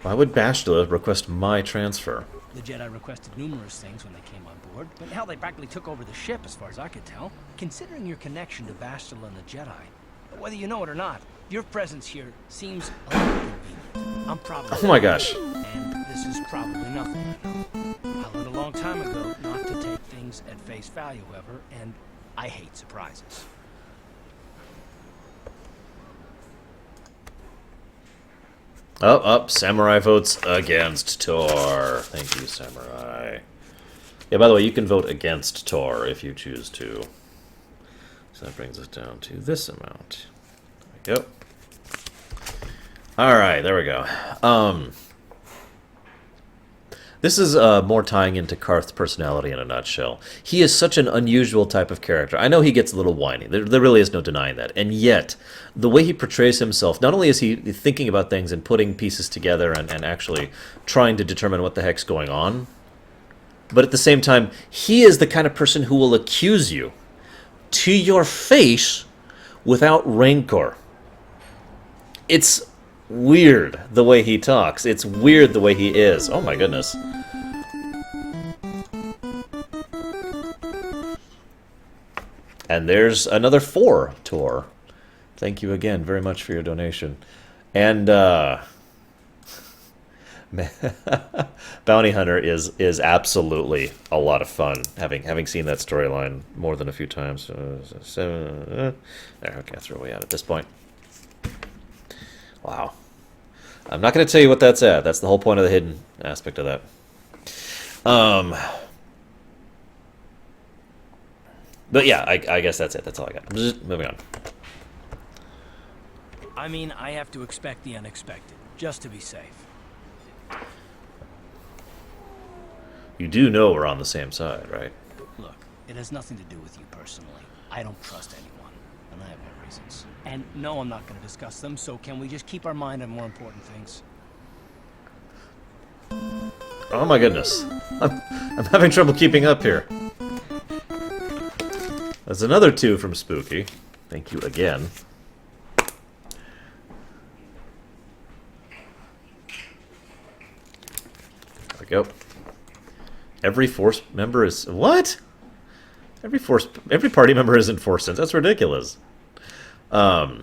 Why would Bastila request my transfer? The Jedi requested numerous things when they came on board, but now they practically took over the ship as far as I could tell. Considering your connection to Bastila and the Jedi, whether you know it or not, your presence here seems a little convenient. I'm probably... Oh my gosh. And this is probably nothing. I learned a long time ago not to take things at face value, however, and I hate surprises. Samurai votes against Tor. Thank you, Samurai. Yeah, by the way, you can vote against Tor if you choose to. So that brings us down to this amount. There we go. Alright, there we go. This is more tying into Karth's personality in a nutshell. He is such an unusual type of character. I know he gets a little whiny. There really is no denying that. And yet, the way he portrays himself, not only is he thinking about things and putting pieces together and actually trying to determine what the heck's going on, but at the same time, he is the kind of person who will accuse you to your face without rancor. It's weird the way he talks. It's weird the way he is. Oh my goodness. And there's another 4, Tor. Thank you again very much for your donation. And Bounty Hunter is absolutely a lot of fun. Having seen that storyline more than a few times. There, okay, that's where we at this point. Wow. I'm not going to tell you what that's at. That's the whole point of the hidden aspect of that. But yeah, I guess that's it. That's all I got. Just moving on. I mean, I have to expect the unexpected, just to be safe. You do know we're on the same side, right? Look, it has nothing to do with you personally. I don't trust anyone, and I have my reasons. And no, I'm not going to discuss them, so can we just keep our mind on more important things? Oh my goodness. I'm having trouble keeping up here. There's another 2 from Spooky. Thank you again. There we go. Every force member is... What? Every party member isn't force sense. That's ridiculous. By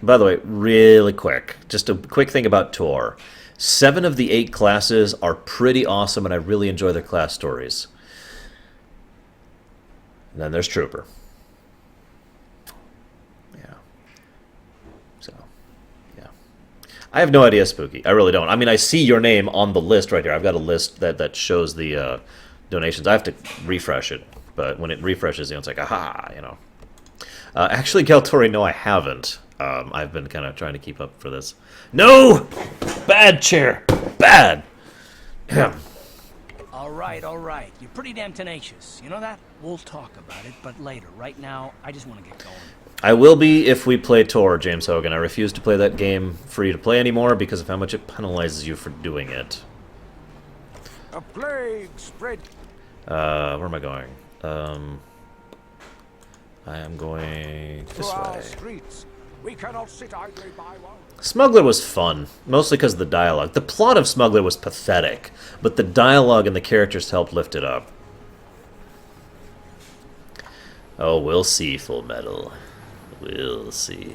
the way, really quick. Just a quick thing about Tor. 7 of the 8 classes are pretty awesome, and I really enjoy their class stories. And then there's Trooper. Yeah. So, yeah. I have no idea, Spooky. I really don't. I mean, I see your name on the list right here. I've got a list that shows the donations. I have to refresh it, but when it refreshes, it's like, aha, Actually, KoTOR, no, I haven't. I've been kind of trying to keep up for this. No! Bad chair! Bad! All right. You're pretty damn tenacious. You know that? We'll talk about it, but later. Right now, I just want to get going. I will be if we play Tor, James Hogan. I refuse to play that game free to play anymore because of how much it penalizes you for doing it. A plague spread. Where am I going? I am going this way. Streets. We cannot sit idly by while... Smuggler was fun, mostly because of the dialogue. The plot of Smuggler was pathetic, but the dialogue and the characters helped lift it up. Oh, we'll see, Full Metal. We'll see.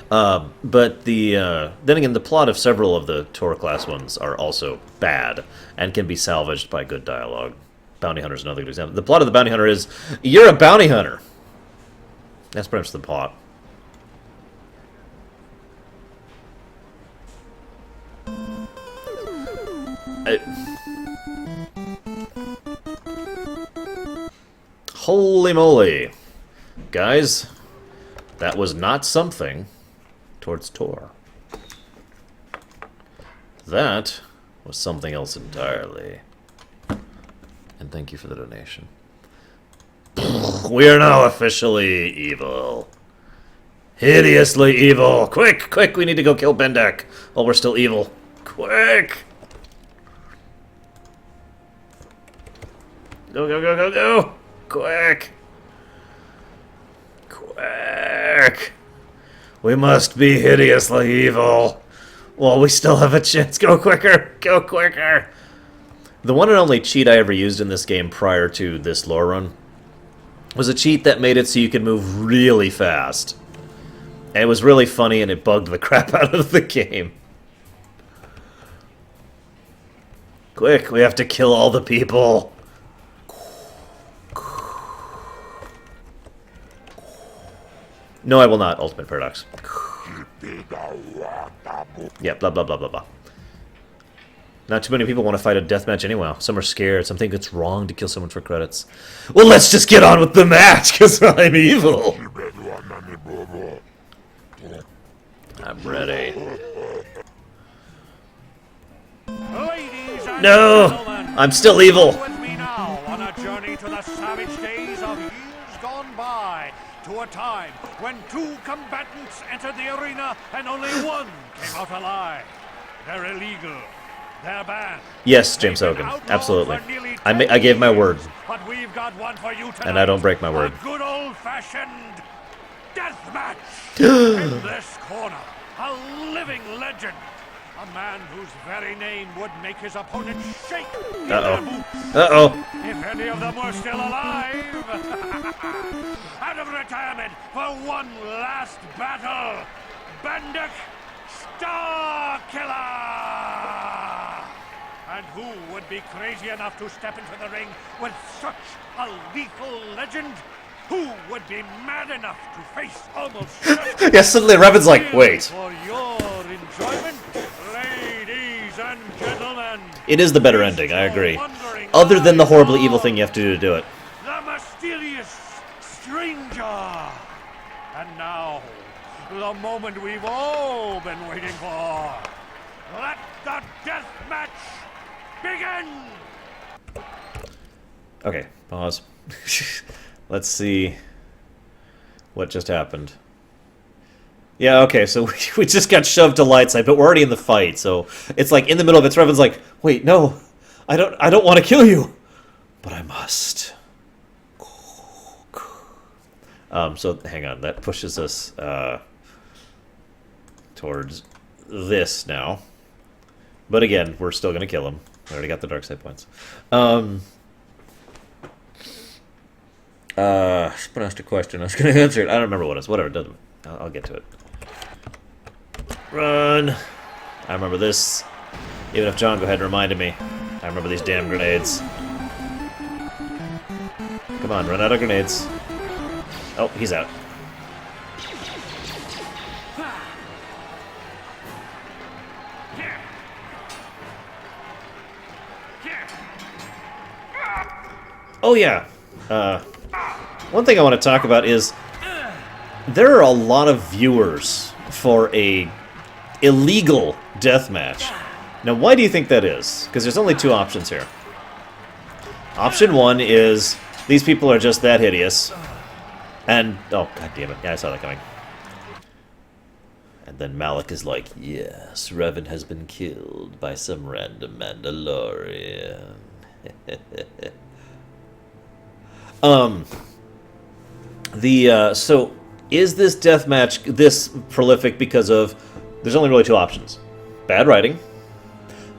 But then again, the plot of several of the Tor class ones are also bad and can be salvaged by good dialogue. Bounty Hunter is another good example. The plot of the Bounty Hunter is, you're a bounty hunter. That's pretty much the plot. Holy moly. Guys, that was not something towards Tor. That was something else entirely. And thank you for the donation. We are now officially evil. Hideously evil. Quick, quick, we need to go kill Bendak while we're still evil. Quick! Go, go, go, go, go! Quick! Quick! We must be hideously evil. While we still have a chance. Go quicker! Go quicker! The one and only cheat I ever used in this game prior to this lore run was a cheat that made it so you could move really fast. And it was really funny and it bugged the crap out of the game. Quick, we have to kill all the people. No, I will not. Ultimate Paradox. Yeah, blah, blah, blah, blah, blah. Not too many people want to fight a deathmatch anyway. Some are scared. Some think it's wrong to kill someone for credits. Well, let's just get on with the match, because I'm evil. I'm ready. No! I'm still evil. With me now on a journey to the savage days of years gone by, to a time when 2 combatants entered the arena and only one came out alive. They're illegal. They're banned. Yes, James Hogan. Absolutely. I gave my word. But we've got one for you tonight. And I don't break my word. A good old-fashioned death match. In this corner, a living legend. A man whose very name would make his opponent shake in their boots. Uh-oh. If any of them were still alive. Out of retirement for one last battle. Bendak Starkiller! And who would be crazy enough to step into the ring with such a lethal legend? Who would be mad enough to face almost... Yeah, suddenly Revan's like, wait. For your enjoyment, ladies and gentlemen. It is the better ending, I agree. Other than the horribly evil thing you have to do. The mysterious stranger. And now, the moment we've all been waiting for. Let the death match begin! Okay, pause. Let's see what just happened. Yeah, okay, so we just got shoved to light side, but we're already in the fight, so it's like in the middle of it, Revan's like, wait, no, I don't want to kill you, but I must. So hang on, that pushes us towards this now. But again, we're still gonna kill him. We already got the dark side points. Someone asked a question. I was gonna answer it. I don't remember what it is. Whatever, it doesn't. I'll get to it. Run! I remember this. Even if John had reminded me. I remember these damn grenades. Come on, run out of grenades. Oh, he's out. Oh yeah. One thing I want to talk about is there are a lot of viewers for a illegal deathmatch. Now, why do you think that is? Because there's only two options here. Option one is these people are just that hideous. And, oh, god damn it. Yeah, I saw that coming. And then Malik is like, yes, Revan has been killed by some random Mandalorian. So, is this deathmatch this prolific because of, there's only really two options. Bad writing,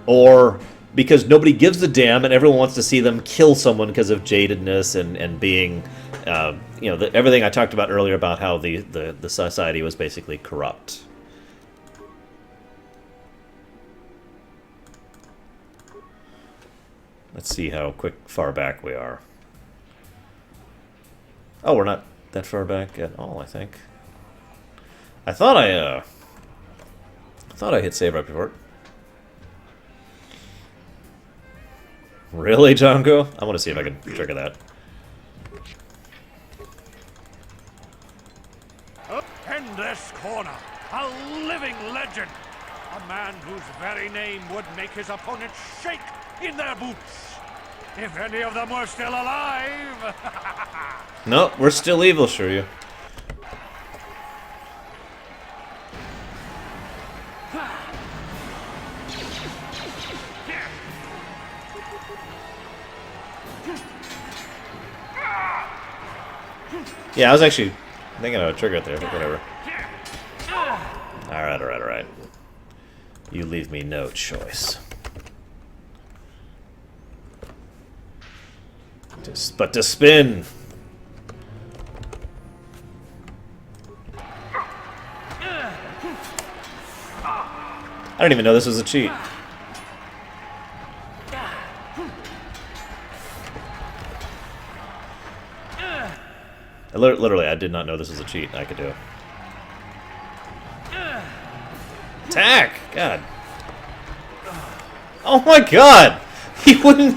or because nobody gives a damn and everyone wants to see them kill someone because of jadedness and being, you know, everything I talked about earlier about how the society was basically corrupt. Let's see how far back we are. Oh, we're not that far back at all, I think. I thought I hit save right before. Really, Jonko? I want to see if I can trigger that. In this corner, a living legend. A man whose very name would make his opponents shake in their boots. If any of them were still alive. No, we're still evil, sure you. Yeah, I was actually thinking of a trigger it there, but whatever. Alright. You leave me no choice. But to spin! I didn't even know this was a cheat. Literally, I did not know this was a cheat I could do. Attack! God. Oh my god! He wouldn't...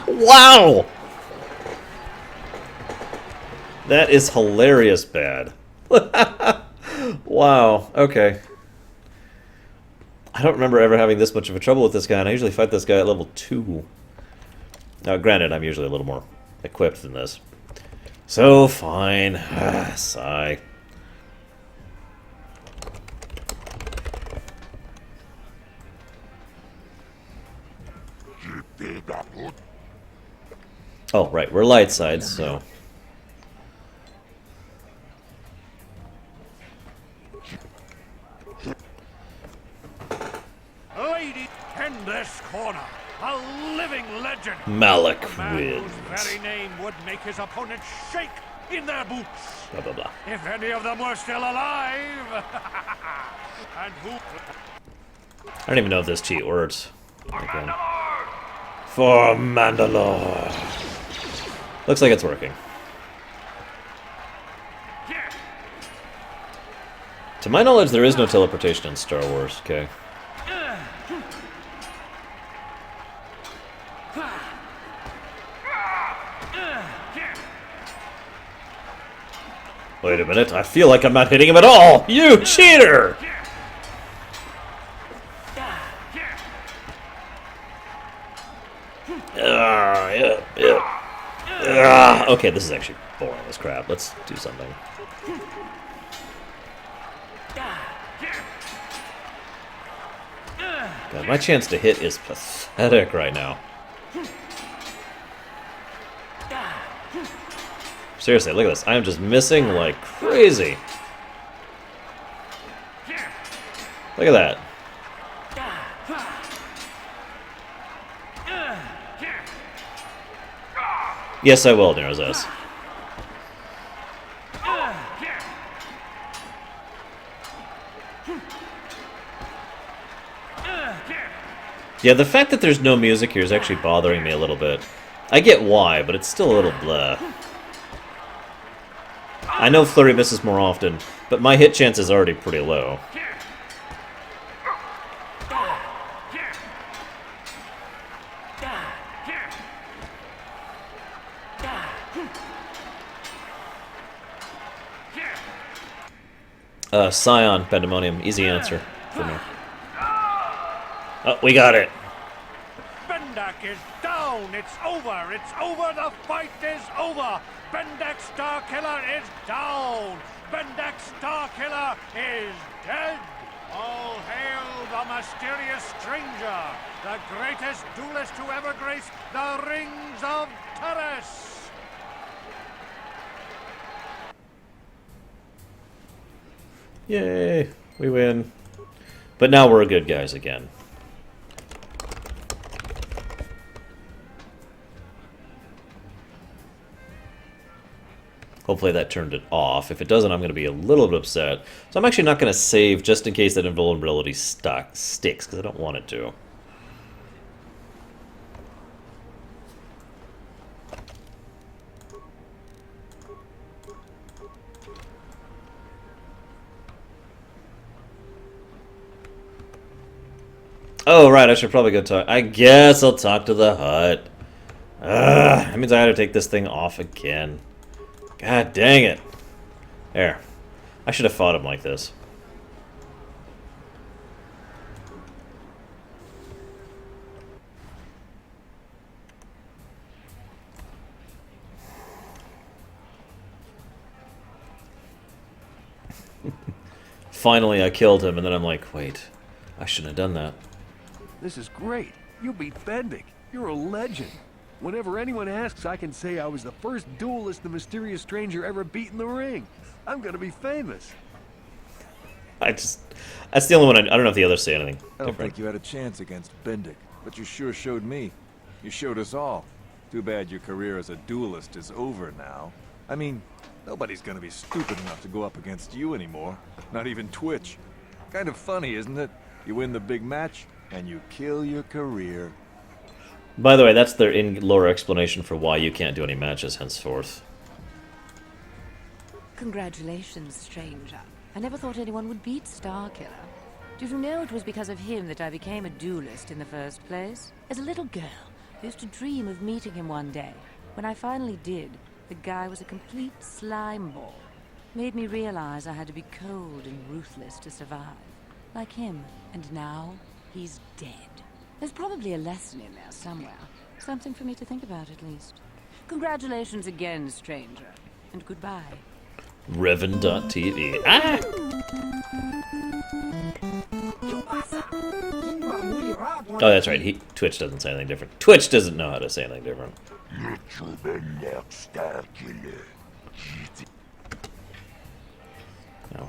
Wow! That is hilarious bad. Wow, okay. I don't remember ever having this much of a trouble with this guy, and I usually fight this guy at level 2. Now, granted, I'm usually a little more equipped than this. So, fine. Sigh. Oh, right, we're light side, so... Lady in this corner, a living legend. Malik a man wins. whose very name would make his opponents shake in their boots. Blah, blah, blah. If any of them were still alive. And who... I don't even know if this cheat works. Okay. For Mandalore. Looks like it's working. To my knowledge, there is no teleportation in Star Wars, okay? Wait a minute, I feel like I'm not hitting him at all! You cheater! Okay, this is actually boring as crap. Let's do something. God, my chance to hit is pathetic right now. Seriously, look at this. I am just missing like crazy. Look at that. Yes, I will, Nero's. Yeah, the fact that there's no music here is actually bothering me a little bit. I get why, but it's still a little blah. I know Flurry misses more often, but my hit chance is already pretty low. Scion, Pandemonium, easy answer for me. Oh, we got it. Bendak is down. It's over. It's over. The fight is over. Bendak Starkiller is down. Bendak Starkiller is dead. All hail the mysterious stranger, the greatest duelist to ever grace the rings of Taris. Yay, we win. But now we're good guys again. Hopefully that turned it off. If it doesn't, I'm going to be a little bit upset. So I'm actually not going to save just in case that invulnerability sticks, because I don't want it to. Oh, right, I should probably go talk. I guess I'll talk to the hut. That means I had to take this thing off again. God dang it. There. I should have fought him like this. Finally, I killed him, and then I'm like, wait, I shouldn't have done that. This is great. You beat Bendik. You're a legend. Whenever anyone asks, I can say I was the first duelist the mysterious stranger ever beat in the ring. I'm gonna be famous. That's the only one I don't know if the others say anything I don't different. think you had a chance against Bendik, but you sure showed me. You showed us all. Too bad your career as a duelist is over now. I mean, nobody's gonna be stupid enough to go up against you anymore. Not even Twitch. Kind of funny, isn't it? You win the big match, and you kill your career. By the way, that's their in-lore explanation for why you can't do any matches henceforth. Congratulations, stranger. I never thought anyone would beat Starkiller. Did you know it was because of him that I became a duelist in the first place? As a little girl, I used to dream of meeting him one day. When I finally did, the guy was a complete slime ball. Made me realize I had to be cold and ruthless to survive. Like him. And now, he's dead. There's probably a lesson in there somewhere. Something for me to think about, at least. Congratulations again, stranger. And goodbye. Revan.tv. Ah! Oh, that's right. Twitch doesn't say anything different. Twitch doesn't know how to say anything different. No.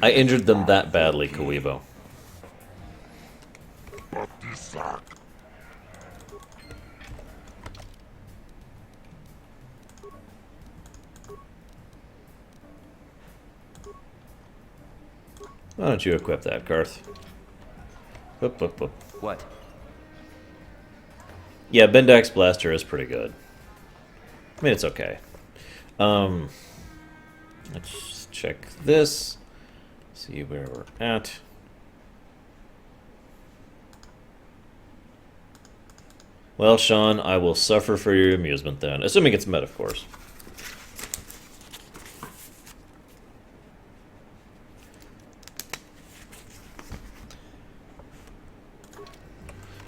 I injured them that badly, Koibo. Why don't you equip that, Garth? Whoop, whoop, whoop. What? Yeah, Bendak's blaster is pretty good. I mean, it's okay. Let's check this. See where we're at. Well, Sean, I will suffer for your amusement then. Assuming it's met, of course.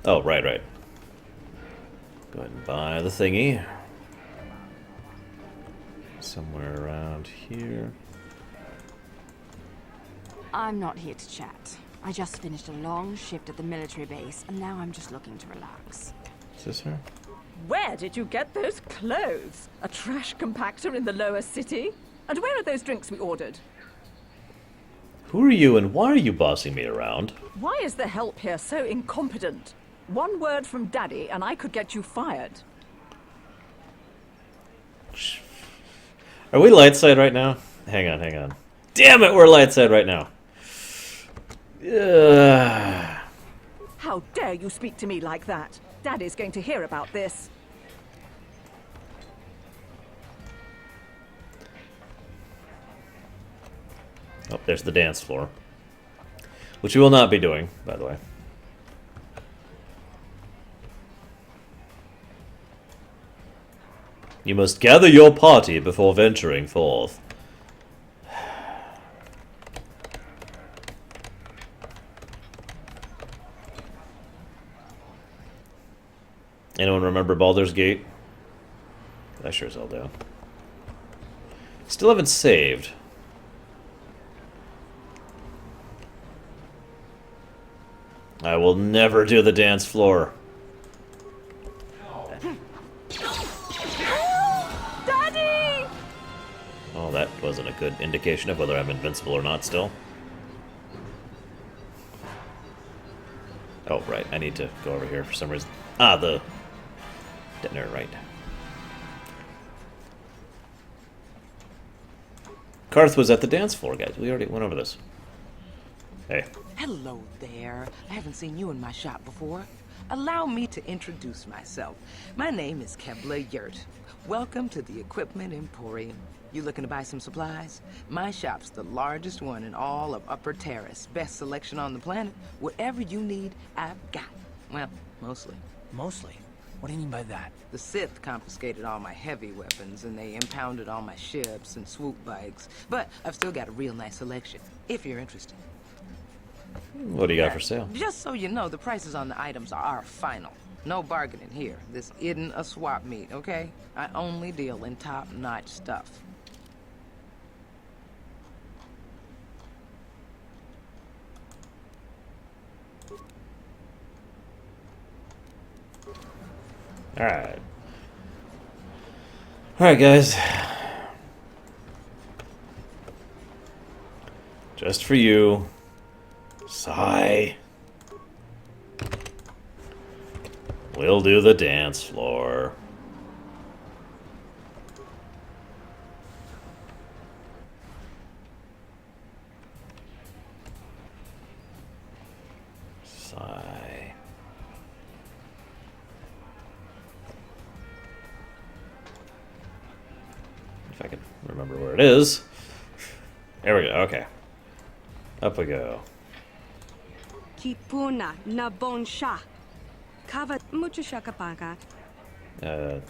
Oh, right. Go ahead and buy the thingy. Somewhere around here. I'm not here to chat. I just finished a long shift at the military base, and now I'm just looking to relax. Is this her? Where did you get those clothes? A trash compactor in the lower city? And where are those drinks we ordered? Who are you and why are you bossing me around? Why is the help here so incompetent? One word from Daddy and I could get you fired. Are we light side right now? Hang on. Damn it, we're light side right now. How dare you speak to me like that? Daddy's going to hear about this. Oh, there's the dance floor. Which we will not be doing, by the way. You must gather your party before venturing forth. Anyone remember Baldur's Gate? I sure as hell do. Still haven't saved. I will never do the dance floor. Daddy! Oh, that wasn't a good indication of whether I'm invincible or not still. Oh, right. I need to go over here for some reason. Ah, the detonator, right. Karth was at the dance floor, guys. We already went over this. Hey. Hello there. I haven't seen you in my shop before. Allow me to introduce myself. My name is Kebla Yurt. Welcome to the Equipment Emporium. You looking to buy some supplies? My shop's the largest one in all of Upper Taris. Best selection on the planet. Whatever you need, I've got. Well, mostly. Mostly? What do you mean by that? The Sith confiscated all my heavy weapons, and they impounded all my ships and swoop bikes. But I've still got a real nice selection, if you're interested. What do you got for sale? Just so you know, the prices on the items are final. No bargaining here. This isn't a swap meet, okay? I only deal in top-notch stuff. Alright. Alright, guys. Just for you. Sigh. We'll do the dance floor. Sigh. If I can remember where it is. There we go, okay. Up we go. Kipuna na bonsha. Kava mucho shakapaka. No.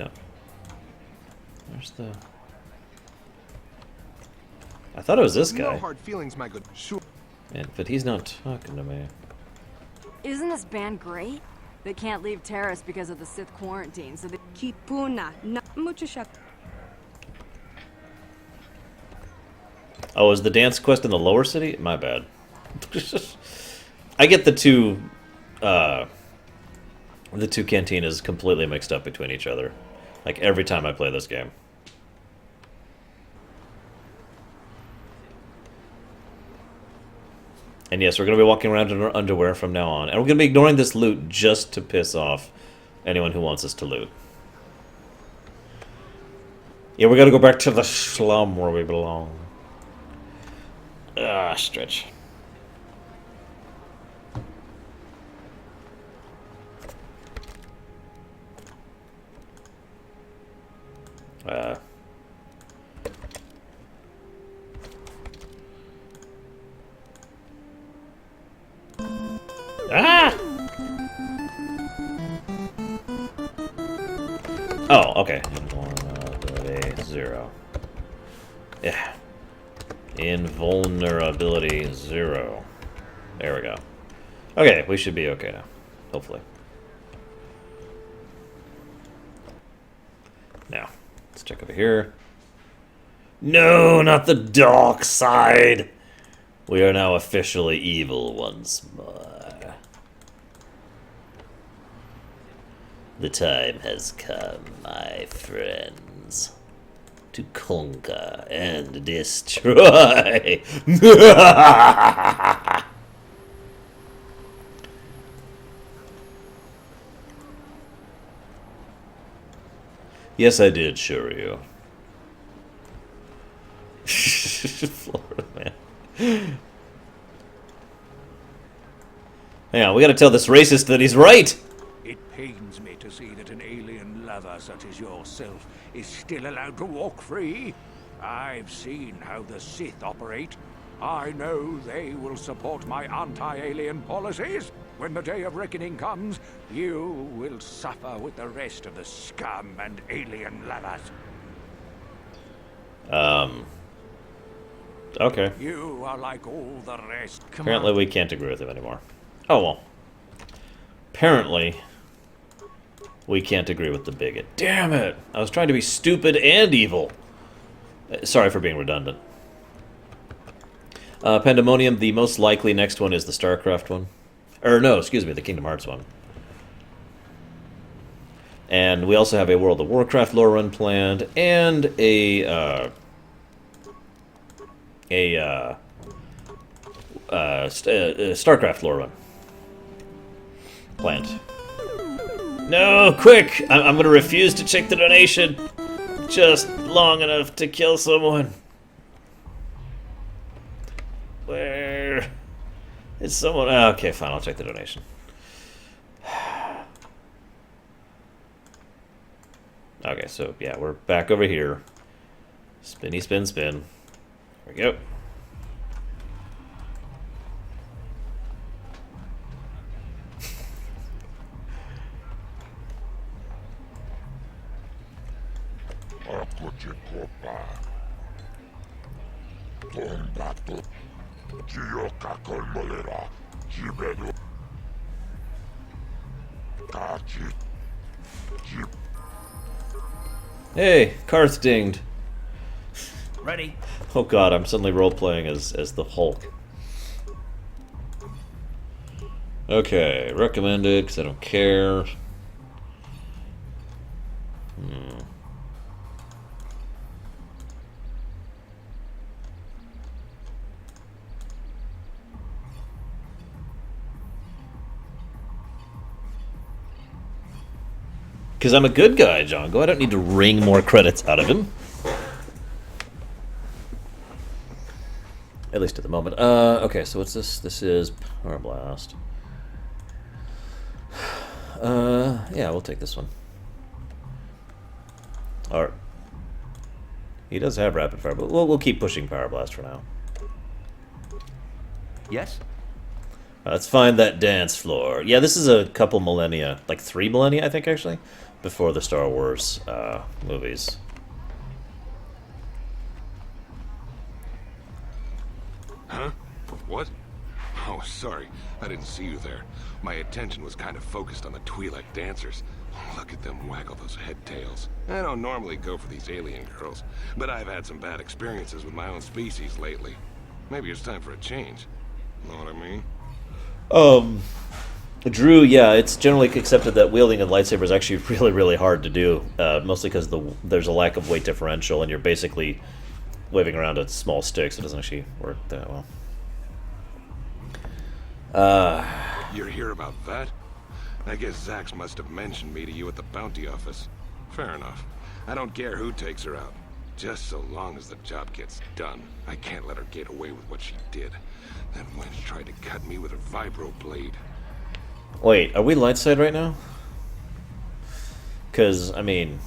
Where's the... I thought it was this guy. No hard feelings, my good. Sure. But he's not talking to me. Isn't this band great? They can't leave Taris because of the Sith quarantine, so they... Kipuna na mucho shak... Oh, is the dance quest in the lower city? My bad. I get the two cantinas completely mixed up between each other. Like every time I play this game. And yes, we're going to be walking around in our underwear from now on. And we're going to be ignoring this loot just to piss off anyone who wants us to loot. Yeah, we got to go back to the slum where we belong. Ah, stretch. Ah! Okay. Invulnerability 0. Yeah. Invulnerability 0. There we go. Okay, we should be okay now. Hopefully. Now, let's check over here. No, not the dark side! We are now officially evil once more. The time has come, my friends, to conquer and destroy. Yes, I did, Shiryu. Florida man. Hang on, we gotta tell this racist that he's right! It pains me to see that an alien lover such as yourself is still allowed to walk free. I've seen how the Sith operate. I know they will support my anti-alien policies. When the day of reckoning comes, you will suffer with the rest of the scum and alien lovers. Okay. You are like all the rest. Apparently we can't agree with him anymore. Oh well. Apparently we can't agree with the bigot. Damn it! I was trying to be stupid and evil. Sorry for being redundant. Pandemonium, the most likely next one is the StarCraft one. Or no, excuse me, the Kingdom Hearts one. And we also have a World of Warcraft lore run planned, and a StarCraft lore run planned. No, quick! I'm gonna refuse to check the donation just long enough to kill someone. Where is someone? Oh, okay, fine, I'll check the donation. Okay, so yeah, we're back over here. Spinny, spin, spin. There we go. Hey, Karth dinged. Ready? Oh god, I'm suddenly role-playing as the Hulk. Okay, recommended, because I don't care. Because I'm a good guy, Django. I don't need to wring more credits out of him. At least at the moment. Okay, so what's this? This is Power Blast. Yeah, we'll take this one. Alright. He does have Rapid Fire, but we'll keep pushing Power Blast for now. Yes? Let's find that dance floor. Yeah, this is a couple millennia, like 3 millennia, I think, actually, before the Star Wars movies. Huh? What? Oh, sorry. I didn't see you there. My attention was kind of focused on the Twi'lek dancers. Look at them waggle those head tails. I don't normally go for these alien girls, but I've had some bad experiences with my own species lately. Maybe it's time for a change. Know what I mean? Drew, yeah, it's generally accepted that wielding a lightsaber is actually really, really hard to do, mostly because there's a lack of weight differential, and you're basically waving around a small stick, so it doesn't actually work that well. You're here about that? I guess Zax must have mentioned me to you at the bounty office. Fair enough. I don't care who takes her out. Just so long as the job gets done. I can't let her get away with what she did. That wench tried to cut me with her vibro blade. Wait, are we light side right now? Because, I mean...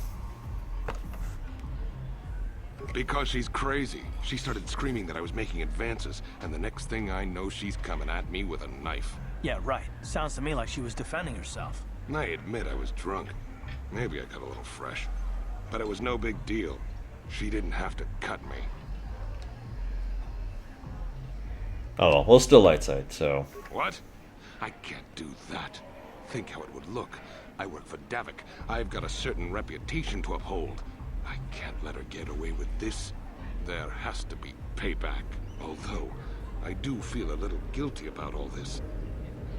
Because she's crazy. She started screaming that I was making advances, and the next thing I know, she's coming at me with a knife. Yeah, right. Sounds to me like she was defending herself. I admit I was drunk. Maybe I got a little fresh. but it was no big deal. She didn't have to cut me. Oh, well, still light side, so... What? I can't do that. Think how it would look. I work for Davik. I've got a certain reputation to uphold. I can't let her get away with this. There has to be payback. Although, I do feel a little guilty about all this.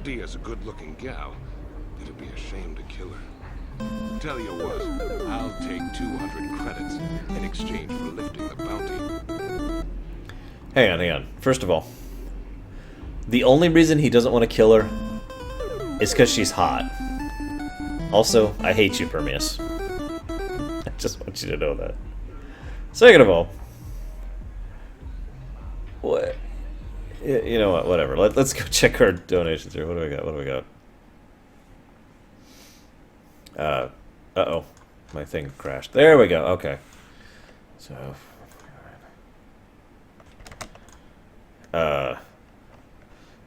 Dia's a good-looking gal. It'd be a shame to kill her. Tell you what, I'll take 200 credits in exchange for lifting the bounty. Hang on. First of all, the only reason he doesn't want to kill her is because she's hot. Also, I hate you, Permeus. I just want you to know that. Second of all, what? You know what? Whatever. Let's go check our donations here. What do we got? What do we got? Uh-oh. My thing crashed. There we go. Okay. So...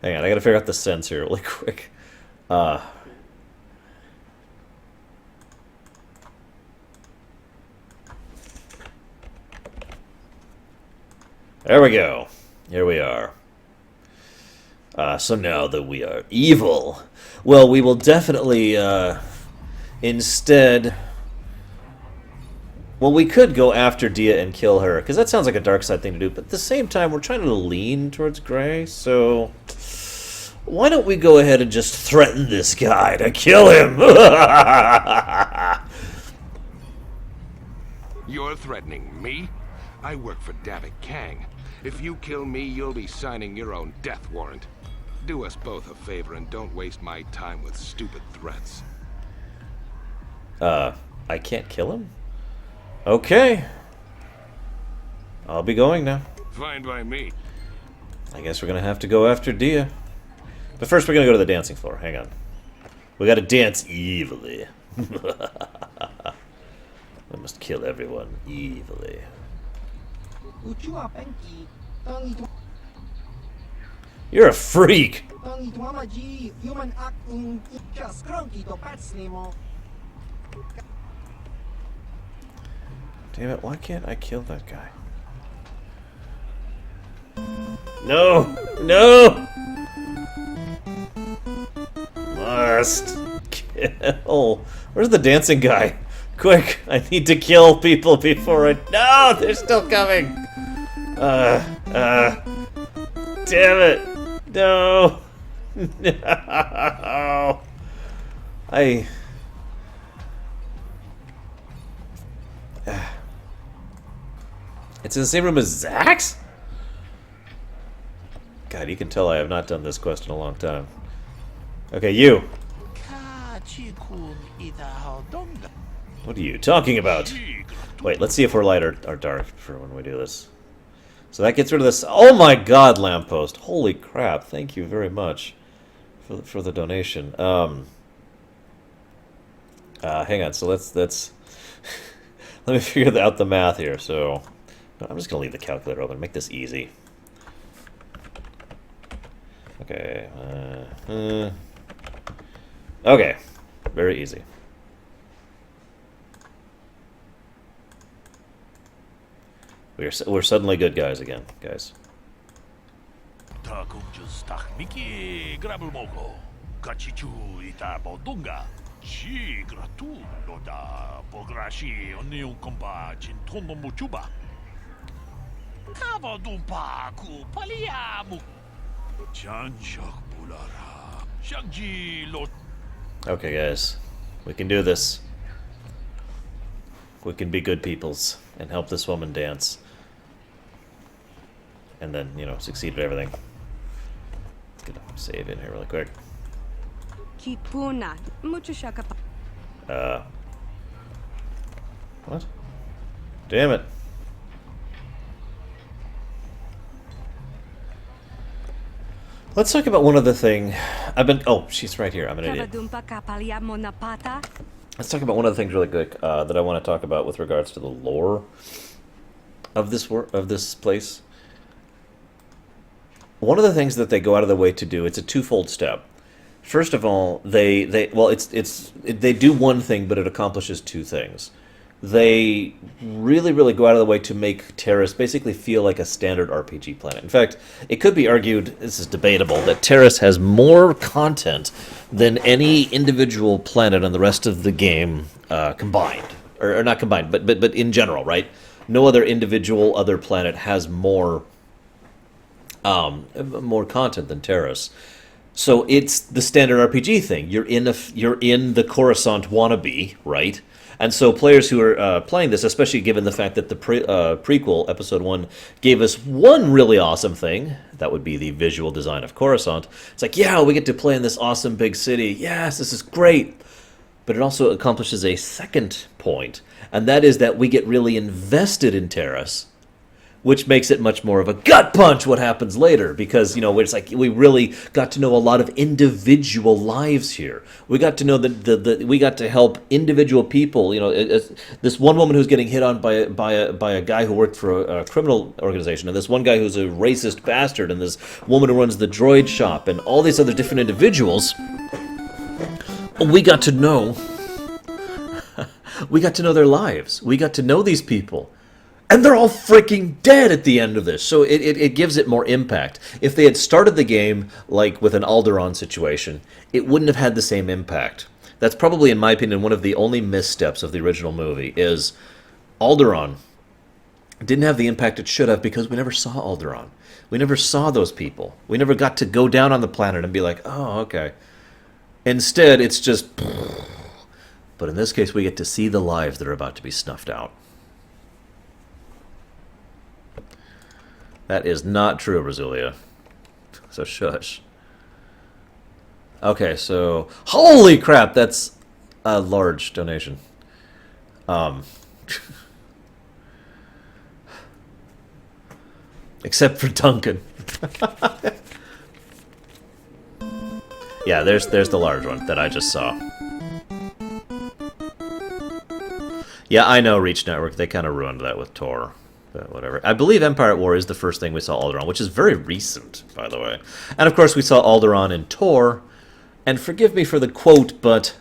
hang on, I gotta figure out the sense here really quick. There we go. Here we are. So now that we are evil, well, we will definitely, instead... Well, we could go after Dia and kill her, because that sounds like a dark side thing to do, but at the same time, we're trying to lean towards Gray, so... Why don't we go ahead and just threaten this guy to kill him? You're threatening me? I work for Davik Kang. If you kill me, you'll be signing your own death warrant. Do us both a favor and don't waste my time with stupid threats. I can't kill him? Okay. I'll be going now. Fine by me. I guess we're gonna have to go after Dia. But first we're gonna go to the dancing floor. Hang on. We gotta dance evilly. We must kill everyone evilly. You're a freak! Damn it, why can't I kill that guy? No! No! Must kill. Where's the dancing guy? Quick, I need to kill people before I... No! They're still coming! Damn it! No! No! It's in the same room as Zax? God, you can tell I have not done this quest in a long time. Okay, you. What are you talking about? Wait, let's see if we're light or dark for when we do this. So that gets rid of this. Oh my god, lamppost. Holy crap. Thank you very much for the donation. Hang on. So let's let me figure out the math here. So I'm just going to leave the calculator open. Make this easy. Okay. Okay. Very easy. We're suddenly good guys again, guys. Okay, guys. We can do this. We can be good peoples and help this woman dance. And then, you know, succeed at everything. Let's get a save in here really quick. What? Damn it. Let's talk about one other thing. Oh, she's right here. I'm an idiot. Let's talk about one other thing really quick that I want to talk about with regards to the lore of this place. One of the things that they go out of their way to do, it's a twofold step. First of all, they do one thing, but it accomplishes two things. they really, really go out of the way to make Taris basically feel like a standard RPG planet. In fact, it could be argued, this is debatable, that Taris has more content than any individual planet on the rest of the game combined. Or not combined, but in general, right? No other individual other planet has more content than Taris. So it's the standard RPG thing. You're in the Coruscant wannabe, right? And so players who are playing this, especially given the fact that the prequel, Episode 1, gave us one really awesome thing, that would be the visual design of Coruscant. It's like, yeah, we get to play in this awesome big city. Yes, this is great. But it also accomplishes a second point, and that is that we get really invested in Taris, which makes it much more of a gut punch what happens later, because, you know, it's like we really got to know a lot of individual lives here. We got to know that we got to help individual people. You know, this one woman who's getting hit on by a guy who worked for a criminal organization, and this one guy who's a racist bastard, and this woman who runs the droid shop, and all these other different individuals. We got to know. We got to know their lives. We got to know these people. And they're all freaking dead at the end of this, so it gives it more impact. If they had started the game like with an Alderaan situation, it wouldn't have had the same impact. That's probably, in my opinion, one of the only missteps of the original movie, is Alderaan didn't have the impact it should have because we never saw Alderaan. We never saw those people. We never got to go down on the planet and be like, oh, okay. Instead, it's just... But in this case, we get to see the lives that are about to be snuffed out. That is not true, Brasilia. So shush. Okay, so... Holy crap, that's a large donation. Except for Duncan. Yeah, there's the large one that I just saw. Yeah, I know, Reach Network, they kind of ruined that with Tor. But whatever. I believe Empire at War is the first thing we saw Alderaan, which is very recent, by the way. And of course we saw Alderaan in Tor, and forgive me for the quote, but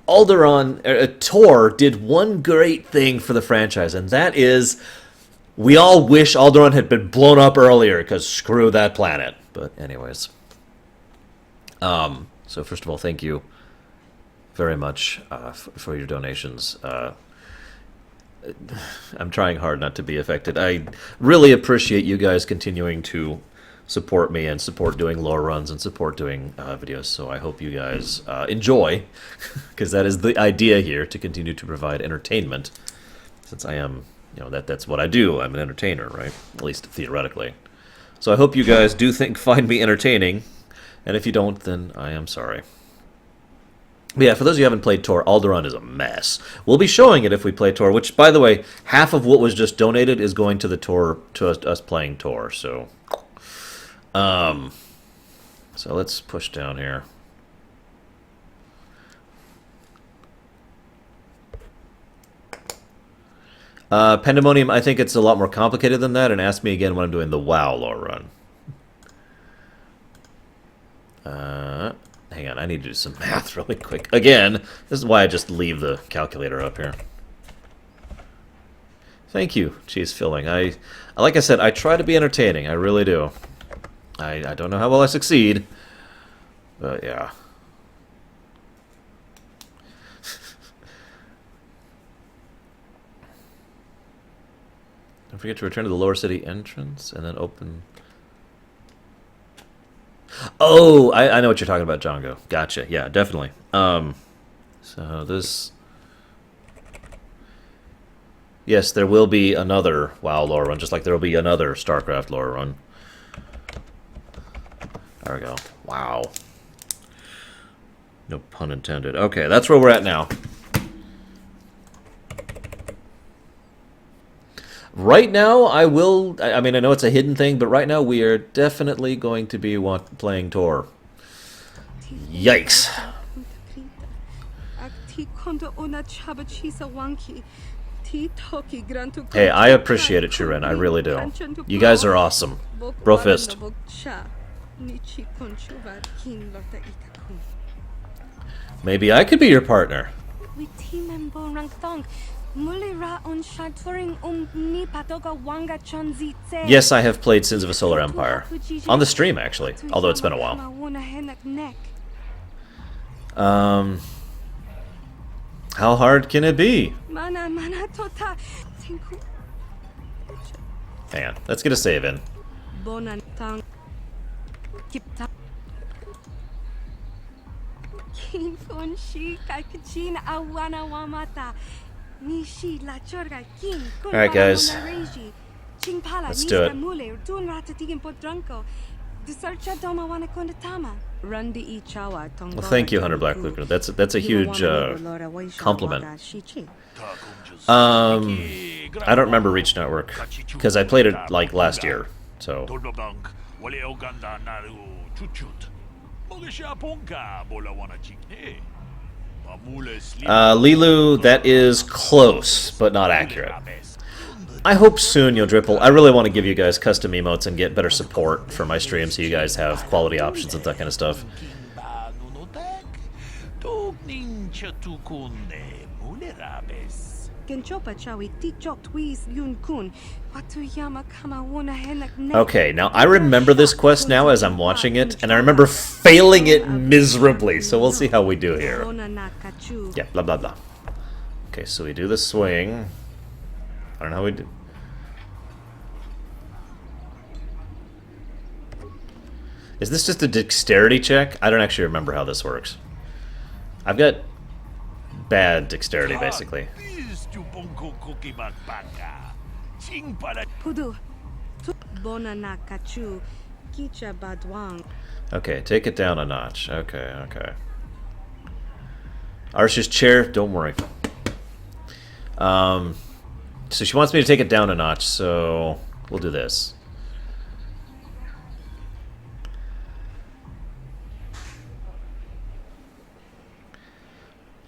Tor did one great thing for the franchise, and that is, we all wish Alderaan had been blown up earlier, because screw that planet. But anyways. So first of all, thank you very much for your donations. I'm trying hard not to be affected. I really appreciate you guys continuing to support me and support doing lore runs and support doing videos. So I hope you guys enjoy, because that is the idea here, to continue to provide entertainment. Since I am, you know, that's what I do. I'm an entertainer, right? At least theoretically. So I hope you guys do find me entertaining, and if you don't, then I am sorry. But yeah, for those of you who haven't played Tor, Alderaan is a mess. We'll be showing it if we play Tor, which, by the way, half of what was just donated is going to the Tor, to us playing Tor. So, so let's push down here. Pandemonium, I think it's a lot more complicated than that, and ask me again when I'm doing the WoW lore run. Hang on, I need to do some math really quick. Again, this is why I just leave the calculator up here. Thank you, cheese filling. Like I said, I try to be entertaining. I really do. I don't know how well I succeed, but yeah. Don't forget to return to the lower city entrance and then open... Oh, I know what you're talking about, Django. Gotcha. Yeah, definitely. So this... Yes, there will be another WoW lore run, just like there will be another StarCraft lore run. There we go. Wow. No pun intended. Okay, that's where we're at now. Right now, I mean, I know it's a hidden thing, but right now we are definitely going to be playing Tor. Yikes. Hey, I appreciate it, Shiren. I really do. You guys are awesome. Bro fist. Maybe I could be your partner. Yes, I have played Sins of a Solar Empire. On the stream, actually. Although it's been a while. How hard can it be? Hang on, let's get a save in. Alright, guys. Let's do it. Well, thank you, Hunter Black Luker. That's a huge compliment. I don't remember Reach Network because I played it like last year. So. Lilu, that is close, but not accurate. I hope soon, Dripple. I really want to give you guys custom emotes and get better support for my stream so you guys have quality options and that kind of stuff. Okay, now I remember this quest now as I'm watching it, and I remember failing it miserably, so we'll see how we do here. Yeah, blah blah blah. Okay, so we do the swing. I don't know how we do. Is this just a dexterity check? I don't actually remember how this works. I've got bad dexterity, basically. Okay, take it down a notch. Okay. Arsha's chair, don't worry. So she wants me to take it down a notch, so we'll do this.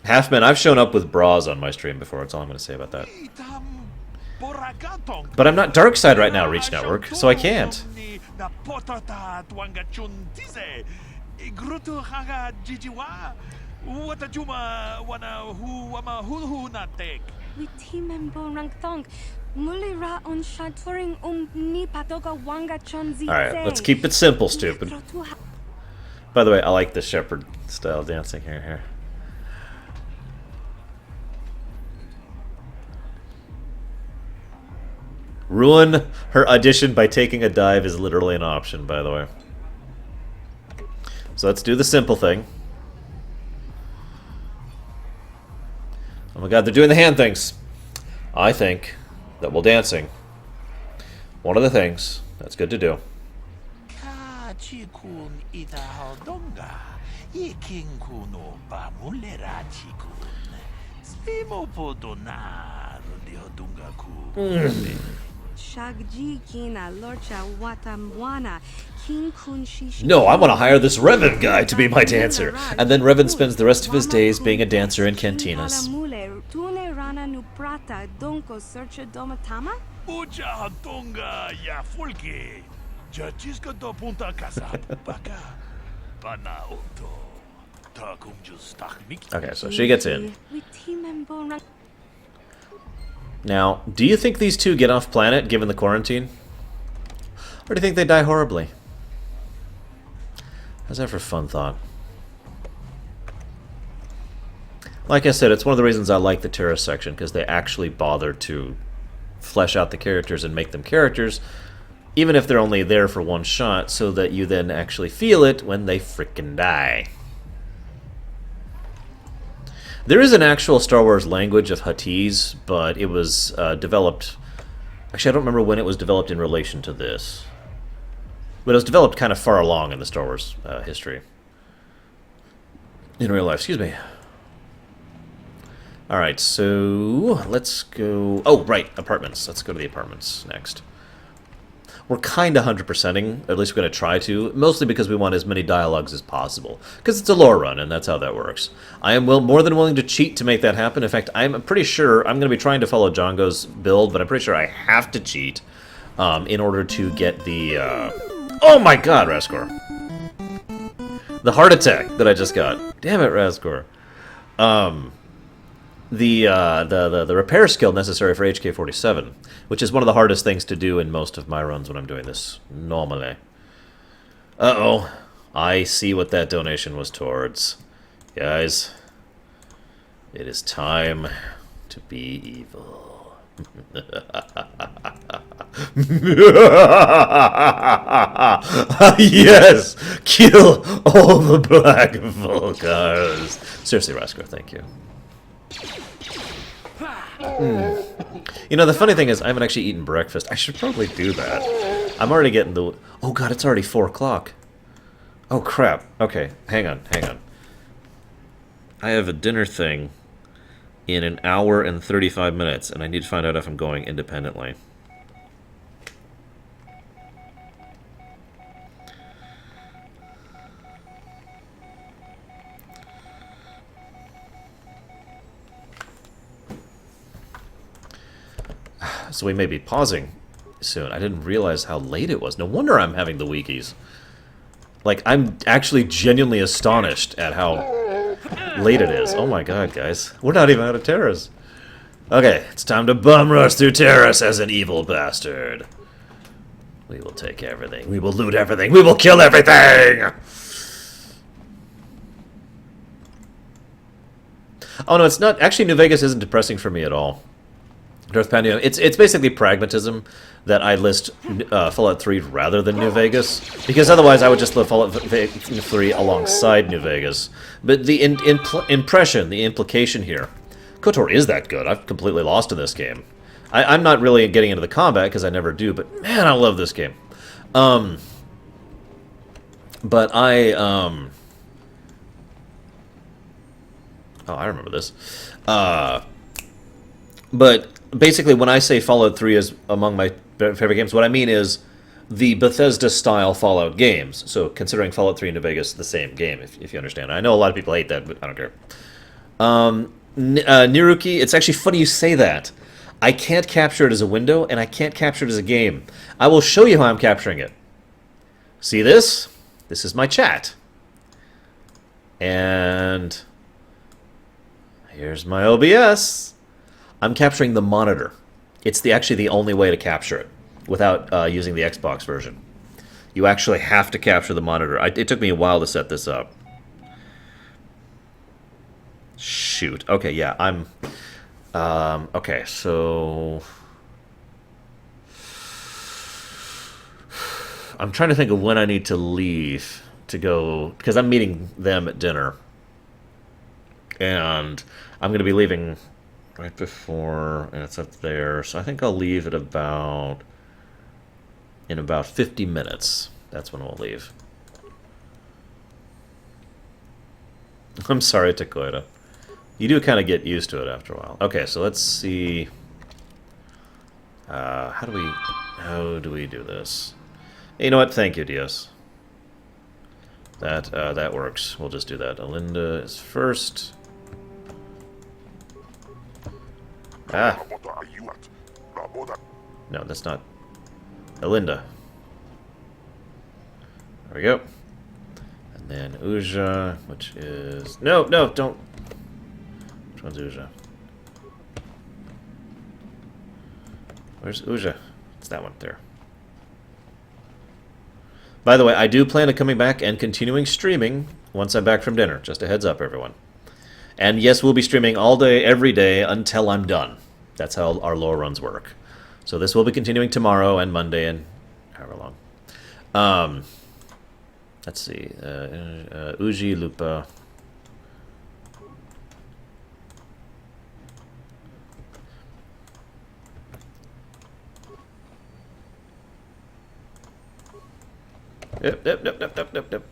Halfman, I've shown up with bras on my stream before. That's all I'm going to say about that. But I'm not Darkside right now, Reach Network, so I can't. Alright, let's keep it simple, stupid. By the way, I like the shepherd style dancing here. Ruin her audition by taking a dive is literally an option, by the way. So let's do the simple thing. Oh my god, they're doing the hand things. I think that while dancing, one of the things that's good to do. No, I want to hire this Revan guy to be my dancer. And then Revan spends the rest of his days being a dancer in cantinas. Okay, so she gets in. Now, do you think these two get off planet given the quarantine? Or do you think they die horribly? How's that for a fun thought? Like I said, it's one of the reasons I like the Taris section, because they actually bother to flesh out the characters and make them characters, even if they're only there for one shot, so that you then actually feel it when they frickin' die. There is an actual Star Wars language of Huttese, but it was developed... Actually, I don't remember when it was developed in relation to this. But it was developed kind of far along in the Star Wars history. In real life, excuse me. Alright, so let's go... Oh, right, apartments. Let's go to the apartments next. We're kind of 100%ing, at least we're going to try to, mostly because we want as many dialogues as possible. Because it's a lore run, and that's how that works. I am more than willing to cheat to make that happen. In fact, I'm pretty sure I'm going to be trying to follow Django's build, but I'm pretty sure I have to cheat in order to get the... Oh my god, Raskor! The heart attack that I just got. Damn it, Raskor. the repair skill necessary for HK-47, which is one of the hardest things to do in most of my runs when I'm doing this normally. Uh-oh. I see what that donation was towards. Guys, it is time to be evil. Yes! Kill all the black Volkars! Seriously, Rasker, thank you. You know, the funny thing is, I haven't actually eaten breakfast. I should probably do that. I'm already getting the... Oh god, it's already 4 o'clock. Oh crap. Okay, hang on. I have a dinner thing in an hour and 35 minutes, and I need to find out if I'm going independently. So we may be pausing soon. I didn't realize how late it was. No wonder I'm having the weekies. Like, I'm actually genuinely astonished at how late it is. Oh my god, guys. We're not even out of Taris. Okay, it's time to bum rush through Taris as an evil bastard. We will take everything. We will loot everything. We will kill everything! Oh no, it's not... Actually, New Vegas isn't depressing for me at all. Darth Pandio, it's basically pragmatism that I list Fallout 3 rather than New Vegas, because otherwise I would just list Fallout 3 alongside New Vegas. But the impression, the implication here, KoTOR is that good. I've completely lost in this game. I'm not really getting into the combat because I never do, but man, I love this game. But oh, I remember this. But basically, when I say Fallout 3 is among my favorite games, what I mean is the Bethesda-style Fallout games. So, considering Fallout 3 and New Vegas the same game, if you understand. I know a lot of people hate that, but I don't care. Niruki, it's actually funny you say that. I can't capture it as a window, and I can't capture it as a game. I will show you how I'm capturing it. See this? This is my chat. And here's my OBS. I'm capturing the monitor. It's actually the only way to capture it without using the Xbox version. You actually have to capture the monitor. It took me a while to set this up. Shoot. Okay, yeah, I'm... okay, so... I'm trying to think of when I need to leave to go... Because I'm meeting them at dinner. And I'm going to be leaving... right before, and it's up there, so I think I'll leave at about, in about 50 minutes. That's when we'll leave. I'm sorry, Takoida. You do kind of get used to it after a while. Okay, so let's see. How do we do this? You know what? Thank you, Dios. That works. We'll just do that. Alinda is first. Ah. No, that's not. Alinda. There we go. And then Uja, which is... No, don't. Which one's Uja? Where's Uja? It's that one there. By the way, I do plan on coming back and continuing streaming once I'm back from dinner. Just a heads up, everyone. And yes, we'll be streaming all day, every day, until I'm done. That's how our lore runs work. So this will be continuing tomorrow and Monday and however long. Let's see. Uji, Lupa. Yep.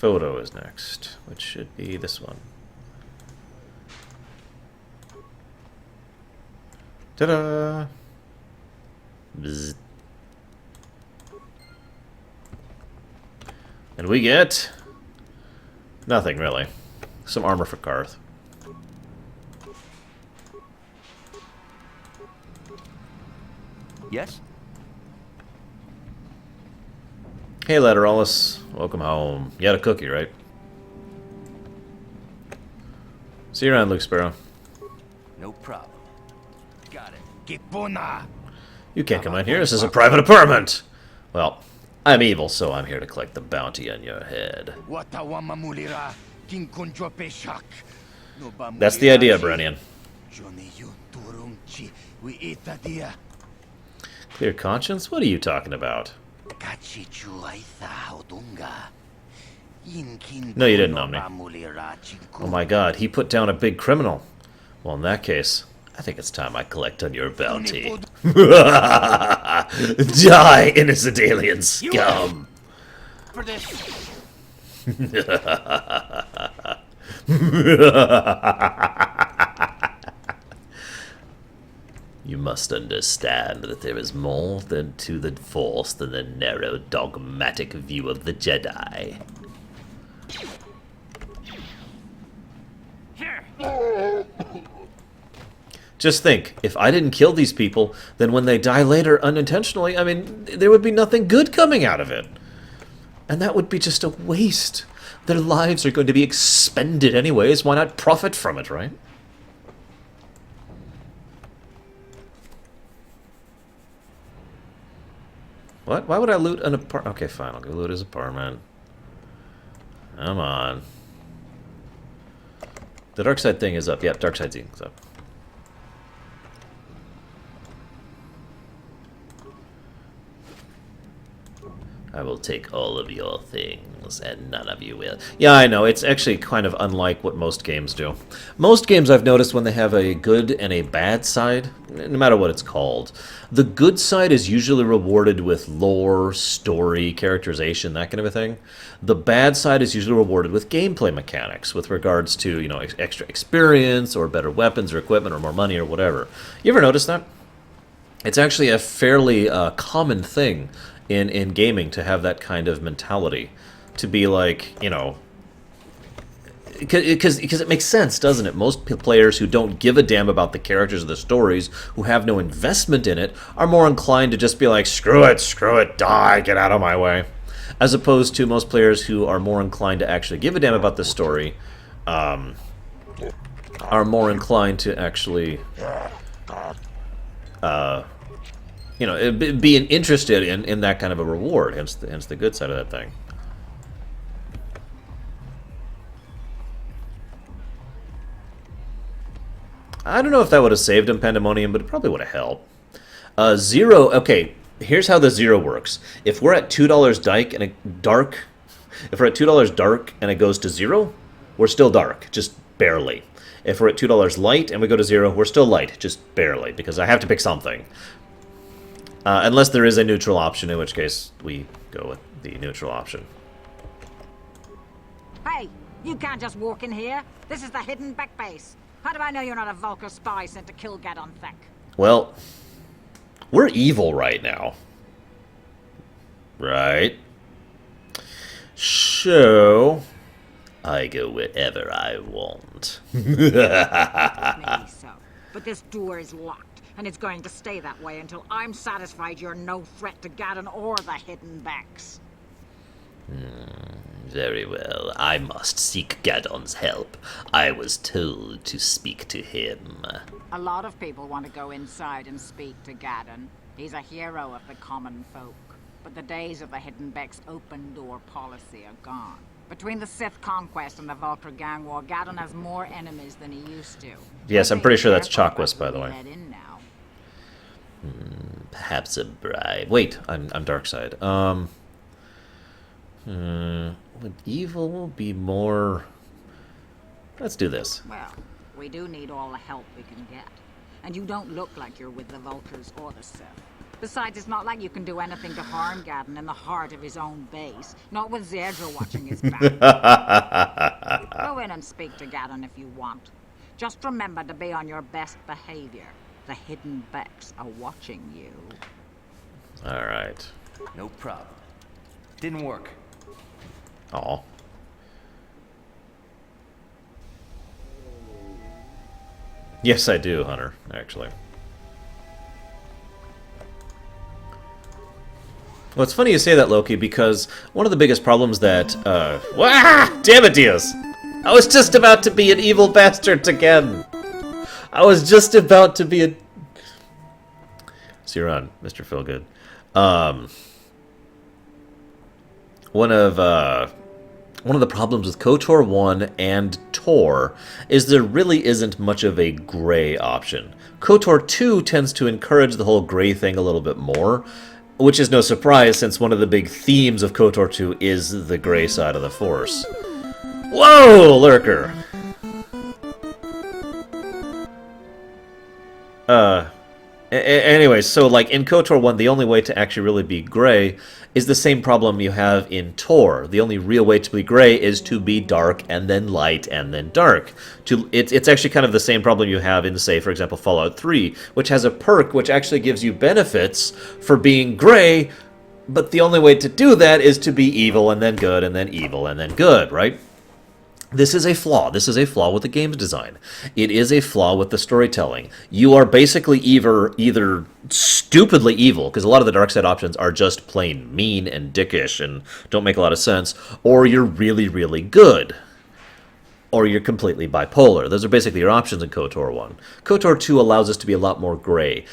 Photo is next, which should be this one. Ta-da! Bzz. And we get... nothing, really. Some armor for Karth. Yes? Hey, Lateralis. Welcome home. You had a cookie, right? See you around, Luke Sparrow. No problem. Got it. Kipuna! You can't come out here. This is a private apartment. Well, I'm evil, so I'm here to collect the bounty on your head. That's the idea, Brenian. Clear conscience? What are you talking about? No, you didn't know me. Oh my god, he put down a big criminal. Well, in that case, I think it's time I collect on your bounty. Die, innocent alien scum! You must understand that there is more than to the Force than the narrow, dogmatic view of the Jedi. Just think, if I didn't kill these people, then when they die later unintentionally, I mean, there would be nothing good coming out of it. And that would be just a waste. Their lives are going to be expended anyways. Why not profit from it, right? What? Why would I loot an apartment? Okay, fine. I'll go loot his apartment. Come on. The dark side thing is up. Yep, dark side thing's up. I will take all of your things, and none of you will. Yeah, I know. It's actually kind of unlike what most games do. Most games, I've noticed, when they have a good and a bad side, no matter what it's called, the good side is usually rewarded with lore, story, characterization, that kind of a thing. The bad side is usually rewarded with gameplay mechanics, with regards to, you know, extra experience, or better weapons, or equipment, or more money, or whatever. You ever notice that? It's actually a fairly common thing in gaming to have that kind of mentality, to be like, you know, because it makes sense, doesn't it? Most players who don't give a damn about the characters or the stories, who have no investment in it, are more inclined to just be like, screw it, die, get out of my way, as opposed to most players who are more inclined to actually give a damn about the story, are more inclined to actually you know, being interested in that kind of a reward, hence the good side of that thing. I don't know if that would have saved him Pandemonium, but it probably would have helped. Zero, okay, here's how the zero works. If we're at $2 dark and if we're at $2 dark and it goes to zero, we're still dark, just barely. If we're at $2 light and we go to zero, we're still light, just barely, because I have to pick something. Unless there is a neutral option, in which case we go with the neutral option. Hey, you can't just walk in here. This is the hidden back base. How do I know you're not a Vulcan spy sent to kill Gadon Thek? Well, we're evil right now. Right? So, I go wherever I want. Maybe so. But this door is locked. And it's going to stay that way until I'm satisfied you're no threat to Gadon or the hidden backs. Very well. I must seek Gadon's help. I was told to speak to him. A lot of people want to go inside and speak to Gadon. He's a hero of the common folk. But the days of the hidden backs' open door policy are gone. Between the Sith conquest and the Vulcan gang war, Gadon has more enemies than he used to. Yes, I'm pretty sure that's Chakwas, by the way. Perhaps a bribe. Wait, I'm dark side. Would evil be more? Let's do this. Well, we do need all the help we can get. And you don't look like you're with the Vulcans or the Sith. Besides, it's not like you can do anything to harm Gadon in the heart of his own base. Not with Zedra watching his back. Go in and speak to Gadon if you want. Just remember to be on your best behavior. The hidden backs are watching you. All right. No problem. Didn't work. Aw. Yes, I do, Hunter, actually. Well, it's funny you say that, Loki, because one of the biggest problems that... Wah! Damn it, Diaz! I was just about to be an evil bastard again. I was just about to be a... So you're on, Mr. Feelgood. One of the problems with KoTOR 1 and Tor is there really isn't much of a gray option. KoTOR 2 tends to encourage the whole gray thing a little bit more, which is no surprise since one of the big themes of KoTOR 2 is the gray side of the Force. Whoa, Lurker! Anyway, so like in KoTOR 1, the only way to actually really be gray is the same problem you have in Tor. The only real way to be gray is to be dark and then light and then dark. It's actually kind of the same problem you have in, say, for example, Fallout 3, which has a perk which actually gives you benefits for being gray, but the only way to do that is to be evil and then good and then evil and then good, right? This is a flaw. This is a flaw with the game's design. It is a flaw with the storytelling. You are basically either stupidly evil, because a lot of the dark side options are just plain mean and dickish and don't make a lot of sense, or you're really, really good. Or you're completely bipolar. Those are basically your options in KoTOR 1. KoTOR 2 allows us to be a lot more gray.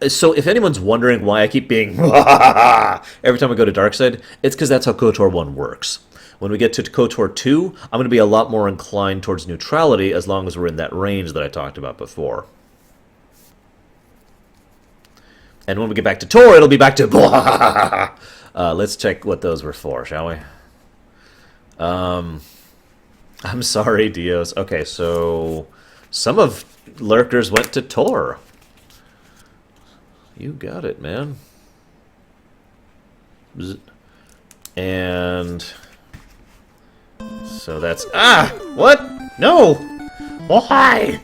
So if anyone's wondering why I keep being every time I go to dark side, it's because that's how KoTOR 1 works. When we get to KoTOR 2, I'm going to be a lot more inclined towards neutrality as long as we're in that range that I talked about before. And when we get back to Tor, it'll be back to let's check what those were for, shall we? I'm sorry, Dios. Okay, so some of Lurkers went to Tor. You got it, man. And... so that's... what? No! Why?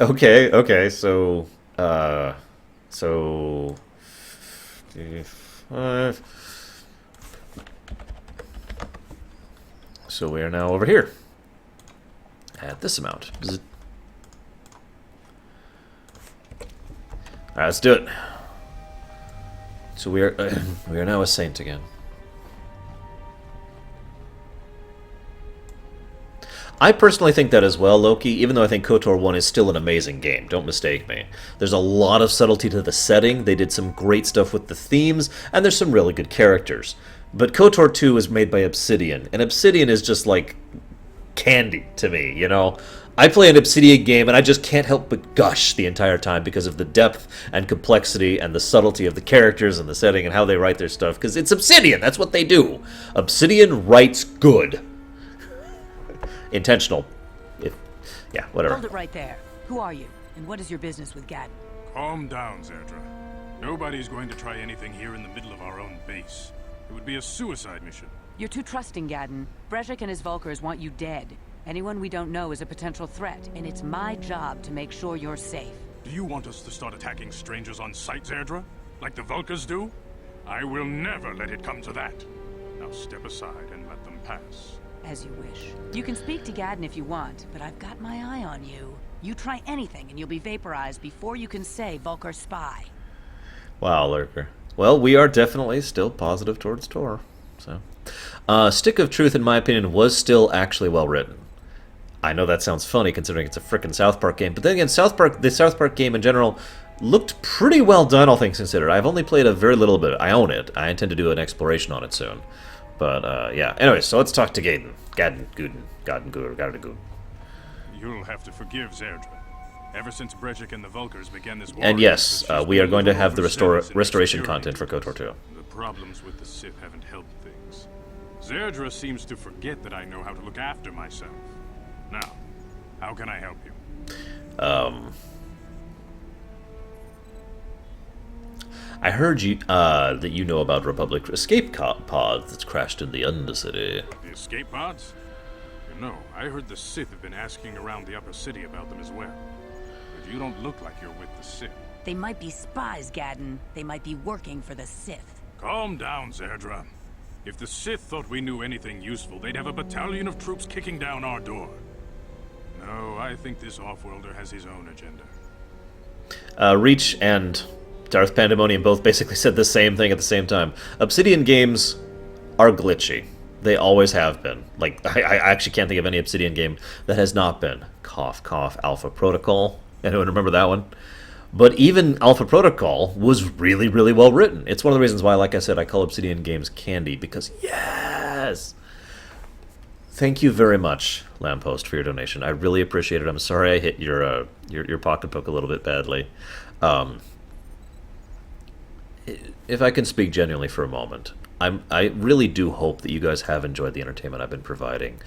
Okay, so... so... 55... so we are now over here. At this amount. Alright, let's do it. So we are now a saint again. I personally think that as well, Loki, even though I think KoTOR 1 is still an amazing game. Don't mistake me. There's a lot of subtlety to the setting, they did some great stuff with the themes, and there's some really good characters. But KoTOR 2 is made by Obsidian, and Obsidian is just like candy to me, you know? I play an Obsidian game and I just can't help but gush the entire time because of the depth and complexity and the subtlety of the characters and the setting and how they write their stuff, because it's Obsidian, that's what they do. Obsidian writes good. Intentional. Yeah, whatever. Hold it right there. Who are you, and what is your business with Gadd? Calm down, Zerdra. Nobody's going to try anything here in the middle of our own base. It would be a suicide mission. You're too trusting, Gadden. Brezhik and his Vulkars want you dead. Anyone we don't know is a potential threat, and it's my job to make sure you're safe. Do you want us to start attacking strangers on sight, Zerdra? Like the Vulkars do? I will never let it come to that. Now step aside and let them pass. As you wish. You can speak to Gadden if you want, but I've got my eye on you. You try anything and you'll be vaporized before you can say Vulkar spy. Wow, Lurker. Well, we are definitely still positive towards Tor. So, Stick of Truth, in my opinion, was still actually well written. I know that sounds funny considering it's a frickin' South Park game, but then again, the South Park game in general looked pretty well done, all things considered. I've only played a very little bit. I own it. I intend to do an exploration on it soon. But, yeah. Anyway, so let's talk to Gadden. Gadden. You'll have to forgive Zerdra. Ever since Brezhik and the Vulkars began this war... And yes, we are going to have the restoration content for KoTOR 2. The problems with the Sith haven't helped things. Zerdra seems to forget that I know how to look after myself. Now, how can I help you? I heard you that you know about Republic escape pods that's crashed in the Undercity. The escape pods? No, I heard the Sith have been asking around the upper city about them as well. But you don't look like you're with the Sith. They might be spies, Gadden. They might be working for the Sith. Calm down, Zerdra. If the Sith thought we knew anything useful, they'd have a battalion of troops kicking down our door. No, I think this off-worlder has his own agenda. Reach and Darth Pandemonium both basically said the same thing at the same time. Obsidian games are glitchy. They always have been. Like, I actually can't think of any Obsidian game that has not been. Cough, cough, Alpha Protocol. Anyone remember that one? But even Alpha Protocol was really, really well written. It's one of the reasons why, like I said, I call Obsidian games candy, because yes! Thank you very much, Lamppost, for your donation. I really appreciate it. I'm sorry I hit your pocketbook a little bit badly. If I can speak genuinely for a moment, I really do hope that you guys have enjoyed the entertainment I've been providing.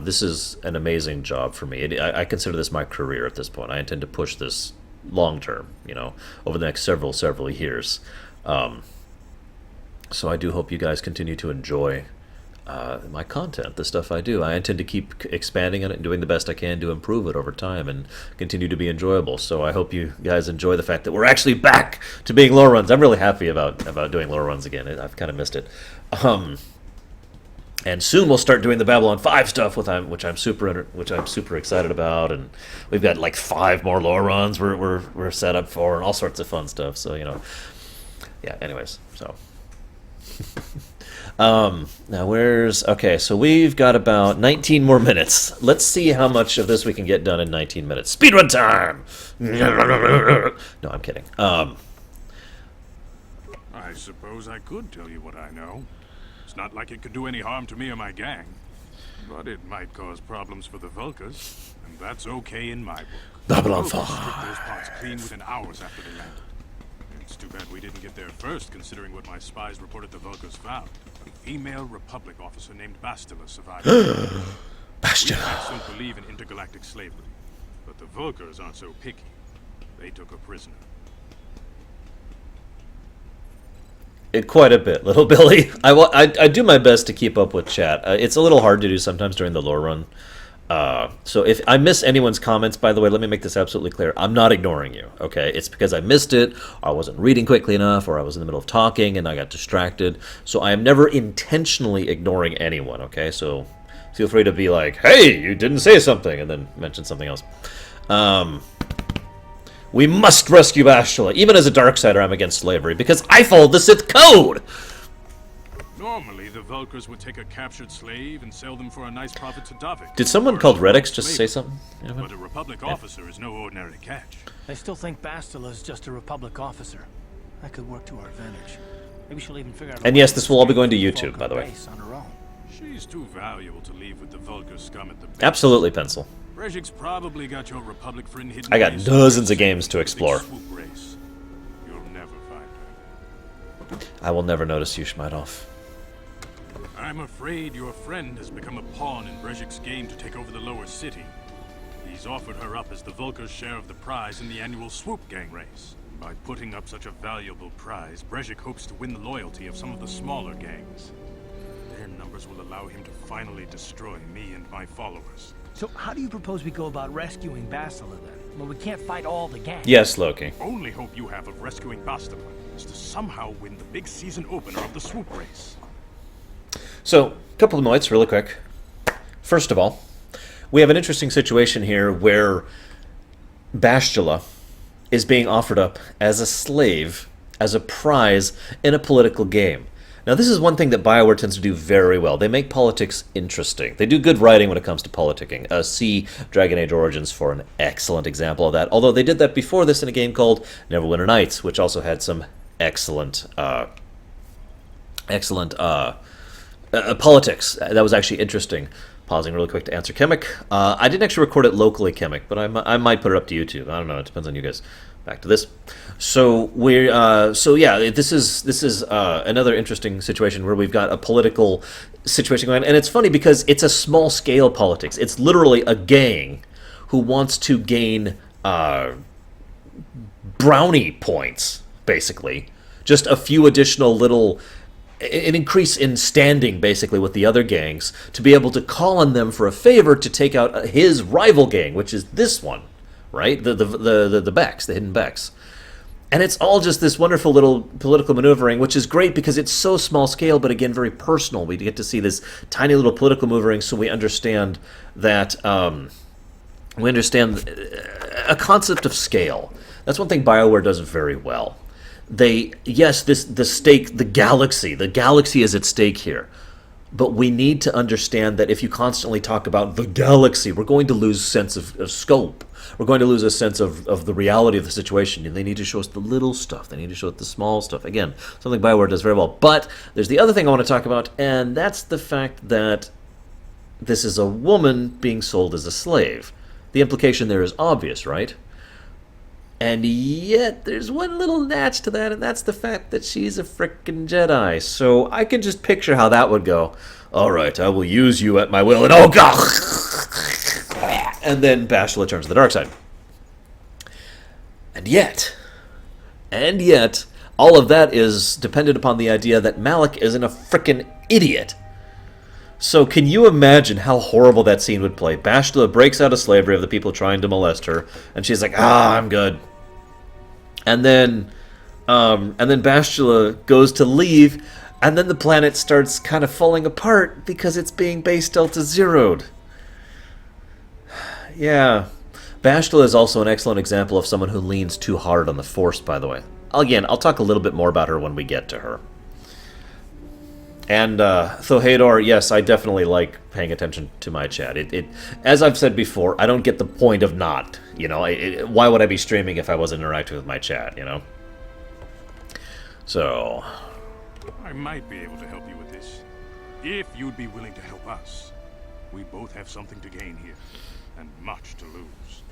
This is an amazing job for me. I consider this my career at this point. I intend to push this long term, over the next several years. So I do hope you guys continue to enjoy my content, the stuff I do. I intend to keep expanding on it and doing the best I can to improve it over time and continue to be enjoyable. So I hope you guys enjoy the fact that we're actually back to being Loreruns. I'm really happy about doing Loreruns again. I've kind of missed it. And soon we'll start doing the Babylon 5 stuff, which I'm super excited about. And we've got like 5 more Loreruns we're set up for, and all sorts of fun stuff. So yeah. Anyways, so. Now okay, so we've got about 19 more minutes. Let's see how much of this we can get done in 19 minutes. Speedrun time! No, I'm kidding. I suppose I could tell you what I know. It's not like it could do any harm to me or my gang. But it might cause problems for the Vulkars, and that's okay in my book. Babylon Vulkars 5. stripped those parts clean within hours after they landed. It's too bad we didn't get there first, considering what my spies reported the Vulkars found. A female Republic officer named Bastila survived. Bastila. We don't believe in intergalactic slavery, but the Vulkars aren't so picky. They took a prisoner. Quite a bit, little Billy. I do my best to keep up with chat. It's a little hard to do sometimes during the lore run. So if I miss anyone's comments, by the way, let me make this absolutely clear. I'm not ignoring you, okay? It's because I missed it, or I wasn't reading quickly enough, or I was in the middle of talking and I got distracted. So I am never intentionally ignoring anyone, okay? So feel free to be like, hey, you didn't say something, and then mention something else. We must rescue Bastila. Even as a Darksider, I'm against slavery, because I followed the Sith code! Normally, the Vulkars would take a captured slave and sell them for a nice profit to Davik. Did someone called Redix just say something? But a Republic officer is no ordinary catch. I still think Bastila is just a Republic officer. That could work to our advantage. Maybe she'll even figure out. And yes, this will all be going to YouTube, by the way. On her own. She's too valuable to leave with the Vulkar scum at the base. Absolutely, Pencil. Brejik's probably got your Republic friend hidden. I got dozens of games to explore. You'll never find her. I will never notice you, Schmeidhoff. I'm afraid your friend has become a pawn in Brejik's game to take over the lower city. He's offered her up as the Vulkar's share of the prize in the annual Swoop Gang race. By putting up such a valuable prize, Brejik hopes to win the loyalty of some of the smaller gangs. Their numbers will allow him to finally destroy me and my followers. So how do you propose we go about rescuing Bastila then? Well, we can't fight all the gangs. Yes, Loki. Only hope you have of rescuing Bastila is to somehow win the big season opener of the Swoop race. So, a couple of points, really quick. First of all, we have an interesting situation here where Bastila is being offered up as a slave, as a prize in a political game. Now, this is one thing that BioWare tends to do very well. They make politics interesting. They do good writing when it comes to politicking. See Dragon Age Origins for an excellent example of that. Although they did that before this in a game called Neverwinter Nights, which also had some excellent politics. That was actually interesting. Pausing really quick to answer Chemic. I didn't actually record it locally, Chemic, but I might put it up to YouTube. I don't know. It depends on you guys. Back to this. So this is another interesting situation where we've got a political situation going on, and it's funny because it's a small scale politics. It's literally a gang who wants to gain brownie points, basically, just a few additional little. An increase in standing, basically, with the other gangs, to be able to call on them for a favor to take out his rival gang, which is this one, right? The Becks, the hidden Becks. And it's all just this wonderful little political maneuvering, which is great because it's so small scale, but again, very personal. We get to see this tiny little political maneuvering, so we understand that, we understand a concept of scale. That's one thing BioWare does very well. The galaxy is at stake here. But we need to understand that if you constantly talk about the galaxy, we're going to lose sense of scope. We're going to lose a sense of the reality of the situation. And they need to show us the little stuff. They need to show us the small stuff. Again, something BioWare does very well. But there's the other thing I want to talk about, and that's the fact that this is a woman being sold as a slave. The implication there is obvious, right? And yet, there's one little natch to that, and that's the fact that she's a frickin' Jedi. So I can just picture how that would go. All right, I will use you at my will, and oh god! And then Bastila turns to the dark side. And yet, all of that is dependent upon the idea that Malik isn't a frickin' idiot. So can you imagine how horrible that scene would play? Bastila breaks out of slavery of the people trying to molest her, and she's like, I'm good. And then Bastila goes to leave, and then the planet starts kind of falling apart because it's being base delta zeroed. Yeah. Bastila is also an excellent example of someone who leans too hard on the Force, by the way. Again, I'll talk a little bit more about her when we get to her. And Thohador, yes, I definitely like paying attention to my chat. It as I've said before, I don't get the point of not. You know, why would I be streaming if I wasn't interacting with my chat? You know. So, I might be able to help you with this, if you'd be willing to help us. We both have something to gain here, and much to lose.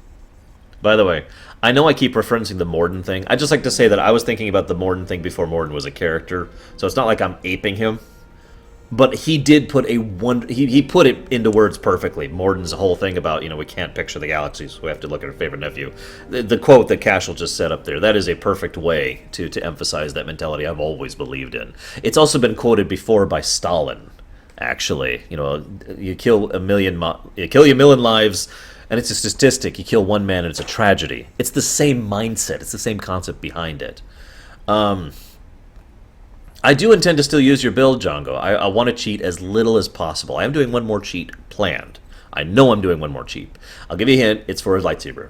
By the way, I know I keep referencing the Morden thing. I just like to say that I was thinking about the Morden thing before Morden was a character, so it's not like I'm aping him. But he did put he put it into words perfectly. Morden's whole thing about, we can't picture the galaxies, so we have to look at our favorite nephew. The quote that Cashel just set up there, that is a perfect way to emphasize that mentality I've always believed in. It's also been quoted before by Stalin, actually. You kill a million lives, and it's a statistic. You kill one man, and it's a tragedy. It's the same mindset. It's the same concept behind it. I do intend to still use your build, Django. I want to cheat as little as possible. I am doing one more cheat planned. I know I'm doing one more cheat. I'll give you a hint. It's for his lightsaber.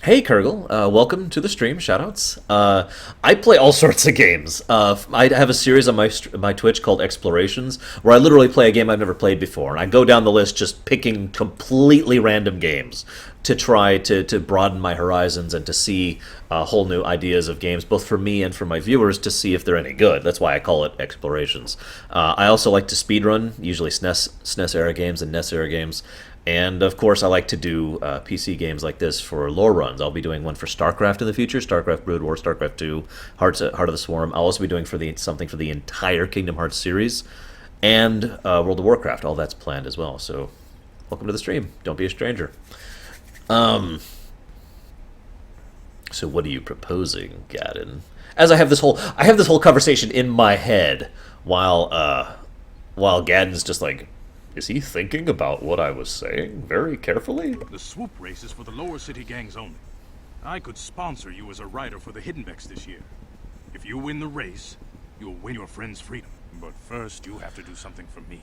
Hey, Kurgle. Welcome to the stream. Shoutouts. I play all sorts of games. I have a series on my Twitch called Explorations, where I literally play a game I've never played before. And I go down the list just picking completely random games to try to broaden my horizons and to see whole new ideas of games, both for me and for my viewers, to see if they're any good. That's why I call it Explorations. I also like to speedrun, usually SNES era games and NES era games. And, of course, I like to do PC games like this for lore runs. I'll be doing one for StarCraft in the future, StarCraft Brood War, StarCraft 2, Heart of the Swarm. I'll also be doing something for the entire Kingdom Hearts series, and World of Warcraft. All that's planned as well. So, welcome to the stream. Don't be a stranger. So what are you proposing, Gadden? As I have this whole conversation in my head while Gadden's just like, is he thinking about what I was saying very carefully? The swoop race is for the lower city gangs only. I could sponsor you as a rider for the Hiddenbecks this year. If you win the race, you'll win your friend's freedom. But first, you have to do something for me.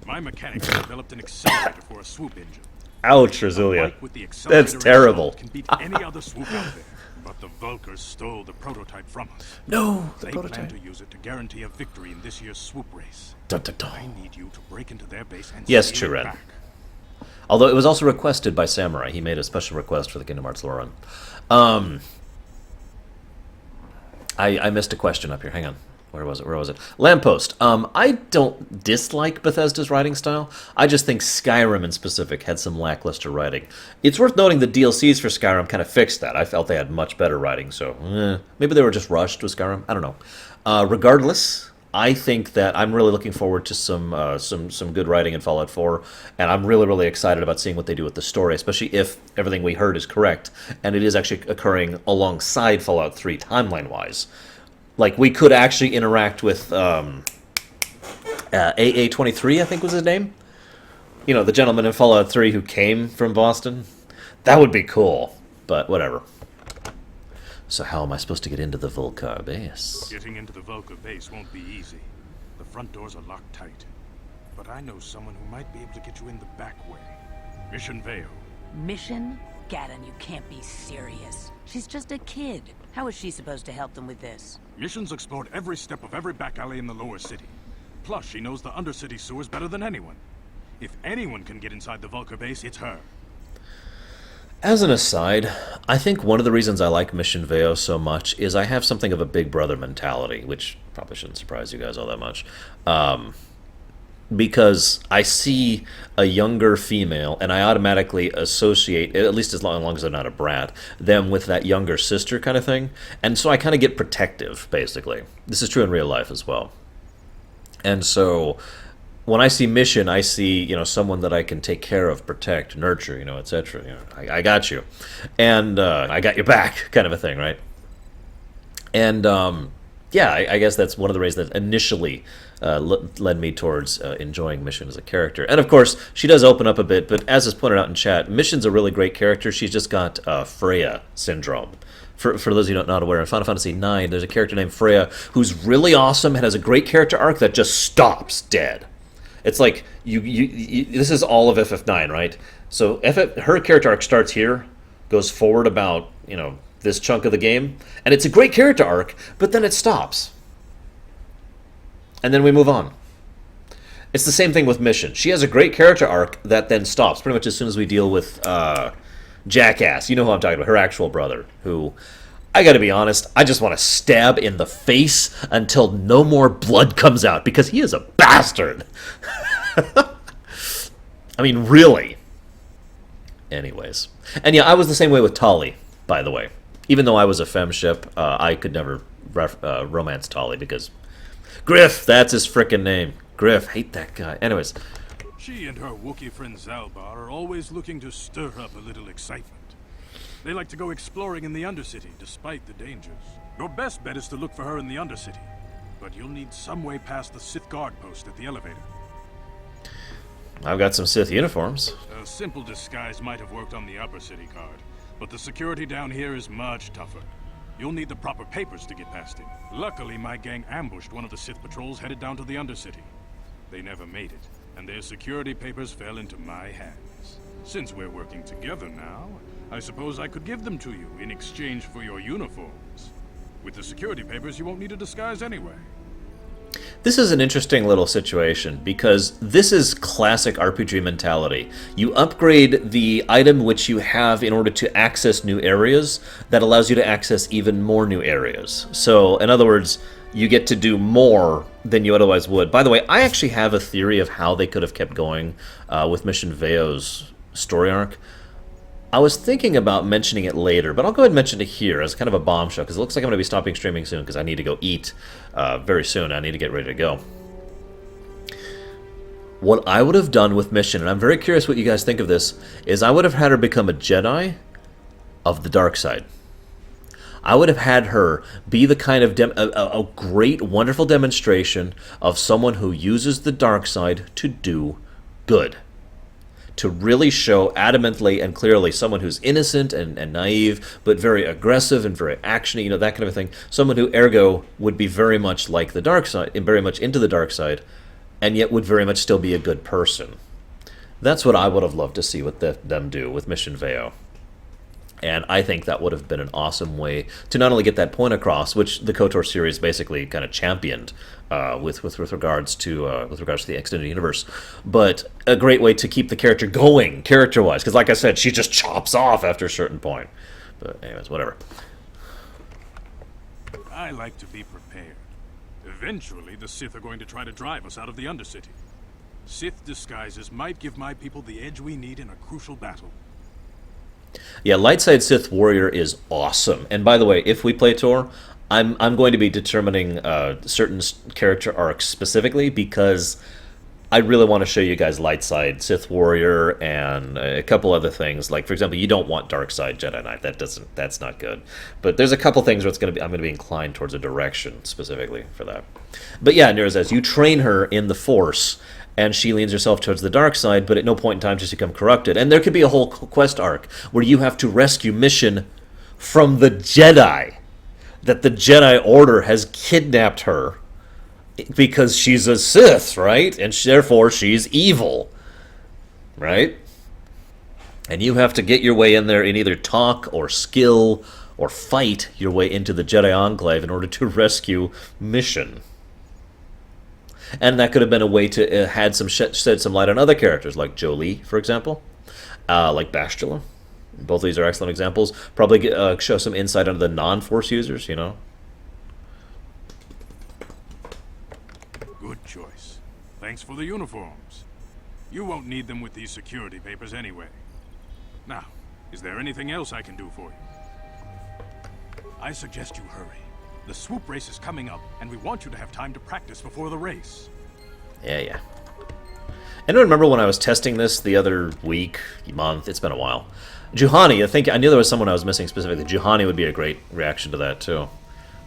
My mechanics developed an accelerator for a swoop engine. Ouch, Razilia. That's terrible. Can beat any other swoop out there. But the Vulkars stole the prototype from us. No, the they prototype. plan to use it to guarantee a victory in this year's swoop race. Dun, dun, dun. I need you to break into their base and Yes, steal it Chiren. back. Although it was also requested by Samurai. He made a special request for the Kingdom Hearts lore run. I missed a question up here. Hang on. Where was it? Lamppost. I don't dislike Bethesda's writing style. I just think Skyrim in specific had some lackluster writing. It's worth noting the DLCs for Skyrim kind of fixed that. I felt they had much better writing, so maybe they were just rushed with Skyrim. I don't know. Regardless, I think that I'm really looking forward to some good writing in Fallout 4, and I'm really, really excited about seeing what they do with the story, especially if everything we heard is correct, and it is actually occurring alongside Fallout 3 timeline-wise. Like, we could actually interact with AA23, I think was his name. You know, the gentleman in Fallout 3 who came from Boston. That would be cool, but whatever. So how am I supposed to get into the Vulkar base? Getting into the Vulkar base won't be easy. The front doors are locked tight. But I know someone who might be able to get you in the back way. Mission Vale. Mission Gaddon, you can't be serious. She's just a kid. How is she supposed to help them with this? Mission's explored every step of every back alley in the lower city. Plus, she knows the undercity sewers better than anyone. If anyone can get inside the Vulcar base, it's her. As an aside, I think one of the reasons I like Mission Veo so much is I have something of a big brother mentality, which probably shouldn't surprise you guys all that much. Because I see a younger female, and I automatically associate, at least as long as they're not a brat, them with that younger sister kind of thing. And so I kind of get protective, basically. This is true in real life as well. And so when I see Mission, I see, someone that I can take care of, protect, nurture, etc. I got you. And I got your back kind of a thing, right? And yeah, I guess that's one of the reasons that initially led me towards enjoying Mission as a character. And of course, she does open up a bit, but as is pointed out in chat, Mission's a really great character. She's just got Freya syndrome. For those of you not aware, in Final Fantasy IX, there's a character named Freya who's really awesome and has a great character arc that just stops dead. It's like, this is all of FF9, right? So her character arc starts here, goes forward about, this chunk of the game, and it's a great character arc, but then it stops. And then we move on. It's the same thing with Mission. She has a great character arc that then stops, pretty much as soon as we deal with Jackass. You know who I'm talking about, her actual brother, who, I gotta be honest, I just want to stab in the face until no more blood comes out, because he is a bastard. I mean, really. Anyways. And yeah, I was the same way with Tali, by the way. Even though I was a femship, I could never romance Tali, because Griff, that's his frickin' name. Griff, hate that guy. Anyways. She and her Wookiee friend Zalbar are always looking to stir up a little excitement. They like to go exploring in the Undercity, despite the dangers. Your best bet is to look for her in the Undercity, but you'll need some way past the Sith guard post at the elevator. I've got some Sith uniforms. A simple disguise might have worked on the Upper City guard, but the security down here is much tougher. You'll need the proper papers to get past it. Luckily, my gang ambushed one of the Sith patrols headed down to the Undercity. They never made it, and their security papers fell into my hands. Since we're working together now, I suppose I could give them to you in exchange for your uniforms. With the security papers, you won't need a disguise anyway. This is an interesting little situation, because this is classic RPG mentality. You upgrade the item which you have in order to access new areas that allows you to access even more new areas. So, in other words, you get to do more than you otherwise would. By the way, I actually have a theory of how they could have kept going with Mission Veo's story arc. I was thinking about mentioning it later, but I'll go ahead and mention it here as kind of a bombshell, because it looks like I'm going to be stopping streaming soon, because I need to go eat very soon. I need to get ready to go. What I would have done with Mission, and I'm very curious what you guys think of this, is I would have had her become a Jedi of the dark side. I would have had her be the kind of a great, wonderful demonstration of someone who uses the dark side to do good. To really show adamantly and clearly someone who's innocent and naive, but very aggressive and very actiony, that kind of a thing. Someone who, ergo, would be very much like the dark side, and very much into the dark side, and yet would very much still be a good person. That's what I would have loved to see what them do with Mission Veo. And I think that would have been an awesome way to not only get that point across, which the KoTOR series basically kind of championed with regards to the extended universe, but a great way to keep the character going, character-wise. Because, like I said, she just chops off after a certain point. But anyways, whatever. I like to be prepared. Eventually, the Sith are going to try to drive us out of the Undercity. Sith disguises might give my people the edge we need in a crucial battle. Yeah, Lightside Sith Warrior is awesome. And by the way, if we play Tor, I'm going to be determining certain character arcs specifically, because I really want to show you guys Lightside Sith Warrior and a couple other things. Like, for example, you don't want Darkside Jedi Knight. That's not good. But there's a couple things where I'm going to be inclined towards a direction specifically for that. But yeah, Nira says you train her in the Force, and she leans herself towards the dark side, but at no point in time does she become corrupted. And there could be a whole quest arc where you have to rescue Mission from the Jedi. That the Jedi Order has kidnapped her because she's a Sith, right? And therefore she's evil, right? And you have to get your way in there and either talk or skill or fight your way into the Jedi Enclave in order to rescue Mission. And that could have been a way to shed some light on other characters, like Jolie, for example, like Bastila. Both of these are excellent examples. Probably show some insight on the non-Force users, you know. Good choice. Thanks for the uniforms. You won't need them with these security papers anyway. Now, is there anything else I can do for you? I suggest you hurry. The swoop race is coming up, and we want you to have time to practice before the race. Yeah. And I remember when I was testing this the other week, month, it's been a while. Juhani, I knew there was someone I was missing specifically. Juhani would be a great reaction to that, too.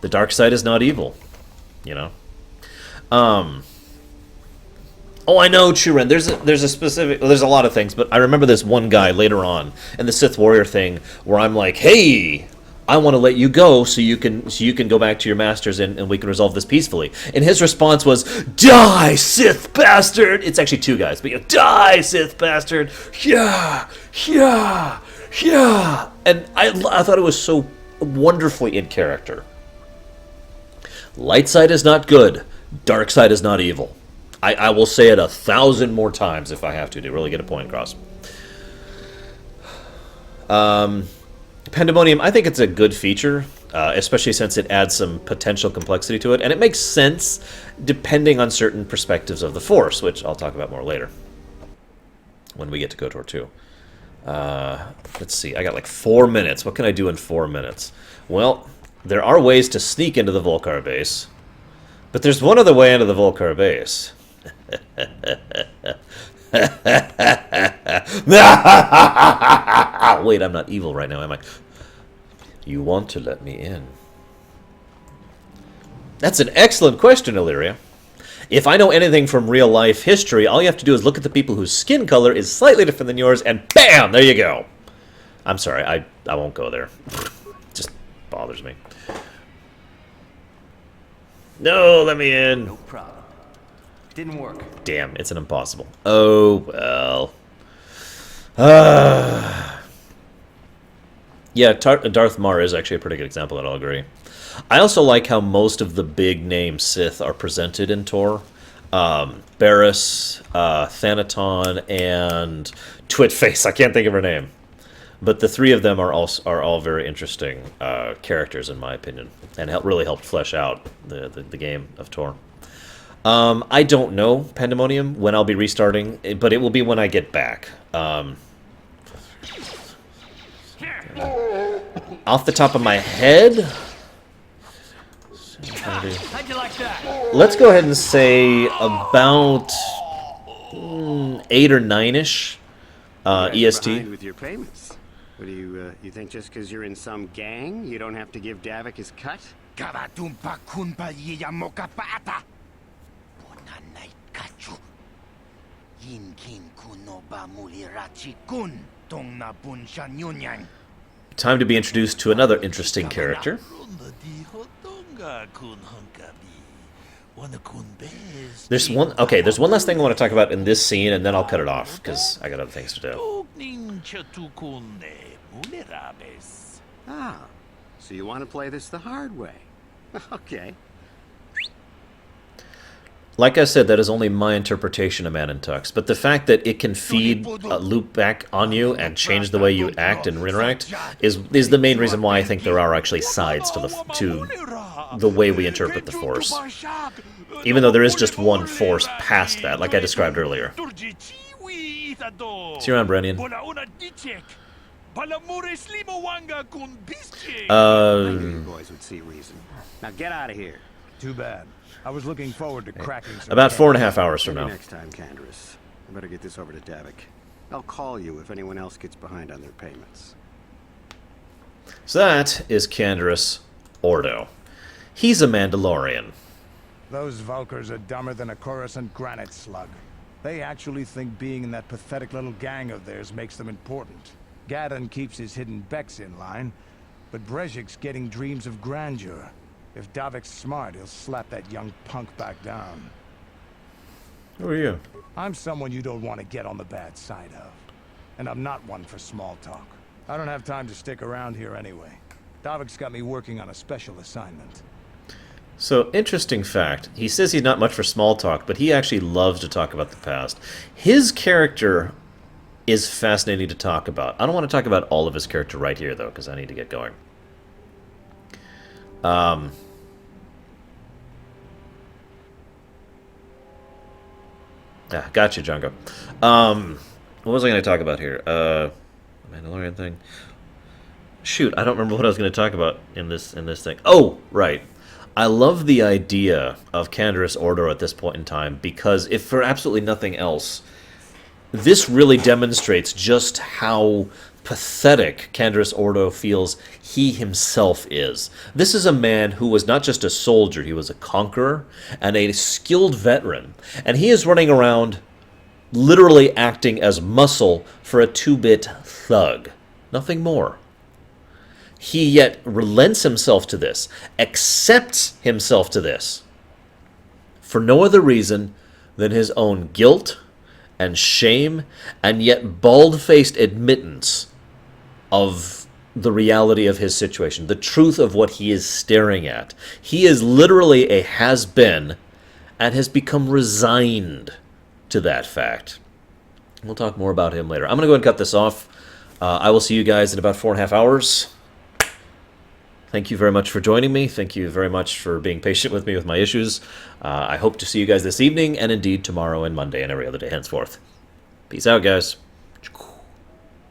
The dark side is not evil, you know? Oh, I know, Churen. There's a lot of things, but I remember this one guy later on in the Sith Warrior thing where I'm like, hey, I want to let you go so you can go back to your masters and we can resolve this peacefully. And his response was, die, Sith bastard! It's actually two guys, but you know, die, Sith bastard! Yeah! And I thought it was so wonderfully in character. Light side is not good. Dark side is not evil. I will say it 1,000 more times if I have to really get a point across. Pandemonium, I think it's a good feature, especially since it adds some potential complexity to it, and it makes sense depending on certain perspectives of the Force, which I'll talk about more later when we get to KoTOR 2. Let's see, I got like 4 minutes. What can I do in 4 minutes? Well, there are ways to sneak into the Volcar base, but there's one other way into the Volcar base. Wait, I'm not evil right now, am I? You want to let me in? That's an excellent question, Illyria. If I know anything from real-life history, all you have to do is look at the people whose skin color is slightly different than yours, and BAM! There you go. I'm sorry, I won't go there. It just bothers me. No, let me in. No problem. Didn't work. Damn, it's an impossible. Oh, well. Yeah, Darth Mar is actually a pretty good example, I'll agree. I also like how most of the big-name Sith are presented in Tor. Barriss, Thanaton, and Twitface. I can't think of her name. But the three of them are all very interesting characters, in my opinion, and really helped flesh out the game of Tor. I don't know, Pandemonium, when I'll be restarting, but it will be when I get back. Off the top of my head, How'd you like that? let's go ahead and say about 8 or 9-ish EST. Behind with your payments. What do you think just because you're in some gang, you don't have to give Davik his cut? Time to be introduced to another interesting character. There's one last thing I want to talk about in this scene, and then I'll cut it off, because I got other things to do. Ah, so you want to play this the hard way. Okay. Like I said, that is only my interpretation of Man in Tux, but the fact that it can feed a loop back on you and change the way you act and interact is the main reason why I think there are actually sides to the way we interpret the Force. Even though there is just one Force past that, like I described earlier. See you around, Brennian. You boys would see reason. Now get out of here. Too bad. I was looking forward to cracking some... About 4.5 hours from now. Next time, Candaris. I better get this over to Davik. I'll call you if anyone else gets behind on their payments. So that is Candaris Ordo. He's a Mandalorian. Those Vulkars are dumber than a Coruscant granite slug. They actually think being in that pathetic little gang of theirs makes them important. Gadon keeps his hidden Becks in line, but Brezhik's getting dreams of grandeur. If Davik's smart, he'll slap that young punk back down. Who are you? I'm someone you don't want to get on the bad side of. and I'm not one for small talk. I don't have time to stick around here anyway. Davik's got me working on a special assignment. So, interesting fact. He says he's not much for small talk, but he actually loves to talk about the past. His character is fascinating to talk about. I don't want to talk about all of his character right here, though, because I need to get going. Gotcha, Django. What was I going to talk about here? Mandalorian thing. Shoot, I don't remember what I was going to talk about in this thing. Oh, right. I love the idea of Canderous Ordo at this point in time, because if for absolutely nothing else, this really demonstrates just how pathetic Canderous Ordo feels he himself is. This is a man who was not just a soldier, he was a conqueror and a skilled veteran. And he is running around literally acting as muscle for a two-bit thug. Nothing more. He yet relents himself to this, accepts himself to this, for no other reason than his own guilt and shame, and yet bald-faced admittance of the reality of his situation, the truth of what he is staring at. He is literally a has-been and has become resigned to that fact. We'll talk more about him later. I'm going to go ahead and cut this off. I will see you guys in about 4.5 hours. Thank you very much for joining me. Thank you very much for being patient with me with my issues. I hope to see you guys this evening, and indeed tomorrow and Monday and every other day henceforth. Peace out, guys.